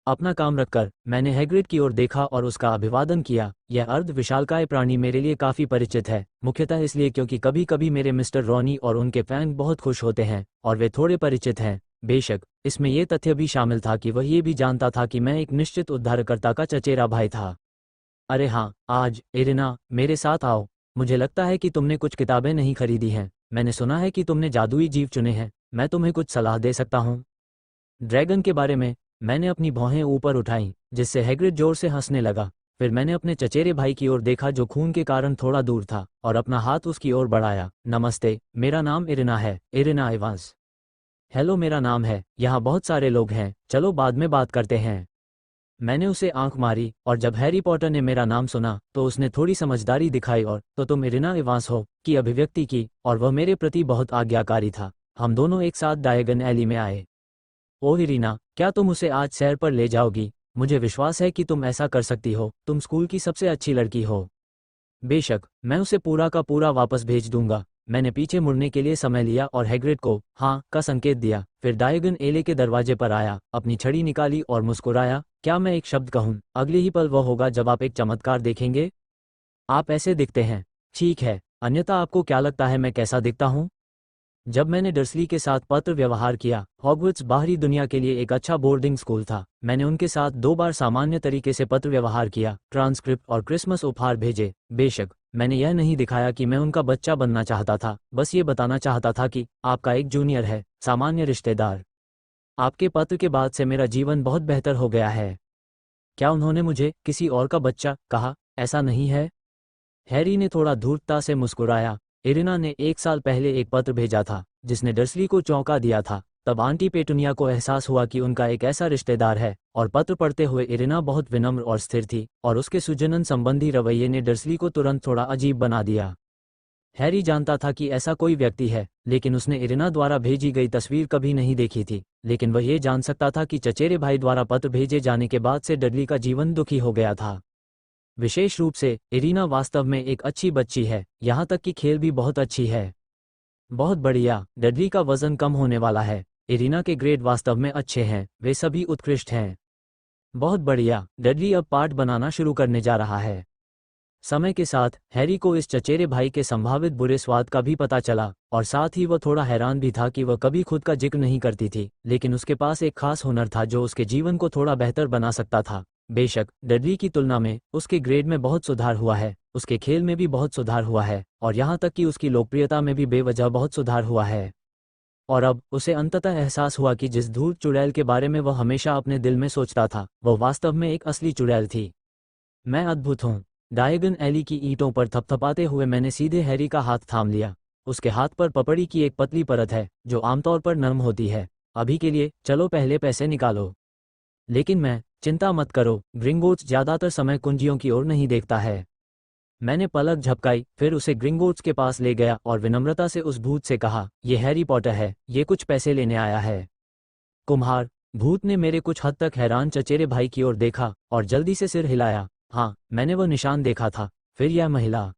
अपना काम रखकर मैंने हैग्रिड की ओर देखा और उसका अभिवादन किया। यह अर्ध विशालकाय प्राणी मेरे लिए काफी परिचित है, मुख्यतः इसलिए क्योंकि कभी कभी मेरे मिस्टर रॉनी और उनके फैन बहुत खुश होते हैं और वे थोड़े परिचित हैं। बेशक इसमें यह तथ्य भी शामिल था कि वह ये भी जानता था कि मैं एक निश्चित उद्धारकर्ता का चचेरा भाई था। अरे हाँ, आज इरिना मेरे साथ आओ। मुझे लगता है कि तुमने कुछ किताबें नहीं खरीदी हैं। मैंने सुना है कि तुमने जादुई जीव चुने हैं। मैं तुम्हें कुछ सलाह दे सकता हूँ। ड्रैगन के बारे में। मैंने अपनी भौहें ऊपर उठाईं, जिससे हैग्रिड जोर से हंसने लगा। फिर मैंने अपने चचेरे भाई की ओर देखा जो खून के कारण थोड़ा दूर था, और अपना हाथ उसकी ओर बढ़ाया। नमस्ते, मेरा नाम इरिना है, इरिना इवांस। हेलो, मेरा नाम है। यहाँ बहुत सारे लोग हैं, चलो बाद में बात करते हैं। मैंने उसे आंख मारी, और जब हैरी पॉटर ने मेरा नाम सुना तो उसने थोड़ी समझदारी दिखाई और तो तुम इरिना इवांस हो की अभिव्यक्ति की, और वह मेरे प्रति बहुत आज्ञाकारी था। हम दोनों एक साथ डायगन एली में आए। ओह इरिना, क्या तुम उसे आज सैर पर ले जाओगी? मुझे विश्वास है कि तुम ऐसा कर सकती हो। तुम स्कूल की सबसे अच्छी लड़की हो। बेशक, मैं उसे पूरा का पूरा वापस भेज दूंगा। मैंने पीछे मुड़ने के लिए समय लिया और हैग्रिड को हाँ का संकेत दिया। फिर डायगन एले के दरवाजे पर आया, अपनी छड़ी निकाली और मुस्कुराया। क्या मैं एक शब्द कहूँ? अगले ही पल वह होगा जब आप एक चमत्कार देखेंगे। आप ऐसे दिखते हैं। ठीक है, अन्यथा आपको क्या लगता है मैं कैसा दिखता हूँ? जब मैंने डर्सली के साथ पत्र व्यवहार किया, हॉगवर्ट्स बाहरी दुनिया के लिए एक अच्छा बोर्डिंग स्कूल था। मैंने उनके साथ 2 बार सामान्य तरीके से पत्र व्यवहार किया, ट्रांसक्रिप्ट और क्रिसमस उपहार भेजे। बेशक मैंने यह नहीं दिखाया कि मैं उनका बच्चा बनना चाहता था, बस ये बताना चाहता था कि आपका एक जूनियर है, सामान्य रिश्तेदार। आपके पत्र के बाद से मेरा जीवन बहुत बेहतर हो गया है। क्या उन्होंने मुझे किसी और का बच्चा कहा? ऐसा नहीं है। हैरी ने थोड़ा धूर्तता से मुस्कुराया। इरिना ने 1 साल पहले एक पत्र भेजा था जिसने डर्सली को चौंका दिया था। तब आंटी पेटुनिया को एहसास हुआ कि उनका एक ऐसा रिश्तेदार है, और पत्र पढ़ते हुए इरिना बहुत विनम्र और स्थिर थी, और उसके सुजनन संबंधी रवैये ने डर्सली को तुरंत थोड़ा अजीब बना दिया। हैरी जानता था कि ऐसा कोई व्यक्ति है, लेकिन उसने इरिना द्वारा भेजी गई तस्वीर कभी नहीं देखी थी, लेकिन वह ये जान सकता था कि चचेरे भाई द्वारा पत्र भेजे जाने के बाद से डडली का जीवन दुखी हो गया था। विशेष रूप से इरिना वास्तव में एक अच्छी बच्ची है, यहाँ तक कि खेल भी बहुत अच्छी है। बहुत बढ़िया, डडली का वजन कम होने वाला है। इरिना के ग्रेड वास्तव में अच्छे हैं, वे सभी उत्कृष्ट हैं। बहुत बढ़िया, डडली अब पाठ बनाना शुरू करने जा रहा है। समय के साथ हैरी को इस चचेरे भाई के संभावित बुरे स्वाद का भी पता चला, और साथ ही वह थोड़ा हैरान भी था कि वह कभी खुद का जिक्र नहीं करती थी, लेकिन उसके पास एक खास हुनर था जो उसके जीवन को थोड़ा बेहतर बना सकता था। बेशक डडली की तुलना में उसके ग्रेड में बहुत सुधार हुआ है, उसके खेल में भी बहुत सुधार हुआ है, और यहाँ तक कि उसकी लोकप्रियता में भी बेवजह बहुत सुधार हुआ है। और अब उसे अंततः एहसास हुआ कि जिस धूर्त चुड़ैल के बारे में वह हमेशा अपने दिल में सोचता था, वह वास्तव में एक असली चुड़ैल थी। मैं अद्भुत हूँ। डायगन एली की ईंटों पर थपथपाते हुए मैंने सीधे हैरी का हाथ थाम लिया। उसके हाथ पर पपड़ी की एक पतली परत है, जो आमतौर पर नरम होती है। अभी के लिए चलो पहले पैसे निकालो। लेकिन मैं, चिंता मत करो, ग्रिंगोट्स ज्यादातर समय कुंजियों की ओर नहीं देखता है। मैंने पलक झपकाई, फिर उसे ग्रिंगोट्स के पास ले गया और विनम्रता से उस भूत से कहा, ये हैरी पॉटर है, ये कुछ पैसे लेने आया है। कुम्हार। भूत ने मेरे कुछ हद तक हैरान चचेरे भाई की ओर देखा और जल्दी से सिर हिलाया। हाँ, मैंने वो निशान देखा था। फिर यह महिला,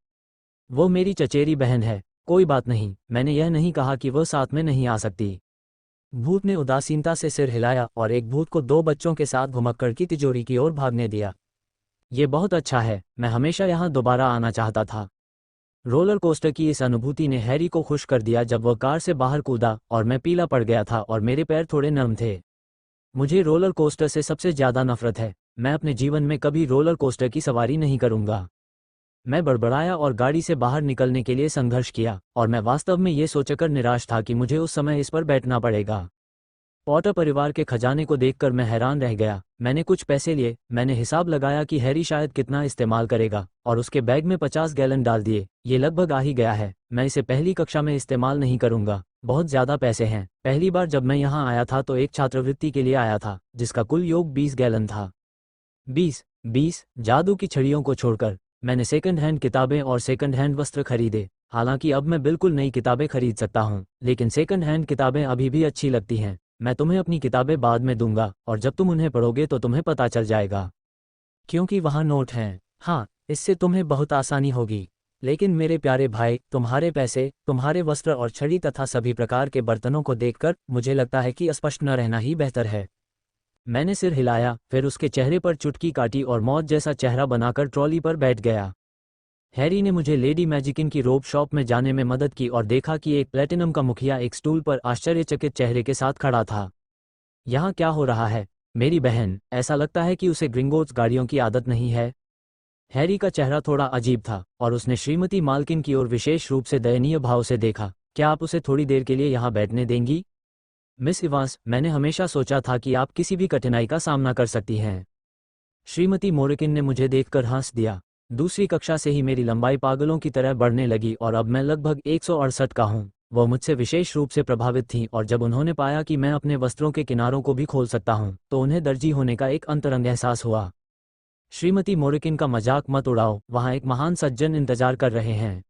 वो मेरी चचेरी बहन है। कोई बात नहीं, मैंने यह नहीं कहा कि वह साथ में नहीं आ सकती। भूत ने उदासीनता से सिर हिलाया और एक भूत को 2 बच्चों के साथ घुमक्कड़ की तिजोरी की ओर भागने दिया। ये बहुत अच्छा है, मैं हमेशा यहाँ दोबारा आना चाहता था। रोलर कोस्टर की इस अनुभूति ने हैरी को खुश कर दिया जब वह कार से बाहर कूदा और मैं पीला पड़ गया था और मेरे पैर थोड़े नर्म थे। मुझे रोलर कोस्टर से सबसे ज्यादा नफरत है। मैं अपने जीवन में कभी रोलर कोस्टर की सवारी नहीं करूंगा। मैं बड़बड़ाया और गाड़ी से बाहर निकलने के लिए संघर्ष किया, और मैं वास्तव में ये सोचकर निराश था कि मुझे उस समय इस पर बैठना पड़ेगा। पॉटर परिवार के खजाने को देखकर मैं हैरान रह गया। मैंने कुछ पैसे लिए, मैंने हिसाब लगाया कि हैरी शायद कितना इस्तेमाल करेगा, और उसके बैग में 50 गैलन डाल दिए। ये लगभग आ ही गया है। मैं इसे पहली कक्षा में इस्तेमाल नहीं करूंगा, बहुत ज्यादा पैसे हैं। पहली बार जब मैं यहाँ आया था तो एक छात्रवृत्ति के लिए आया था, जिसका कुल योग 20 गैलन था। 20 जादू की छड़ियों को छोड़कर मैंने सेकंड हैंड किताबें और सेकंड हैंड वस्त्र खरीदे। हालांकि अब मैं बिल्कुल नई किताबें खरीद सकता हूँ, लेकिन सेकंड हैंड किताबें अभी भी अच्छी लगती हैं। मैं तुम्हें अपनी किताबें बाद में दूंगा, और जब तुम उन्हें पढ़ोगे तो तुम्हें पता चल जाएगा, क्योंकि वहाँ नोट हैं। हाँ, इससे तुम्हें बहुत आसानी होगी। लेकिन मेरे प्यारे भाई, तुम्हारे पैसे, तुम्हारे वस्त्र और छड़ी तथा सभी प्रकार के बर्तनों को देखकर मुझे लगता है कि अस्पष्ट न रहना ही बेहतर है। मैंने सिर हिलाया, फिर उसके चेहरे पर चुटकी काटी और मौत जैसा चेहरा बनाकर ट्रॉली पर बैठ गया। हैरी ने मुझे लेडी मैजिकिन की रोब शॉप में जाने में मदद की और देखा कि एक प्लेटिनम का मुखिया एक स्टूल पर आश्चर्यचकित चेहरे के साथ खड़ा था। यहाँ क्या हो रहा है? मेरी बहन, ऐसा लगता है कि उसे ग्रिंगोट्स गाड़ियों की आदत नहीं है। हैरी का चेहरा थोड़ा अजीब था, और उसने श्रीमती मालकिन की ओर विशेष रूप से दयनीय भाव से देखा। क्या आप उसे थोड़ी देर के लिए यहाँ बैठने देंगी? मिस इवांस, मैंने हमेशा सोचा था कि आप किसी भी कठिनाई का सामना कर सकती हैं। श्रीमती मोरिकिन ने मुझे देखकर हंस दिया। दूसरी कक्षा से ही मेरी लंबाई पागलों की तरह बढ़ने लगी और अब मैं लगभग 168 का हूँ। वह मुझसे विशेष रूप से प्रभावित थीं, और जब उन्होंने पाया कि मैं अपने वस्त्रों के किनारों को भी खोल सकता हूँ, तो उन्हें दर्जी होने का एक अंतरंग एहसास हुआ। श्रीमती मोरिकिन का मजाक मत उड़ाओ, वहाँ एक महान सज्जन इंतजार कर रहे हैं।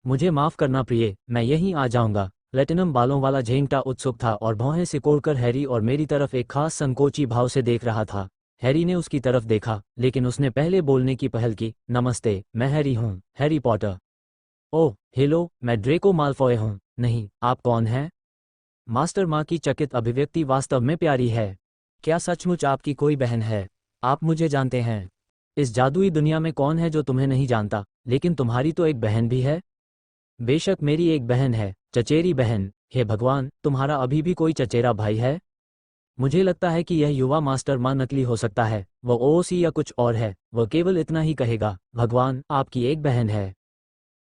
मुझे माफ करना प्रिय, मैं यहीं आ जाऊंगा। प्लेटिनम बालों वाला झेंगटा उत्सुक था और भौहें सिकोड़कर हैरी और मेरी तरफ एक खास संकोची भाव से देख रहा था। हैरी ने उसकी तरफ देखा, लेकिन उसने पहले बोलने की पहल की। नमस्ते, मैं हैरी हूँ, हैरी पॉटर। ओह, हेलो, मैं ड्रेको माल्फॉय हूँ। नहीं, आप कौन हैं? मास्टर माँ की चकित अभिव्यक्ति वास्तव में प्यारी है। क्या सचमुच आपकी कोई बहन है? आप मुझे जानते हैं। इस जादुई दुनिया में कौन है जो तुम्हें नहीं जानता? लेकिन तुम्हारी तो एक बहन भी है। बेशक मेरी एक बहन है, चचेरी बहन। हे भगवान, तुम्हारा अभी भी कोई चचेरा भाई है? मुझे लगता है कि यह युवा मास्टर माँ नकली हो सकता है। वह ओसी या कुछ और है। वह केवल इतना ही कहेगा, भगवान, आपकी एक बहन है।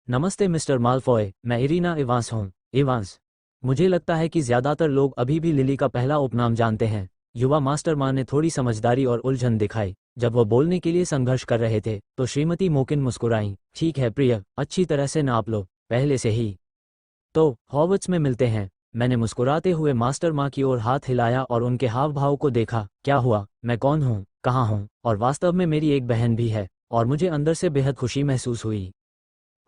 नमस्ते मिस्टर माल्फॉय, मैं इरीना इवांस हूँ। इवांस। मुझे लगता है कि ज्यादातर लोग अभी भी लिली का पहला उपनाम जानते हैं। युवा मास्टर माँ ने थोड़ी समझदारी और उलझन दिखाई। जब वह बोलने के लिए संघर्ष कर रहे थे तो श्रीमती मोकिन मुस्कुराईं। ठीक है प्रिय, अच्छी तरह से नाप लो, पहले से ही। तो हॉवर्ट्स में मिलते हैं। मैंने मुस्कुराते हुए मास्टर माँ की ओर हाथ हिलाया और उनके हाव भाव को देखा। क्या हुआ, मैं कौन हूँ, कहाँ हूँ, और वास्तव में मेरी एक बहन भी है, और मुझे अंदर से बेहद खुशी महसूस हुई।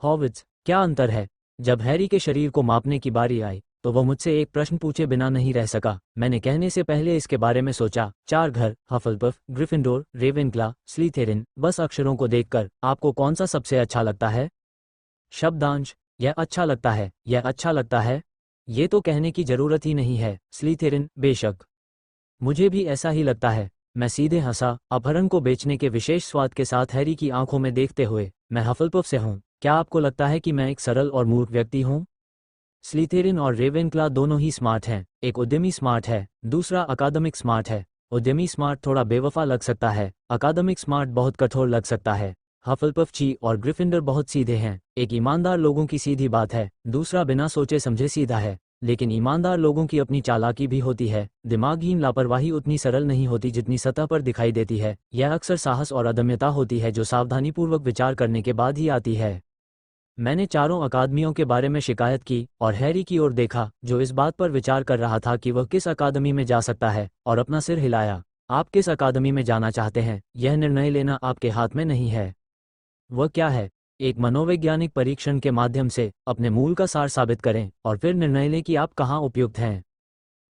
हॉविट्स, क्या अंतर है? जब हैरी के शरीर को मापने की बारी आई तो वह मुझसे एक प्रश्न पूछे बिना नहीं रह सका। मैंने कहने से पहले इसके बारे में सोचा। 4 घर, हफलपफ, ग्रिफिंडोर, रेवेनक्ला, स्लीथेरिन। बस अक्षरों को देखकर आपको कौन सा सबसे अच्छा लगता है? शब्दांश, यह अच्छा लगता है, यह अच्छा लगता है। ये तो कहने की जरूरत ही नहीं है। स्लीथेरिन, बेशक। मुझे भी ऐसा ही लगता है। मैं सीधे हंसा, अपहरण को बेचने के विशेष स्वाद के साथ हैरी की आंखों में देखते हुए। मैं हफलपफ से हूँ। क्या आपको लगता है कि मैं एक सरल और मूर्ख व्यक्ति हूँ? स्लीथेरिन और रेवेनक्ला दोनों ही स्मार्ट हैं। एक उद्यमी स्मार्ट है, दूसरा अकादमिक स्मार्ट है। उद्यमी स्मार्ट थोड़ा बेवफा लग सकता है, अकादमिक स्मार्ट बहुत कठोर लग सकता है। हफलपफ ची और ग्रिफिंडर बहुत सीधे हैं। एक ईमानदार लोगों की सीधी बात है, दूसरा बिना सोचे समझे सीधा है। लेकिन ईमानदार लोगों की अपनी चालाकी भी होती है। दिमागहीन लापरवाही उतनी सरल नहीं होती जितनी सतह पर दिखाई देती है। यह अक्सर साहस और अदम्यता होती है जो सावधानीपूर्वक विचार करने के बाद ही आती है। मैंने चारों अकादमियों के बारे में शिकायत की और हैरी की ओर देखा, जो इस बात पर विचार कर रहा था कि वह किस अकादमी में जा सकता है, और अपना सिर हिलाया। आप किस अकादमी में जाना चाहते हैं, यह निर्णय लेना आपके हाथ में नहीं है। वह क्या है? एक मनोवैज्ञानिक परीक्षण के माध्यम से अपने मूल का सार साबित करें और फिर निर्णय लें कि आप कहाँ उपयुक्त हैं।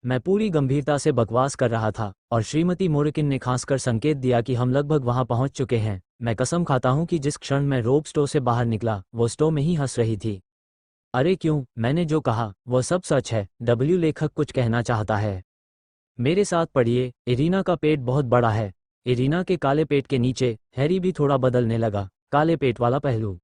मैं पूरी गंभीरता से बकवास कर रहा था और श्रीमती मोरकिन ने खांसकर संकेत दिया कि हम लगभग वहां पहुंच चुके हैं। मैं कसम खाता हूं कि जिस क्षण मैं रोब स्टो से बाहर निकला वो स्टो में ही हंस रही थी। अरे क्यों, मैंने जो कहा वह सब सच है। डब्ल्यू लेखक कुछ कहना चाहता है। मेरे साथ पढ़िए। इरीना का पेट बहुत बड़ा है। इरीना के काले पेट के नीचे हैरी भी थोड़ा बदलने लगा। काले पेट वाला पहलू।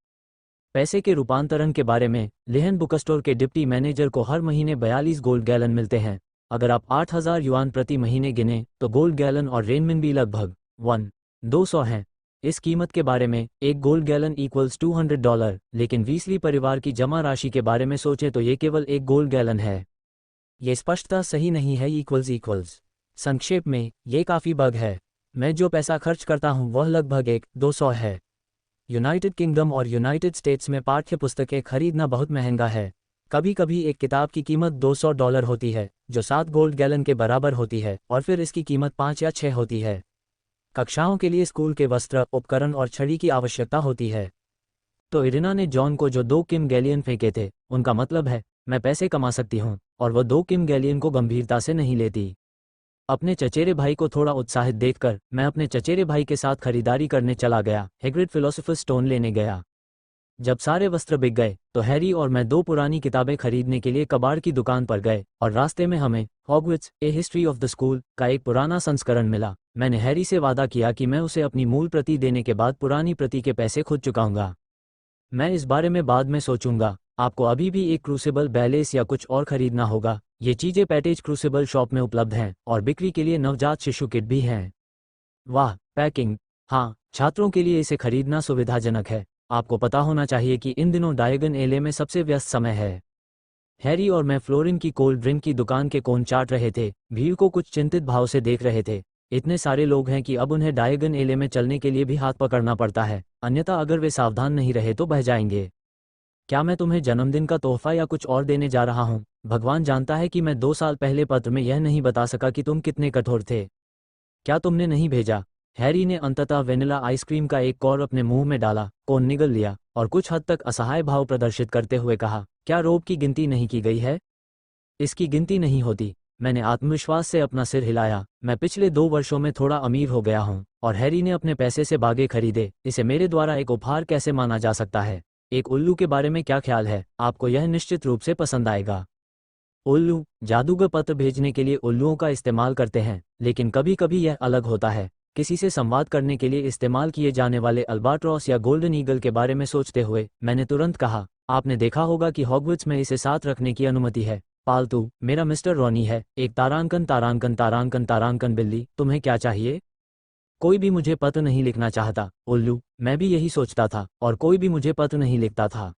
पैसे के रूपांतरण के बारे में, लिहन बुकस्टोर के डिप्टी मैनेजर को हर महीने 42 गोल्ड गैलन मिलते हैं। अगर आप 8,000 युआन प्रति महीने गिने तो गोल्ड गैलन और रेनमिन भी लगभग 1,200 हैं। इस कीमत के बारे में, एक गोल्ड गैलन इक्वल्स $200, लेकिन वीसली परिवार की जमा राशि के बारे में सोचें तो ये केवल एक गोल्ड गैलन है। ये स्पष्टता सही नहीं है। इक्वल्स। संक्षेप में, ये काफ़ी बग है। मैं जो पैसा खर्च करता हूँ वह लगभग 1,200 है। यूनाइटेड किंगडम और यूनाइटेड स्टेट्स में पाठ्य पुस्तकें खरीदना बहुत महंगा है। कभी कभी एक किताब की कीमत $200 होती है, जो 7 गोल्ड गैलन के बराबर होती है, और फिर इसकी कीमत 5 या 6 होती है। कक्षाओं के लिए स्कूल के वस्त्र, उपकरण और छड़ी की आवश्यकता होती है। तो इरिना ने जॉन को जो 2 किम गैलियन फेंके थे, उनका मतलब है मैं पैसे कमा सकती हूँ, और वह 2 किम गैलियन को गंभीरता से नहीं लेती। अपने चचेरे भाई को थोड़ा उत्साहित देखकर मैं अपने चचेरे भाई के साथ खरीदारी करने चला गया। हैग्रिड फिलोसोफर्स स्टोन लेने गया। जब सारे वस्त्र बिक गए तो हैरी और मैं 2 पुरानी किताबें खरीदने के लिए कबाड़ की दुकान पर गए, और रास्ते में हमें Hogwarts A history of the school का एक पुराना संस्करण मिला। मैंने हैरी से वादा किया कि मैं उसे अपनी मूल प्रति देने के बाद पुरानी प्रति के पैसे खुद चुकाऊंगा। मैं इस बारे में बाद में सोचूंगा। आपको अभी भी एक क्रूसिबल, बैलेस या कुछ और खरीदना होगा। ये चीजें पैटेज क्रूसिबल शॉप में उपलब्ध हैं, और बिक्री के लिए नवजात शिशु किट भी हैं। वाह, पैकिंग। हाँ, छात्रों के लिए इसे खरीदना सुविधाजनक है। आपको पता होना चाहिए कि इन दिनों डायगन एले में सबसे व्यस्त समय है। हैरी और मैं फ्लोरिन की कोल्ड ड्रिंक की दुकान के कोन चाट रहे थे, भीड़ को कुछ चिंतित भाव से देख रहे थे। इतने सारे लोग हैं कि अब उन्हें डायगन एले में चलने के लिए भी हाथ पकड़ना पड़ता है, अन्यथा अगर वे सावधान नहीं रहे तो बह जाएंगे। क्या मैं तुम्हें जन्मदिन का तोहफा या कुछ और देने जा रहा हूँ? भगवान जानता है कि मैं 2 साल पहले पत्र में यह नहीं बता सका कि तुम कितने कठोर थे। क्या तुमने नहीं भेजा? हैरी ने अंततः वेनिला आइसक्रीम का एक कौर अपने मुंह में डाला, कोन निगल लिया, और कुछ हद तक असहाय भाव प्रदर्शित करते हुए कहा, क्या रोब की गिनती नहीं की गई है? इसकी गिनती नहीं होती। मैंने आत्मविश्वास से अपना सिर हिलाया। मैं पिछले 2 वर्षों में थोड़ा अमीर हो गया हूँ, और हैरी ने अपने पैसे से बागे खरीदे। इसे मेरे द्वारा एक उपहार कैसे माना जा सकता है? एक उल्लू के बारे में क्या ख्याल है? आपको यह निश्चित रूप से पसंद आएगा। उल्लू, जादूगर पत्र भेजने के लिए उल्लुओं का इस्तेमाल करते हैं, लेकिन कभी कभी यह अलग होता है। किसी से संवाद करने के लिए इस्तेमाल किए जाने वाले अल्बाट्रॉस या गोल्डन ईगल के बारे में सोचते हुए मैंने तुरंत कहा, आपने देखा होगा कि हॉगवर्ट्स में इसे साथ रखने की अनुमति है। पालतू, मेरा मिस्टर रॉनी है, एक तारांकन तारांकन तारांकन तारांकन बिल्ली। तुम्हें क्या चाहिए? कोई भी मुझे पत्र नहीं लिखना चाहता। उल्लू, मैं भी यही सोचता था, और कोई भी मुझे पत्र नहीं लिखता था।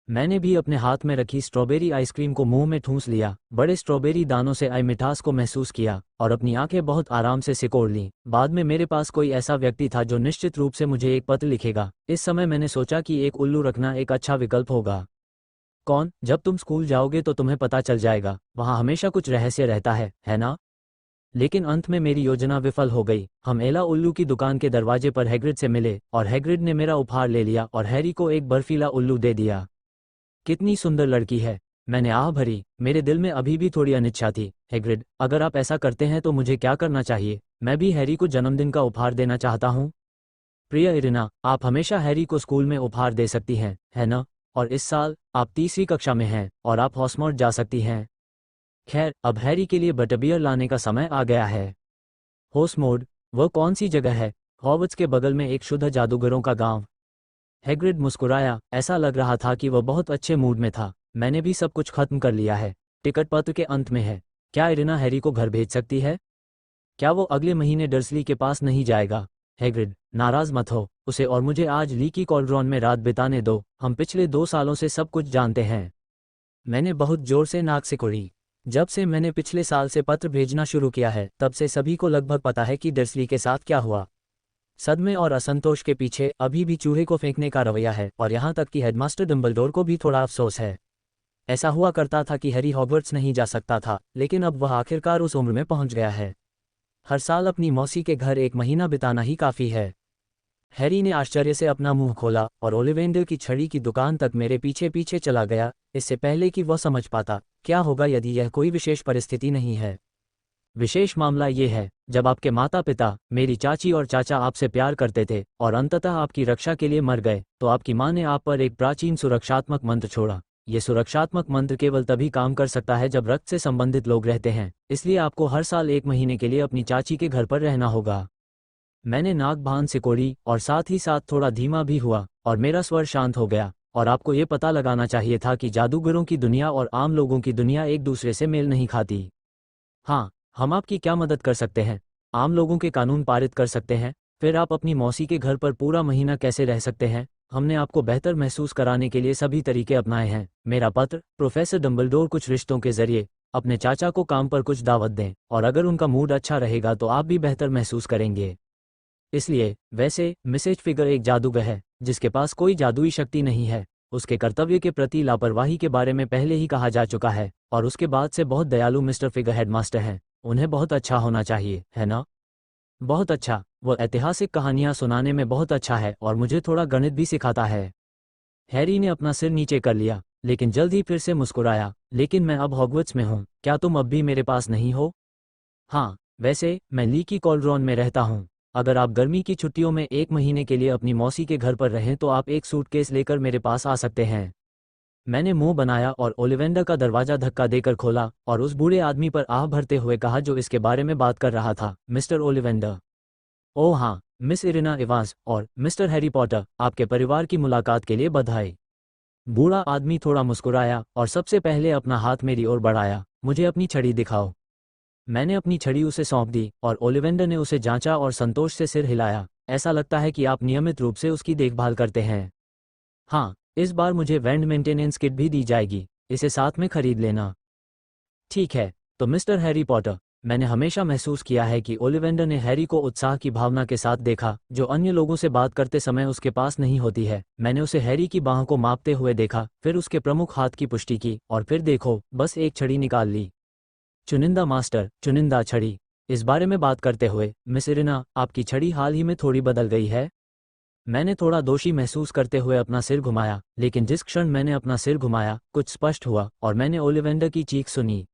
मैंने भी अपने हाथ में रखी स्ट्रॉबेरी आइसक्रीम को मुंह में ठूंस लिया, बड़े स्ट्रॉबेरी दानों से आई मिठास को महसूस किया, और अपनी आंखें बहुत आराम से सिकोड़ लीं। बाद में मेरे पास कोई ऐसा व्यक्ति था जो निश्चित रूप से मुझे एक पत्र लिखेगा। इस समय मैंने सोचा कि एक उल्लू रखना एक अच्छा विकल्प होगा। कौन? जब तुम स्कूल जाओगे तो तुम्हें पता चल जाएगा, वहाँ हमेशा कुछ रहस्य रहता है ना? लेकिन अंत में मेरी योजना विफल हो गई। हम एला उल्लू की दुकान के दरवाजे पर हैग्रिड से मिले और हैग्रिड ने मेरा उपहार ले लिया और हैरी को एक बर्फीला उल्लू दे दिया। कितनी सुंदर लड़की है, मैंने आह भरी। मेरे दिल में अभी भी थोड़ी अनिच्छा थी। हैग्रिड, अगर आप ऐसा करते हैं तो मुझे क्या करना चाहिए? मैं भी हैरी को जन्मदिन का उपहार देना चाहता हूँ। प्रिय इरिना, आप हमेशा हैरी को स्कूल में उपहार दे सकती हैं, है ना? और इस साल आप तीसरी कक्षा में हैं और आप हॉस्मोर्ट जा सकती हैं। खैर, अब हैरी के लिए बटरबियर लाने का समय आ गया है। होस्टमोड, वह कौन सी जगह है? हॉगवर्ट्स के बगल में एक शुद्ध जादूगरों का गांव। हैग्रिड मुस्कुराया, ऐसा लग रहा था कि वह बहुत अच्छे मूड में था। मैंने भी सब कुछ खत्म कर लिया है। टिकट पत्र के अंत में है। क्या इरिना हैरी को घर भेज सकती है? क्या वो अगले महीने डर्सली के पास नहीं जाएगा? हैग्रिड, नाराज मत हो, उसे और मुझे आज लीकी कॉल्ड्रॉन में रात बिताने दो। हम पिछले 2 सालों से सब कुछ जानते हैं। मैंने बहुत जोर से नाक सिकोड़ी। जब से मैंने पिछले साल से पत्र भेजना शुरू किया है, तब से सभी को लगभग पता है कि डर्सली के साथ क्या हुआ। सदमे और असंतोष के पीछे अभी भी चूहे को फेंकने का रवैया है, और यहाँ तक कि हेडमास्टर डम्बलडोर को भी थोड़ा अफसोस है। ऐसा हुआ करता था कि हैरी हॉगवर्ट्स नहीं जा सकता था, लेकिन अब वह आखिरकार उस उम्र में पहुंच गया है। हर साल अपनी मौसी के घर 1 महीना बिताना ही काफ़ी है। हैरी ने आश्चर्य से अपना मुंह खोला और ओलिवेंडर की छड़ी की दुकान तक मेरे पीछे पीछे चला गया, इससे पहले कि वह समझ पाता क्या होगा यदि यह कोई विशेष परिस्थिति नहीं है। विशेष मामला ये है, जब आपके माता पिता, मेरी चाची और चाचा आपसे प्यार करते थे और अंततः आपकी रक्षा के लिए मर गए, तो आपकी माँ ने आप पर एक प्राचीन सुरक्षात्मक मंत्र छोड़ा। ये सुरक्षात्मक मंत्र केवल तभी काम कर सकता है जब रक्त से संबंधित लोग रहते हैं, इसलिए आपको हर साल 1 महीने के लिए अपनी चाची के घर पर रहना होगा। मैंने नाक बांध सिकोड़ी और साथ ही साथ थोड़ा धीमा भी हुआ और मेरा स्वर शांत हो गया। और आपको ये पता लगाना चाहिए था कि जादूगरों की दुनिया और आम लोगों की दुनिया एक दूसरे से मेल नहीं खाती। हाँ, हम आपकी क्या मदद कर सकते हैं? आम लोगों के कानून पारित कर सकते हैं। फिर आप अपनी मौसी के घर पर पूरा महीना कैसे रह सकते हैं? हमने आपको बेहतर महसूस कराने के लिए सभी तरीके अपनाए हैं। मेरा पत्र, प्रोफेसर डम्बलडोर कुछ रिश्तों के जरिए अपने चाचा को काम पर कुछ दावत दें, और अगर उनका मूड अच्छा रहेगा तो आप भी बेहतर महसूस करेंगे। इसलिए, वैसे, मिसेज फिगर एक जादूगर है जिसके पास कोई जादुई शक्ति नहीं है। उसके कर्तव्य के प्रति लापरवाही के बारे में पहले ही कहा जा चुका है, और उसके बाद से बहुत दयालु मिस्टर फिगर हेडमास्टर हैं। उन्हें बहुत अच्छा होना चाहिए, है ना? बहुत अच्छा। वो ऐतिहासिक कहानियां सुनाने में बहुत अच्छा है और मुझे थोड़ा गणित भी सिखाता है। हैरी ने अपना सिर नीचे कर लिया, लेकिन जल्द ही फिर से मुस्कुराया। लेकिन मैं अब हॉगवर्ट्स में हूँ, क्या तुम अब भी मेरे पास नहीं हो? हाँ, वैसे, मैं लीकी कॉल्ड्रॉन में रहता हूँ। अगर आप गर्मी की छुट्टियों में 1 महीने के लिए अपनी मौसी के घर पर रहें तो आप एक सूटकेस लेकर मेरे पास आ सकते हैं। मैंने मुंह बनाया और ओलिवेंडर का दरवाजा धक्का देकर खोला और उस बूढ़े आदमी पर आह भरते हुए कहा जो इसके बारे में बात कर रहा था, मिस्टर ओलिवेंडर। ओह हाँ, मिस इरिना इवांस और मिस्टर हैरी पॉटर, आपके परिवार की मुलाकात के लिए बधाई। बूढ़ा आदमी थोड़ा मुस्कुराया और सबसे पहले अपना हाथ मेरी ओर बढ़ाया। मुझे अपनी छड़ी दिखाओ। मैंने अपनी छड़ी उसे सौंप दी और ओलिवेंडर ने उसे जांचा और संतोष से सिर हिलाया। ऐसा लगता है कि आप नियमित रूप से उसकी देखभाल करते हैं। हाँ, इस बार मुझे वैंड मेंटेनेंस किट भी दी जाएगी, इसे साथ में खरीद लेना। ठीक है, तो मिस्टर हैरी पॉटर, मैंने हमेशा महसूस किया है कि ओलिवेंडर ने हैरी को उत्साह की भावना के साथ देखा, जो अन्य लोगों से बात करते समय उसके पास नहीं होती है। मैंने उसे हैरी की बाहों को मापते हुए देखा, फिर उसके प्रमुख हाथ की पुष्टि की, और फिर देखो, बस एक छड़ी निकाल ली। चुनिंदा मास्टर, चुनिंदा छड़ी। इस बारे में बात करते हुए, मिस इरिना, आपकी छड़ी हाल ही में थोड़ी बदल गई है। मैंने थोड़ा दोषी महसूस करते हुए अपना सिर घुमाया, लेकिन जिस क्षण मैंने अपना सिर घुमाया, कुछ स्पष्ट हुआ और मैंने ओलिवेंडर की चीख सुनी।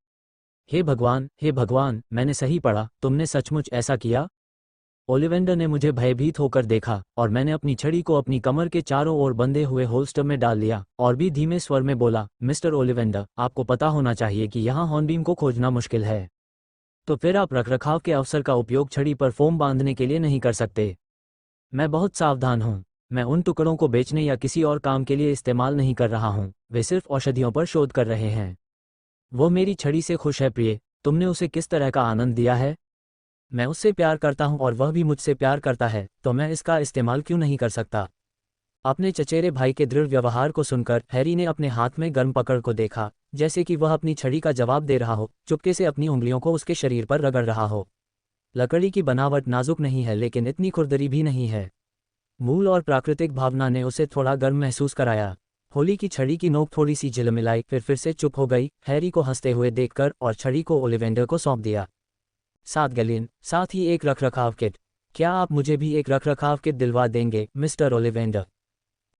हे भगवान, हे भगवान, मैंने सही पढ़ा, तुमने सचमुच ऐसा किया? ओलिवेंडर ने मुझे भयभीत होकर देखा और मैंने अपनी छड़ी को अपनी कमर के चारों ओर बंधे हुए होल्स्टर में डाल लिया और भी धीमे स्वर में बोला, मिस्टर ओलिवेंडर, आपको पता होना चाहिए कि यहाँ हॉर्नबीम को खोजना मुश्किल है। तो फिर आप रखरखाव के अवसर का उपयोग छड़ी पर फोम बांधने के लिए नहीं कर सकते। मैं बहुत सावधान हूँ। मैं उन टुकड़ों को बेचने या किसी और काम के लिए इस्तेमाल नहीं कर रहा हूँ, वे सिर्फ औषधियों पर शोध कर रहे हैं। वो मेरी छड़ी से खुश है प्रिय, तुमने उसे किस तरह का आनंद दिया है? मैं उससे प्यार करता हूँ और वह भी मुझसे प्यार करता है, तो मैं इसका इस्तेमाल क्यों नहीं कर सकता? अपने चचेरे भाई के दृढ़ व्यवहार को सुनकर हैरी ने अपने हाथ में गर्म पकड़ को देखा, जैसे कि वह अपनी छड़ी का जवाब दे रहा हो, चुपके से अपनी उंगलियों को उसके शरीर पर रगड़ रहा हो। लकड़ी की बनावट नाजुक नहीं है लेकिन इतनी खुरदरी भी नहीं है। मूल और प्राकृतिक भावना ने उसे थोड़ा गर्म महसूस कराया। होली की छड़ी की नोक थोड़ी सी झिलमिलाई, फिर से चुप हो गई। हैरी को हंसते हुए देखकर और छड़ी को ओलिवेंडर को सौंप दिया। 7 गैलियन, साथ ही एक रखरखाव किट। क्या आप मुझे भी एक रखरखाव किट दिलवा देंगे मिस्टर ओलिवेंडर?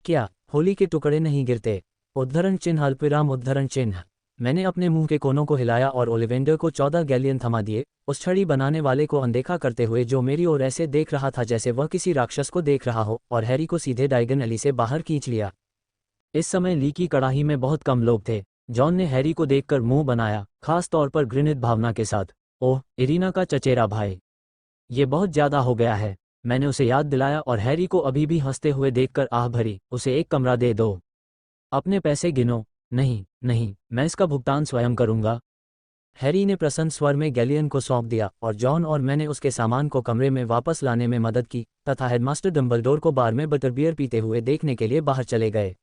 क्या होली के टुकड़े नहीं गिरते? उद्धरण चिन्ह अल्पविराम उद्धरण चिन्ह। मैंने अपने मुंह के कोनों को हिलाया और ओलिवेंडर को 14 गैलियन थमा दिए, उस छड़ी बनाने वाले को अनदेखा करते हुए जो मेरी ओर ऐसे देख रहा था जैसे वह किसी राक्षस को देख रहा हो, और हैरी को सीधे डायगन एली से बाहर खींच लिया। इस समय ली की कड़ाही में बहुत कम लोग थे। जॉन ने हैरी को देखकर मुंह बनाया, खास तौर पर घृणित भावना के साथ। ओह, इरीना का चचेरा भाई, ये बहुत ज्यादा हो गया है। मैंने उसे याद दिलाया और हैरी को अभी भी हंसते हुए देखकर आह भरी। उसे एक कमरा दे दो। अपने पैसे गिनो। नहीं नहीं, मैं इसका भुगतान स्वयं करूंगा। हैरी ने प्रसन्न स्वर में गैलियन को सौंप दिया और जॉन और मैंने उसके सामान को कमरे में वापस लाने में मदद की तथा हेडमास्टर डंबलडोर को बार में बटरबियर पीते हुए देखने के लिए बाहर चले गए।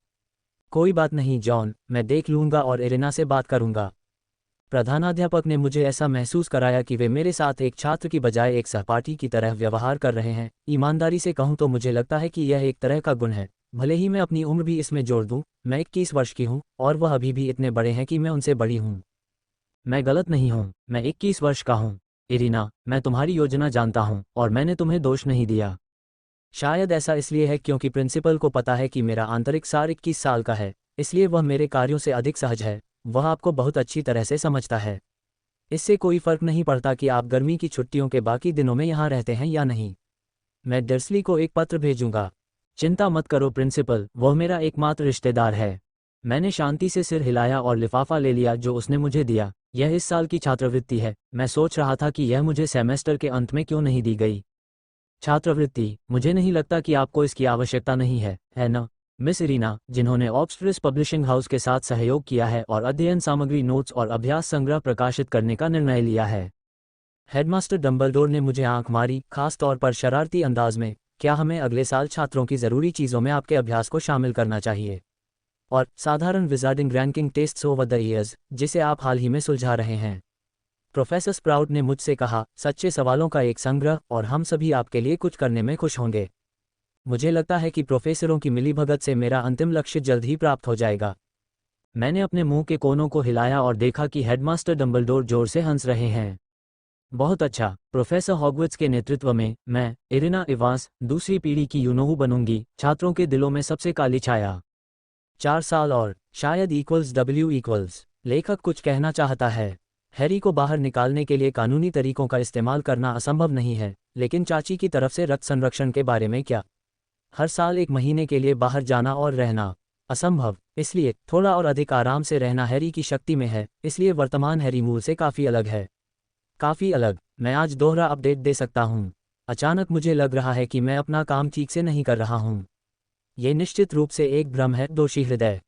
कोई बात नहीं जॉन, मैं देख लूंगा और इरिना से बात करूंगा। प्रधानाध्यापक ने मुझे ऐसा महसूस कराया कि वे मेरे साथ एक छात्र की बजाय एक सहपाठी की तरह व्यवहार कर रहे हैं। ईमानदारी से कहूं तो मुझे लगता है कि यह एक तरह का गुण है, भले ही मैं अपनी उम्र भी इसमें जोड़ दूं। मैं 21 वर्ष की हूं और वह अभी भी इतने बड़े हैं कि मैं उनसे बड़ी हूं। मैं गलत नहीं हूं, मैं 21 वर्ष का हूं। इरिना, मैं तुम्हारी योजना जानता हूं और मैंने तुम्हें दोष नहीं दिया। शायद ऐसा इसलिए है क्योंकि प्रिंसिपल को पता है कि मेरा आंतरिक सार 21 साल का है, इसलिए वह मेरे कार्यों से अधिक सहज है। वह आपको बहुत अच्छी तरह से समझता है। इससे कोई फर्क नहीं पड़ता कि आप गर्मी की छुट्टियों के बाकी दिनों में यहाँ रहते हैं या नहीं। मैं डर्सली को एक पत्र भेजूंगा। चिंता मत करो प्रिंसिपल, वह मेरा एकमात्र रिश्तेदार है। मैंने शांति से सिर हिलाया और लिफाफा ले लिया जो उसने मुझे दिया। यह इस साल की छात्रवृत्ति है। मैं सोच रहा था कि यह मुझे सेमेस्टर के अंत में क्यों नहीं दी गई। छात्रवृत्ति? मुझे नहीं लगता कि आपको इसकी आवश्यकता नहीं है ना मिस इरीना, जिन्होंने ऑक्सफोर्ड पब्लिशिंग हाउस के साथ सहयोग किया है और अध्ययन सामग्री, नोट्स और अभ्यास संग्रह प्रकाशित करने का निर्णय लिया है। हेडमास्टर डंबलडोर ने मुझे आंख मारी, खास तौर पर शरारती अंदाज में। क्या हमें अगले साल छात्रों की ज़रूरी चीज़ों में आपके अभ्यास को शामिल करना चाहिए? और साधारण wizarding ranking tests over the years, जिसे आप हाल ही में सुलझा रहे हैं? प्रोफेसर स्प्राउट ने मुझसे कहा, सच्चे सवालों का एक संग्रह, और हम सभी आपके लिए कुछ करने में खुश होंगे। मुझे लगता है कि प्रोफेसरों की मिलीभगत से मेरा अंतिम लक्ष्य जल्द ही प्राप्त हो जाएगा। मैंने अपने मुंह के कोनों को हिलाया और देखा कि हेडमास्टर डंबलडोर जोर से हंस रहे हैं। बहुत अच्छा, प्रोफेसर हॉगवर्ट्स के नेतृत्व में मैं, इरिना इवांस, दूसरी पीढ़ी की यूनोहू बनूंगी, छात्रों के दिलों में सबसे काली छाया। 4 साल और शायद W =। लेखक कुछ कहना चाहता है। हैरी को बाहर निकालने के लिए कानूनी तरीकों का इस्तेमाल करना असंभव नहीं है, लेकिन चाची की तरफ से रक्त संरक्षण के बारे में क्या? हर साल 1 महीने के लिए बाहर जाना और रहना असंभव। इसलिए थोड़ा और अधिक आराम से रहना हैरी की शक्ति में है, इसलिए वर्तमान हैरी मूल से काफ़ी अलग है। काफ़ी अलग। मैं आज दोहरा अपडेट दे सकता हूँ। अचानक मुझे लग रहा है कि मैं अपना काम ठीक से नहीं कर रहा हूँ। ये निश्चित रूप से एक भ्रम है, दोषी हृदय।